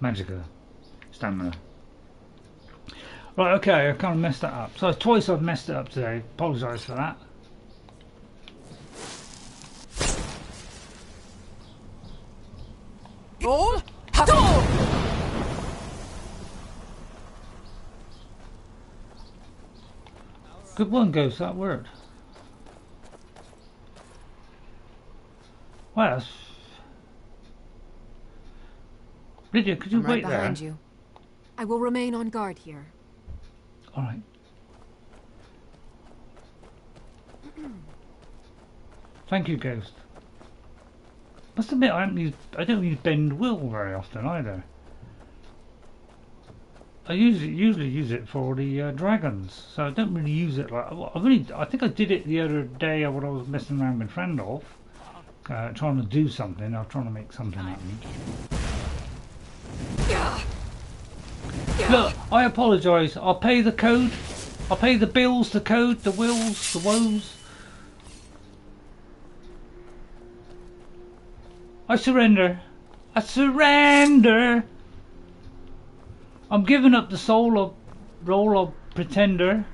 Magicka. Stamina. Right, okay, I kind of messed that up. So twice I've messed it up today. Apologise for that. Roll. Good one, Ghost. That worked. Well, that's... Lydia, could you wait there? Behind you. I will remain on guard here. All right. Thank you, Ghost. Must admit, I don't use bend will very often either. I usually use it for the dragons, so I don't really use it like. I think I did it the other day when I was messing around with Friendolf, trying to do something. I was trying to make something happen. Look, I apologise. I'll pay the code. I'll pay the bills, the code, the wills, the woes. I surrender. I surrender. I'm giving up the role of pretender.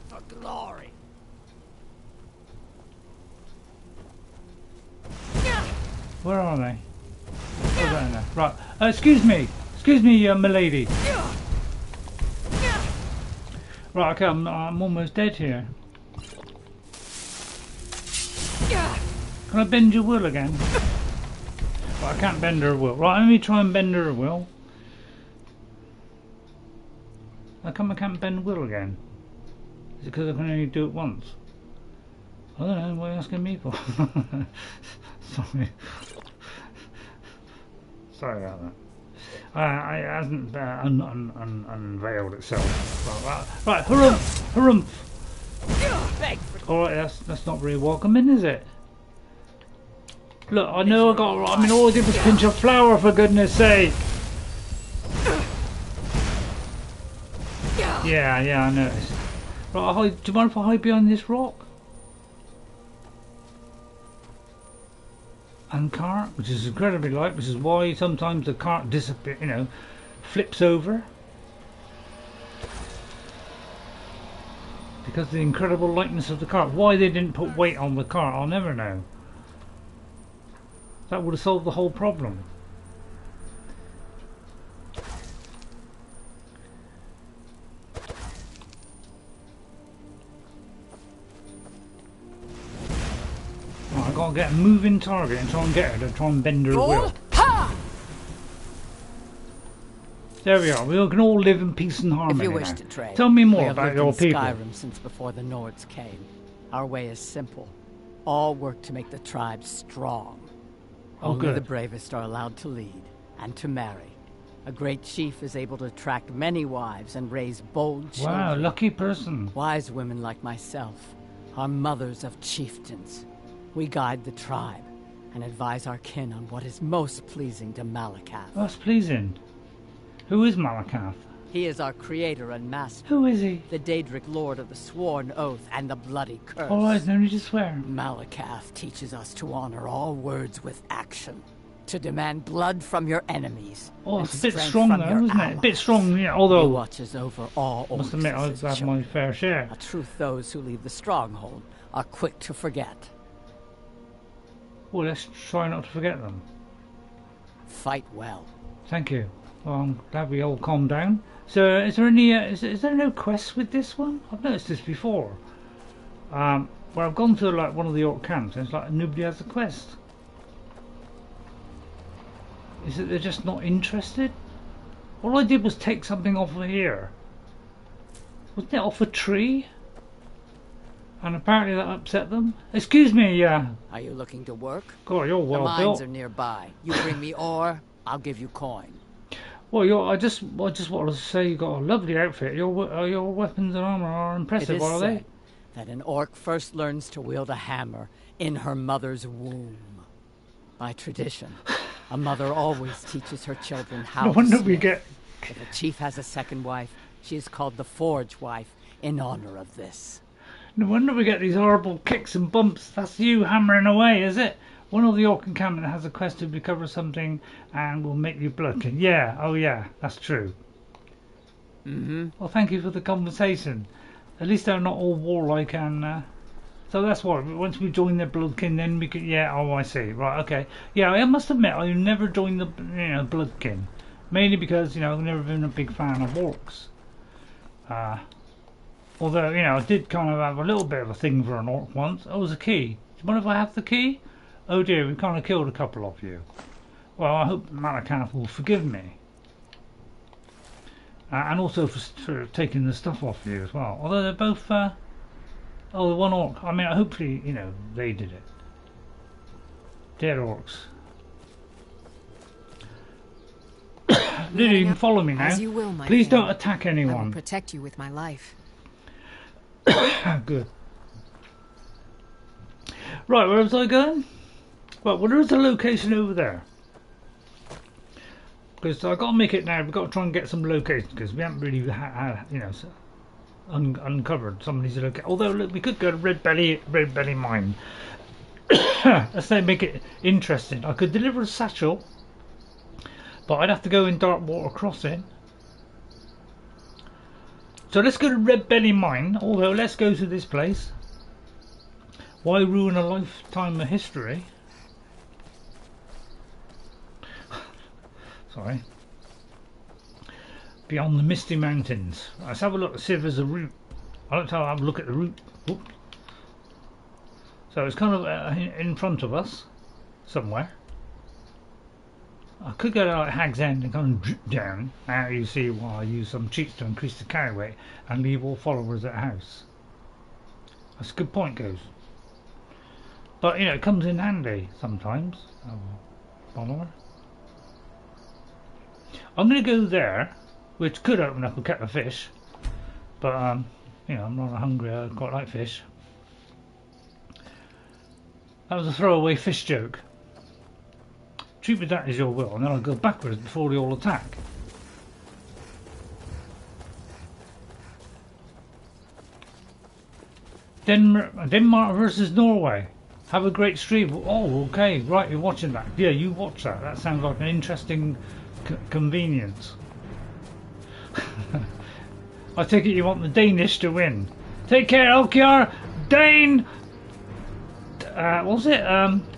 For glory. Where are they? Oh, there. Right. Excuse me, milady. Right. Okay. I'm almost dead here. Can I bend your will again? Well, I can't bend her will. Right, let me try and bend her will. How come I can't bend will again? Is it because I can only do it once? I don't know, what are you asking me for? Sorry. Sorry about that. It hasn't unveiled itself. Right, harumph. Alright, that's not very welcoming, is it? Look, I know all I did was pinch a flower, for goodness sake. Yeah, I noticed. Right, do you mind if I hide behind this rock? And cart, which is incredibly light, which is why sometimes the cart disappears, flips over. Because of the incredible lightness of the cart. Why they didn't put weight on the cart, I'll never know. That would have solved the whole problem. Right, I've got to get a moving target and try and get her to try and bend her wheel. There we are. We can all live in peace and harmony. If you wish now. to trade, Tell me more about your people. Skyrim since before the Nords came. Our way is simple. All work to make the tribe strong. Only the bravest are allowed to lead and to marry. A great chief is able to attract many wives and raise bold children. Wow, lucky person. Wise women like myself are mothers of chieftains. We guide the tribe and advise our kin on what is most pleasing to Malakath. That's pleasing. Who is Malakath? He is our creator and master. Who is he? The Daedric Lord of the Sworn Oath and the Bloody Curse. Oh, there's no need to swear. Malakath teaches us to honor all words with action, to demand blood from your enemies. Oh, it's a bit strong though, isn't it? A bit strong, yeah, although... He watches over all orcs. Must admit, I've had my fair share. A truth those who leave the stronghold are quick to forget. Well, let's try not to forget them. Fight well. Thank you. Well, I'm glad we all calmed down. So, is there any? Is there no quests with this one? I've noticed this before. Where I've gone to like one of the orc camps, and it's like nobody has a quest. Is it they're just not interested? All I did was take something off of here. Wasn't it off a tree? And apparently that upset them. Excuse me. Are you looking to work? God, you're well built. The mines are nearby. You bring me ore, I'll give you coin. Well, I just wanted to say you got a lovely outfit. Your weapons and armor are impressive, are they? It is said that an orc first learns to wield a hammer in her mother's womb. By tradition, a mother always teaches her children how. No wonder to we smith. get. If a chief has a second wife, she is called the Forge Wife in honor of this. No wonder we get these horrible kicks and bumps. That's you hammering away, is it? One of the orc encampment has a quest to recover something and will make you bloodkin. Yeah, oh yeah, that's true. Well, thank you for the conversation. At least they're not all warlike and... So that's what, once we join the bloodkin then we can... Yeah, oh I see, right, okay. Yeah, I must admit, I never joined the bloodkin. Mainly because, I've never been a big fan of orcs. Although, I did kind of have a little bit of a thing for an orc once. Oh, it was a key. Do you mind if I have the key? Oh dear, we kind of killed a couple of you. Well, I hope Malakath will forgive me. And also for taking the stuff off you as well. Although they're both... oh, the one orc. I mean, hopefully, they did it. Dead orcs. Did you even follow me now? As you will, my Please friend. don't attack I will anyone. protect you with my life. Good. Right, where was I going? Well, there is a location over there. Because I've got to make it now. We've got to try and get some locations because we haven't really had uncovered some of these locations. Although, look, we could go to Redbelly Mine. Let's say make it interesting. I could deliver a satchel, but I'd have to go in Darkwater Crossing. So let's go to Redbelly Mine. Although, let's go to this place. Why ruin a lifetime of history? Sorry. Beyond the misty mountains. Let's have a look to see if there's a route. I don't have a look at the route. Oops. So it's kind of in front of us, somewhere. I could go to like Hag's End and kind of drip down. Now you see why I use some cheats to increase the carry weight and leave all followers at house. That's a good point, Goose. But it comes in handy sometimes. Follower. I'm going to go there, which could open up a kettle of fish. But, you know, I'm not hungry, I quite like fish. That was a throwaway fish joke. Treat with that as your will, and then I'll go backwards before they all attack. Denmark versus Norway. Have a great stream. Oh, okay, right, you're watching that. Yeah, you watch that. That sounds like an interesting convenience. I take it you want the Danish to win. Take care, Elkjar. Dane. What was it?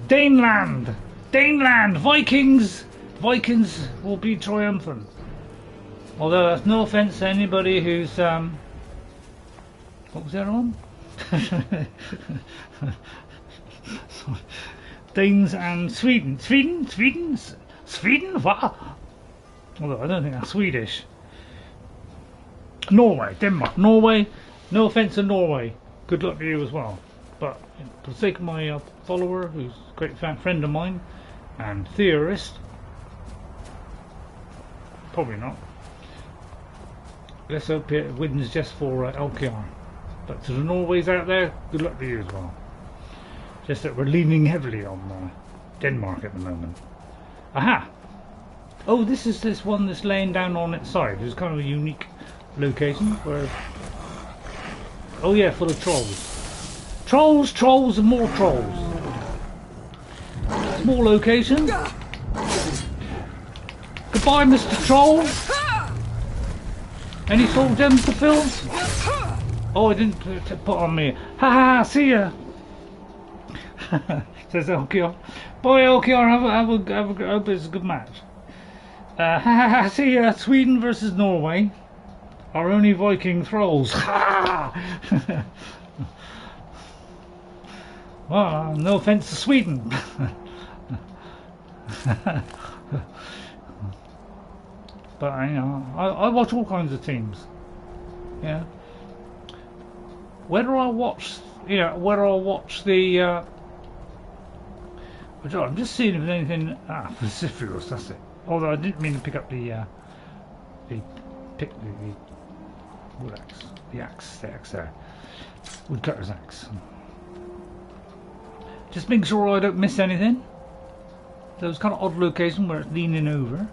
Daneland. Daneland. Vikings. Vikings will be triumphant. Although that's no offence to anybody who's what was the other one? Danes and Sweden. Sweden? What? Although I don't think that's Swedish. Norway, Denmark, Norway. No offence to Norway. Good luck to you as well. But for the sake of my follower, who's a great friend of mine and theorist, probably not. Let's hope it wins just for Elkjar. But to the Norways out there, good luck to you as well. Just that we're leaning heavily on Denmark at the moment. Aha! Oh, this is this one that's laying down on its side. It's kind of a unique location where... Oh yeah, full of trolls. Trolls, trolls and more trolls. Small location. Goodbye, Mr. Troll. Any soul gems to fill? Oh, I didn't put on me. Ha ha, see ya. Says Elkjar. Bye, Elkjar. I hope it's a good match. Ha ha ha, see ya. Sweden versus Norway. Our only Viking thralls. Ha! Well, no offence to Sweden. But I watch all kinds of teams. Yeah. Whether I watch the I'm just seeing if there's anything Pacificus, that's it. Although I didn't mean to pick up the wood axe. The axe there. Woodcutter's axe. Just make sure I don't miss anything. Those kind of odd location where it's leaning over.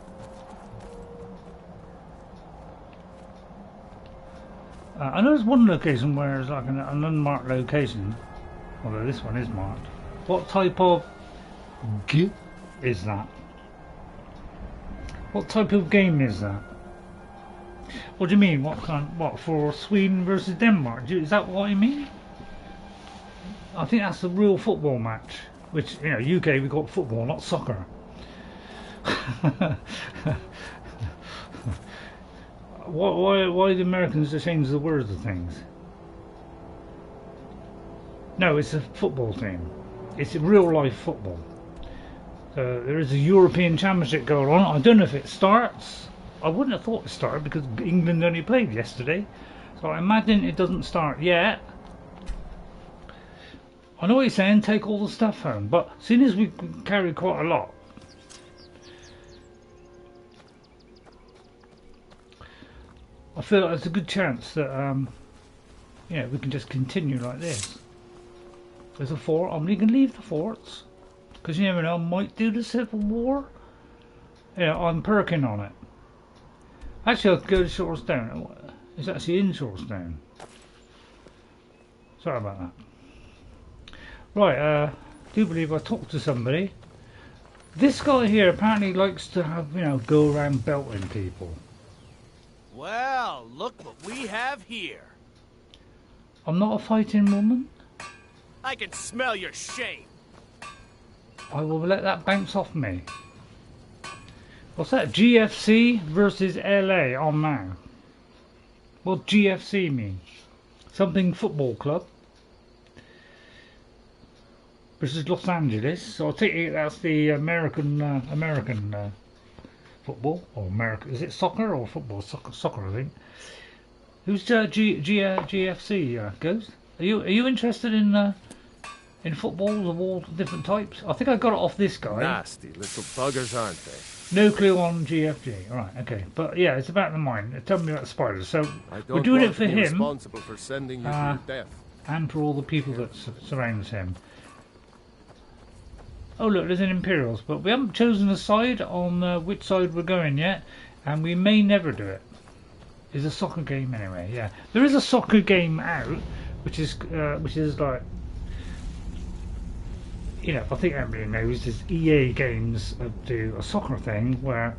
I know there's one location where it's like an unmarked location, although this one is marked. What type of g is that? What type of game is that? What do you mean? What for Sweden versus Denmark? Is that what you mean? I think that's a real football match. Which, you know, UK we got football, not soccer. Why the Americans to change the words of things? No, it's a football team. It's a real life football. There is a European Championship going on. I don't know if it starts. I wouldn't have thought it started because England only played yesterday. So I imagine it doesn't start yet. I know what you're saying, take all the stuff home. But seeing as we carry quite a lot, I feel like there's a good chance that yeah, we can just continue like this. There's a fort. I'm going to leave the forts because you never know, I might do the Civil War. Yeah, I'm perking on it. Actually, I'll go to Shorestone. It's actually in Shorestone. Sorry about that. Right, I do believe I talked to somebody. This guy here apparently likes to have, you know, go around belting people. Well, look what we have here. I'm not a fighting woman. I can smell your shame. I will let that bounce off me. What's that? GFC versus LA on now. What GFC mean? Something football club versus Los Angeles. So I'll take it that's the American football or American. Is it soccer or football? Soccer, I think. Who's GFC? Ghost? Are you interested in in footballs of all different types. I think I got it off this guy. Nasty little buggers, aren't they? No clue on GFG. All right, okay. But yeah, it's about the mine. Tell me about the spiders. So we're doing it for him. Responsible for sending you to your death. And for all the people that surrounds him. Oh look, there's an Imperials, but we haven't chosen a side on which side we're going yet, and we may never do it. It's a soccer game anyway. Yeah, there is a soccer game out, which is like, you know, I think everybody knows is EA Games do a soccer thing where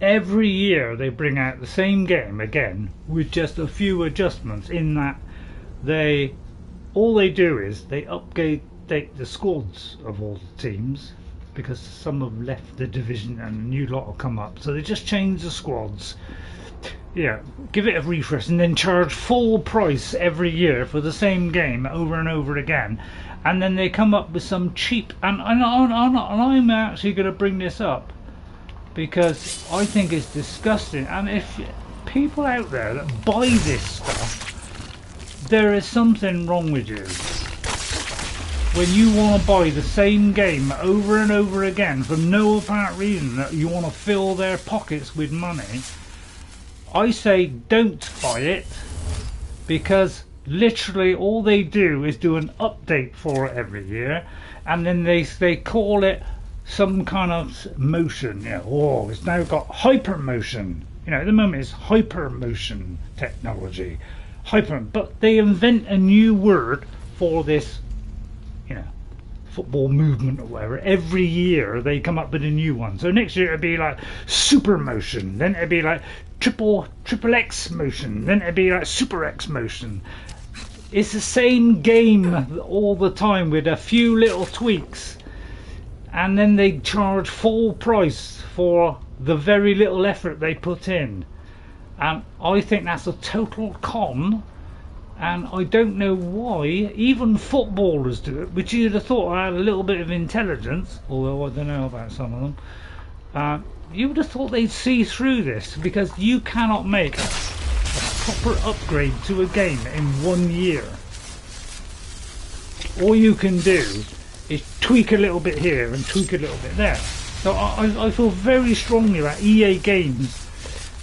every year they bring out the same game again with just a few adjustments. In that all they do is they update the squads of all the teams, because some have left the division and a new lot will come up, so they just change the squads, yeah, give it a refresh, and then charge full price every year for the same game over and over again. And then they come up with some cheap, and I'm actually going to bring this up because I think it's disgusting. And if people out there that buy this stuff, there is something wrong with you. When you want to buy the same game over and over again for no apparent reason, that you want to fill their pockets with money, I say don't buy it, because literally all they do is do an update for it every year, and then they call it some kind of motion. You know, oh, it's now got hyper motion. You know, at the moment it's hyper motion technology, but they invent a new word for this, you know, football movement or whatever. Every year they come up with a new one. So next year it'd be like super motion, then it'd be like triple X motion, then it'd be like super X motion. It's the same game all the time with a few little tweaks, and then they charge full price for the very little effort they put in. And I think that's a total con, and I don't know why even footballers do it, which you'd have thought had a little bit of intelligence, although I don't know about some of them. You would have thought they'd see through this, because you cannot make a proper upgrade to a game in 1 year. All you can do is tweak a little bit here and tweak a little bit there. So I feel very strongly about EA Games.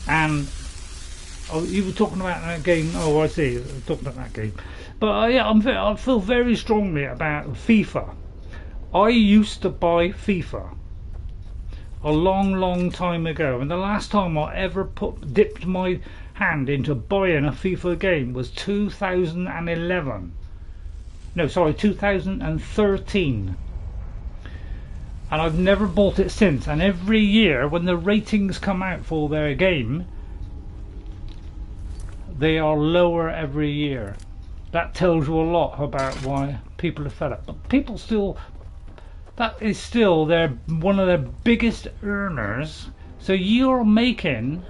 And you were talking about that game. Oh, I see, talking about that game. But yeah, I feel very strongly about FIFA. I used to buy FIFA a long time ago, and the last time I ever dipped my hand into buying a FIFA game was 2011. No, sorry, 2013. And I've never bought it since. And every year when the ratings come out for their game, they are lower every year. That tells you a lot about why people are fed up. But people still, that is still one of their biggest earners. So you're making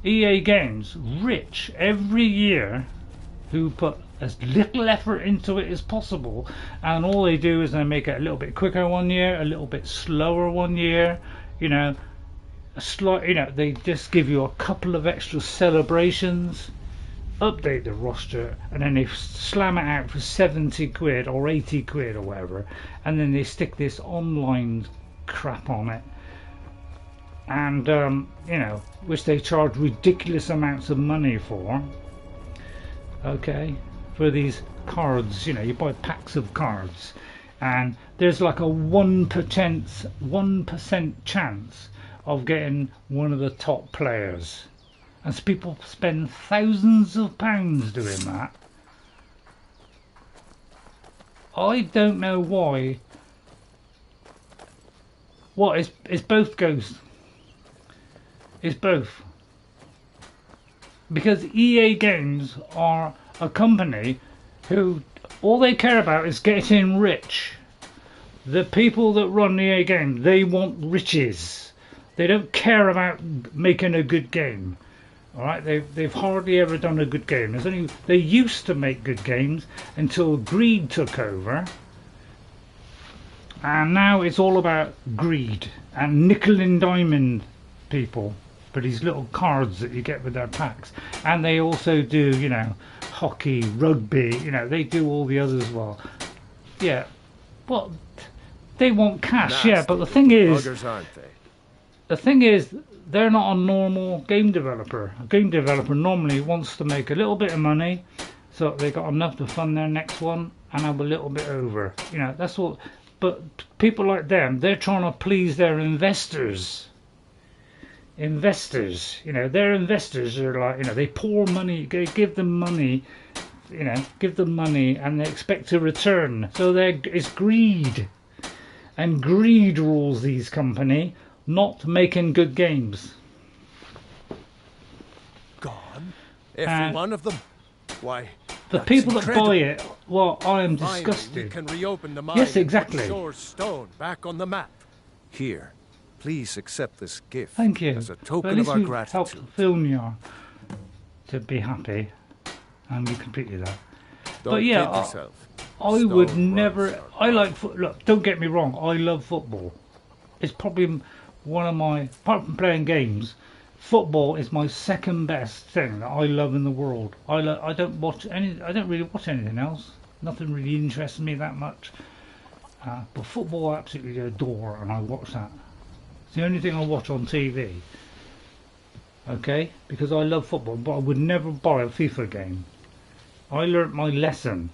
EA Games rich every year, who put as little effort into it as possible, and all they do is they make it a little bit quicker 1 year, a little bit slower 1 year, you know, they just give you a couple of extra celebrations, update the roster, and then they slam it out for 70 quid or 80 quid or whatever, and then they stick this online crap on it, and you know, which they charge ridiculous amounts of money for. Okay, for these cards, you know, you buy packs of cards, and there's like a 1% chance of getting one of the top players, and so people spend thousands of pounds doing that. I don't know why. What it's both Ghost. It's both. Because EA Games are a company who all they care about is getting rich. The people that run EA Games, they want riches. They don't care about making a good game. All right, they've hardly ever done a good game. They used to make good games until greed took over, and now it's all about greed and nickel and diamond people for these little cards that you get with their packs. And they also do, you know, hockey, rugby, you know, they do all the others well. Yeah, well, they want cash, yeah, but the thing is, buggers, aren't they? the thing is, they're not a normal game developer. A game developer normally wants to make a little bit of money, so they got enough to fund their next one and have a little bit over. You know, that's what. But people like them, they're trying to please their investors. Investors, you know, their investors are like, you know, they pour money, they give them money, you know, give them money, and they expect a return. So it's greed, and greed rules these company, not making good games. Gone? Every one of them? Why, the people that buy it, well, I am finally, disgusted. we can reopen the mine. Yes, and exactly. put Shore's stone back on the map. Here, please accept this gift. Thank you. As a But token at least of our you gratitude. helped film you to be happy, and we completed that. Don't But yeah, kid yourself. I would Stone never. runs are I like look. Don't get me wrong. I love football. It's probably one of my, apart from playing games, football is my second best thing that I love in the world. I don't watch any. I don't really watch anything else. Nothing really interests me that much. But football I absolutely adore, and I watch that. It's the only thing I watch on TV. Okay, because I love football, but I would never buy a FIFA game. I learnt my lesson.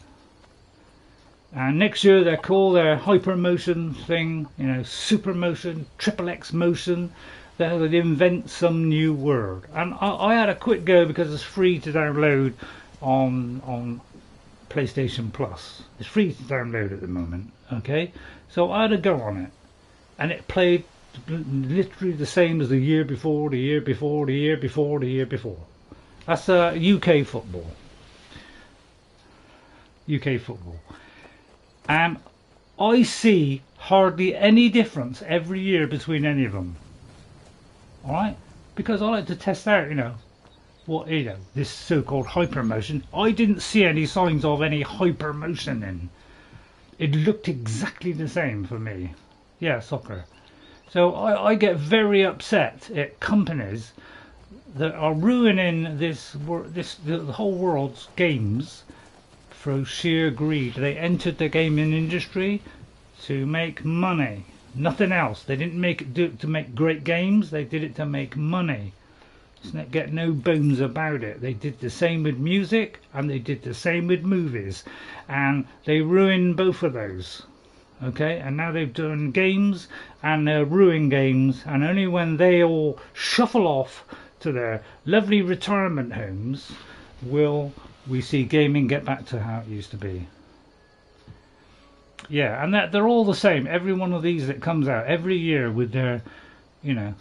And next year they call their hyper motion thing, you know, super motion, triple X motion. They'll invent some new word. And I had a quick go because it's free to download on PlayStation Plus. It's free to download at the moment. Okay, so I had a go on it, and it played literally the same as the year before, the year before, the year before, the year before. That's UK football. UK football. And I see hardly any difference every year between any of them. Alright? Because I like to test out, you know, what, you know, this so-called hypermotion. I didn't see any signs of any hypermotion in. It looked exactly the same for me. Yeah, soccer. So I get very upset at companies that are ruining the whole world's games through sheer greed. They entered the gaming industry to make money, nothing else. They didn't do it to make great games. They did it to make money. Let's get no bones about it. They did the same with music, and they did the same with movies, and they ruined both of those. Okay, and now they've done games, and they're ruining games, and only when they all shuffle off to their lovely retirement homes will we see gaming get back to how it used to be. Yeah, and that they're all the same. Every one of these that comes out every year with their, you know,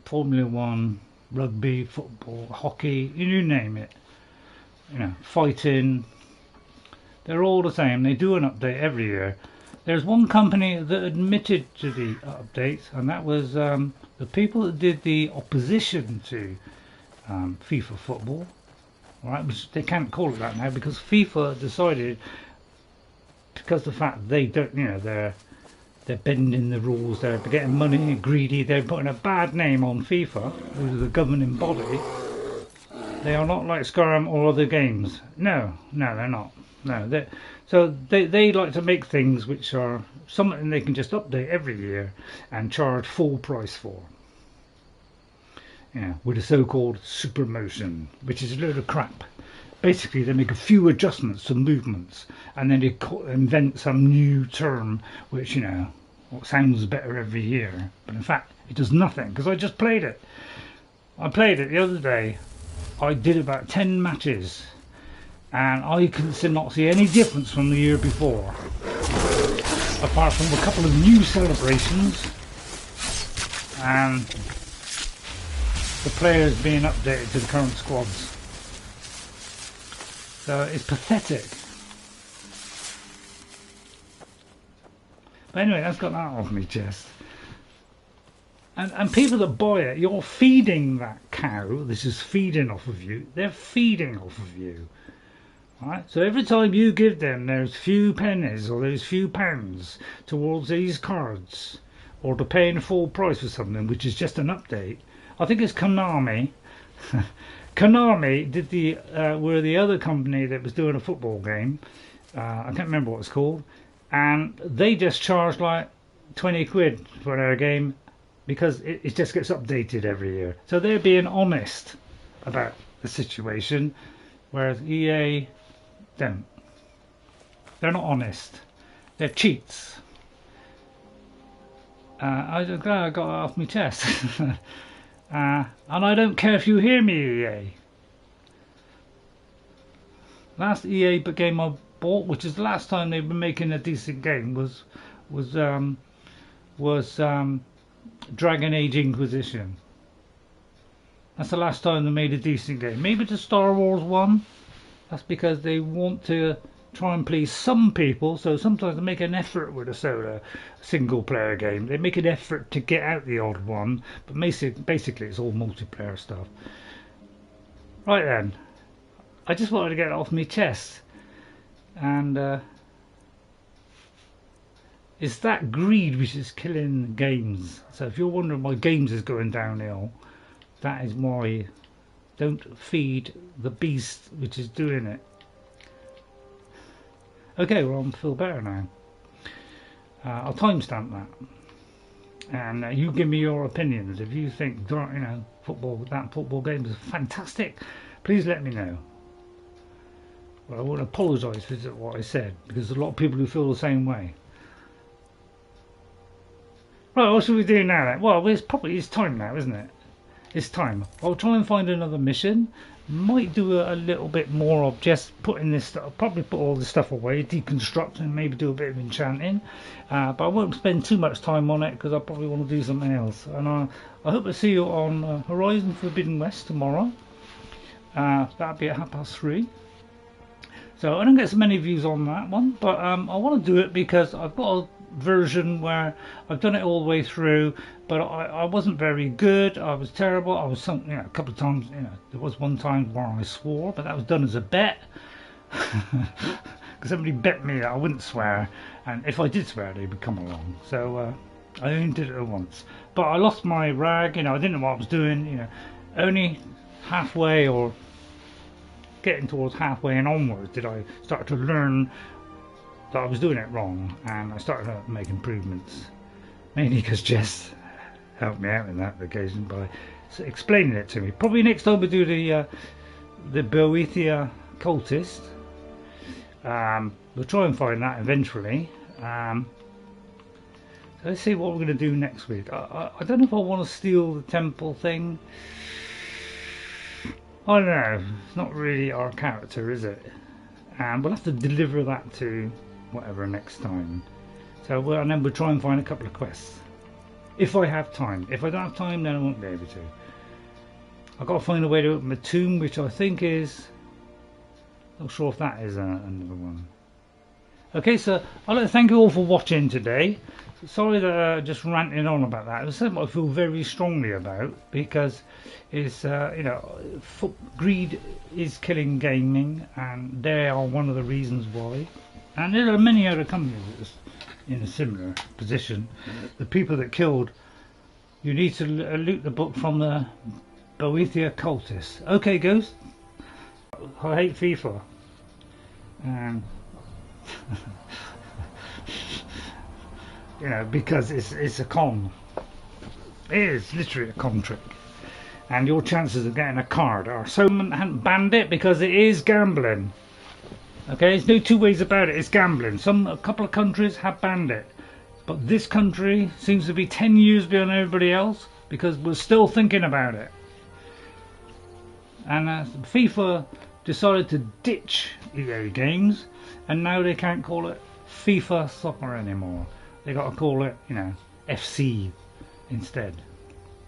Formula 1, rugby, football, hockey, you name it. You know, fighting. They're all the same. They do an update every year. There's one company that admitted to the update, and that was the people that did the opposition to FIFA football. Right, which they can't call it that now because FIFA decided, because of the fact they don't, you know, they're bending the rules, they're getting money, greedy, they're putting a bad name on FIFA, who's the governing body. They are not like Skyrim or other games. No, they're not. No, they like to make things which are something they can just update every year and charge full price for. Yeah, with a so-called super motion, which is a load of crap. Basically, they make a few adjustments to movements, and then they invent some new term, which, you know, sounds better every year. But in fact, it does nothing, because I just played it. I played it the other day. I did about 10 matches, and I could not see any difference from the year before, apart from a couple of new celebrations, and the players being updated to the current squads. So it's pathetic. But anyway, that's got that off my chest. And people that buy it, you're feeding that cow. This is feeding off of you. They're feeding off of you. Right? So every time you give them those few pennies or those few pounds towards these cards, or to paying full price for something which is just an update, I think it's Konami. Konami did were the other company that was doing a football game. I can't remember what it's called, and they just charged like 20 quid for their game because it just gets updated every year. So they're being honest about the situation, whereas EA don't. They're not honest. They're cheats. I'm glad I got it off my chest. And I don't care if you hear me, EA. Last EA game I bought, which is the last time they've been making a decent game, was Dragon Age Inquisition. That's the last time they made a decent game. Maybe the Star Wars one. That's because they want to try and please some people, so sometimes they make an effort with a single player game. They make an effort to get out the odd one, but basically it's all multiplayer stuff. Right then, I just wanted to get it off my chest, and it's that greed which is killing games. So if you're wondering why games is going downhill, that is why. Don't feed the beast which is doing it. Okay, well, I feel better now. I'll timestamp that, and you give me your opinions. If you think that football game is fantastic, please let me know. Well, I want to apologise for what I said, because there's a lot of people who feel the same way. Right, what should we do now then? Well, it's time now, isn't it? It's time. I'll try and find another mission. Might do a little bit more of just putting this stuff. I'll probably put all this stuff away, deconstruct, and maybe do a bit of enchanting. But I won't spend too much time on it because I probably want to do something else. And I hope to see you on Horizon Forbidden West tomorrow. That'll be at 3:30. So I don't get so many views on that one, but I want to do it because I've got a version where I've done it all the way through, but I wasn't very good. I was terrible. I was a couple of times, there was one time where I swore, but that was done as a bet because somebody bet me that I wouldn't swear, and if I did swear they would come along. So I only did it once, but I lost my rag. I didn't know what I was doing. Only halfway or getting towards halfway and onwards did I start to learn that I was doing it wrong, and I started to make improvements, mainly because Jess helped me out in that occasion by explaining it to me. Probably next time we do the Boethia cultist. We'll try and find that eventually. So let's see what we're going to do next week. I don't know if I want to steal the temple thing. I don't know, it's not really our character, is it? We'll have to deliver that to whatever next time. So and then we'll try and find a couple of quests if I have time. If I don't have time, then I won't be able to. I've got to find a way to open a tomb, which I think is, not sure if that is another one. Okay, so I'd like to thank you all for watching today. Sorry that just ranting on about that. It's something I feel very strongly about, because it's greed is killing gaming, and they are one of the reasons why. And there are many other companies in a similar position. The people that killed, you need to loot the book from the Boethia cultists. Okay, Ghost. I hate FIFA. Because it's a con. It is literally a con trick. And your chances of getting a card are so hadn't banned it because it is gambling. Okay, there's no two ways about it. It's gambling. A couple of countries have banned it, but this country seems to be 10 years beyond everybody else because we're still thinking about it. And FIFA decided to ditch EA games, and now they can't call it FIFA Soccer anymore. They got to call it, FC instead.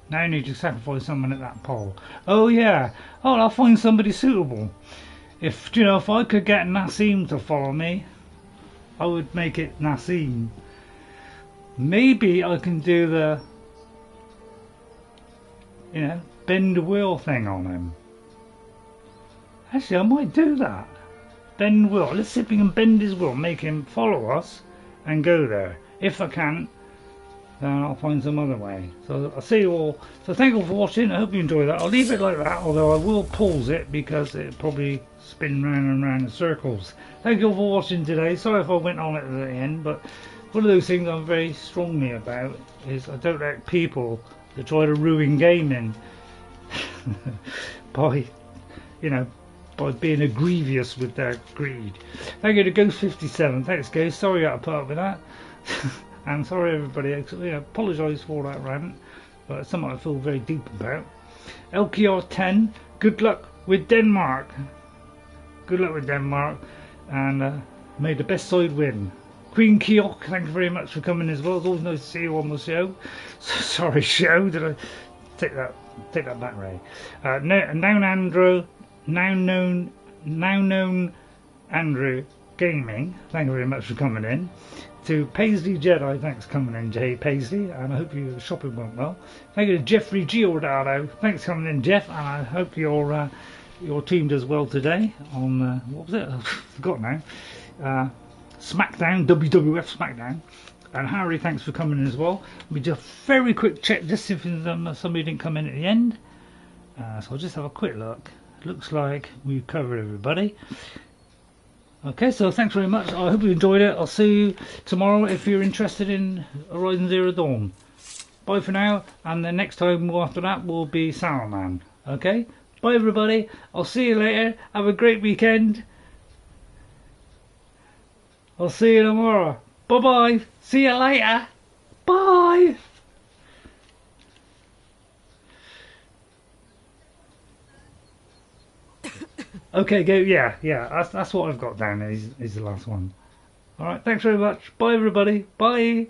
Now you need to sacrifice someone at that pole. Oh yeah. Oh, I'll find somebody suitable. If I could get Nassim to follow me, I would make it Nassim. Maybe I can do the, bend the wheel thing on him. Actually, I might do that. Bend the wheel. Let's see if we can bend his wheel, make him follow us, and go there. If I can, then I'll find some other way. So I'll see you all. So thank you all for watching. I hope you enjoyed that. I'll leave it like that, although I will pause it because it probably spin round and round in circles. Thank you all for watching today. Sorry if I went on at the end, but one of those things I'm very strongly about is I don't like people that try to ruin gaming by, you know, by being egregious with their greed. Thank you to Ghost57. Thanks, Ghost. Sorry I had to put up with that. And sorry everybody, apologise for that rant, but it's something I feel very deep about. LKR10, good luck with Denmark. Good luck with Denmark, and may the best side win. Queen Keok, thank you very much for coming as well. It's always nice to see you on the show. Sorry, show, did I take that back, Ray? Now known Andrew Gaming, thank you very much for coming in. To Paisley Jedi, thanks for coming in, Jay Paisley, and I hope your shopping went well. Thank you to Jeffrey Giordano, thanks for coming in, Jeff, and I hope your team does well today on what was it? I forgot now. SmackDown, WWF SmackDown. And Harry, thanks for coming in as well. Let me just very quick check just if somebody didn't come in at the end. So I'll just have a quick look. Looks like we've covered everybody. Okay, so thanks very much. I hope you enjoyed it. I'll see you tomorrow if you're interested in Horizon Zero Dawn. Bye for now, and the next time after that will be Saruman. Okay? Bye everybody. I'll see you later. Have a great weekend. I'll see you tomorrow. Bye bye. See you later. Bye. Okay, go. Yeah. That's what I've got down. Is the last one. All right. Thanks very much. Bye everybody. Bye.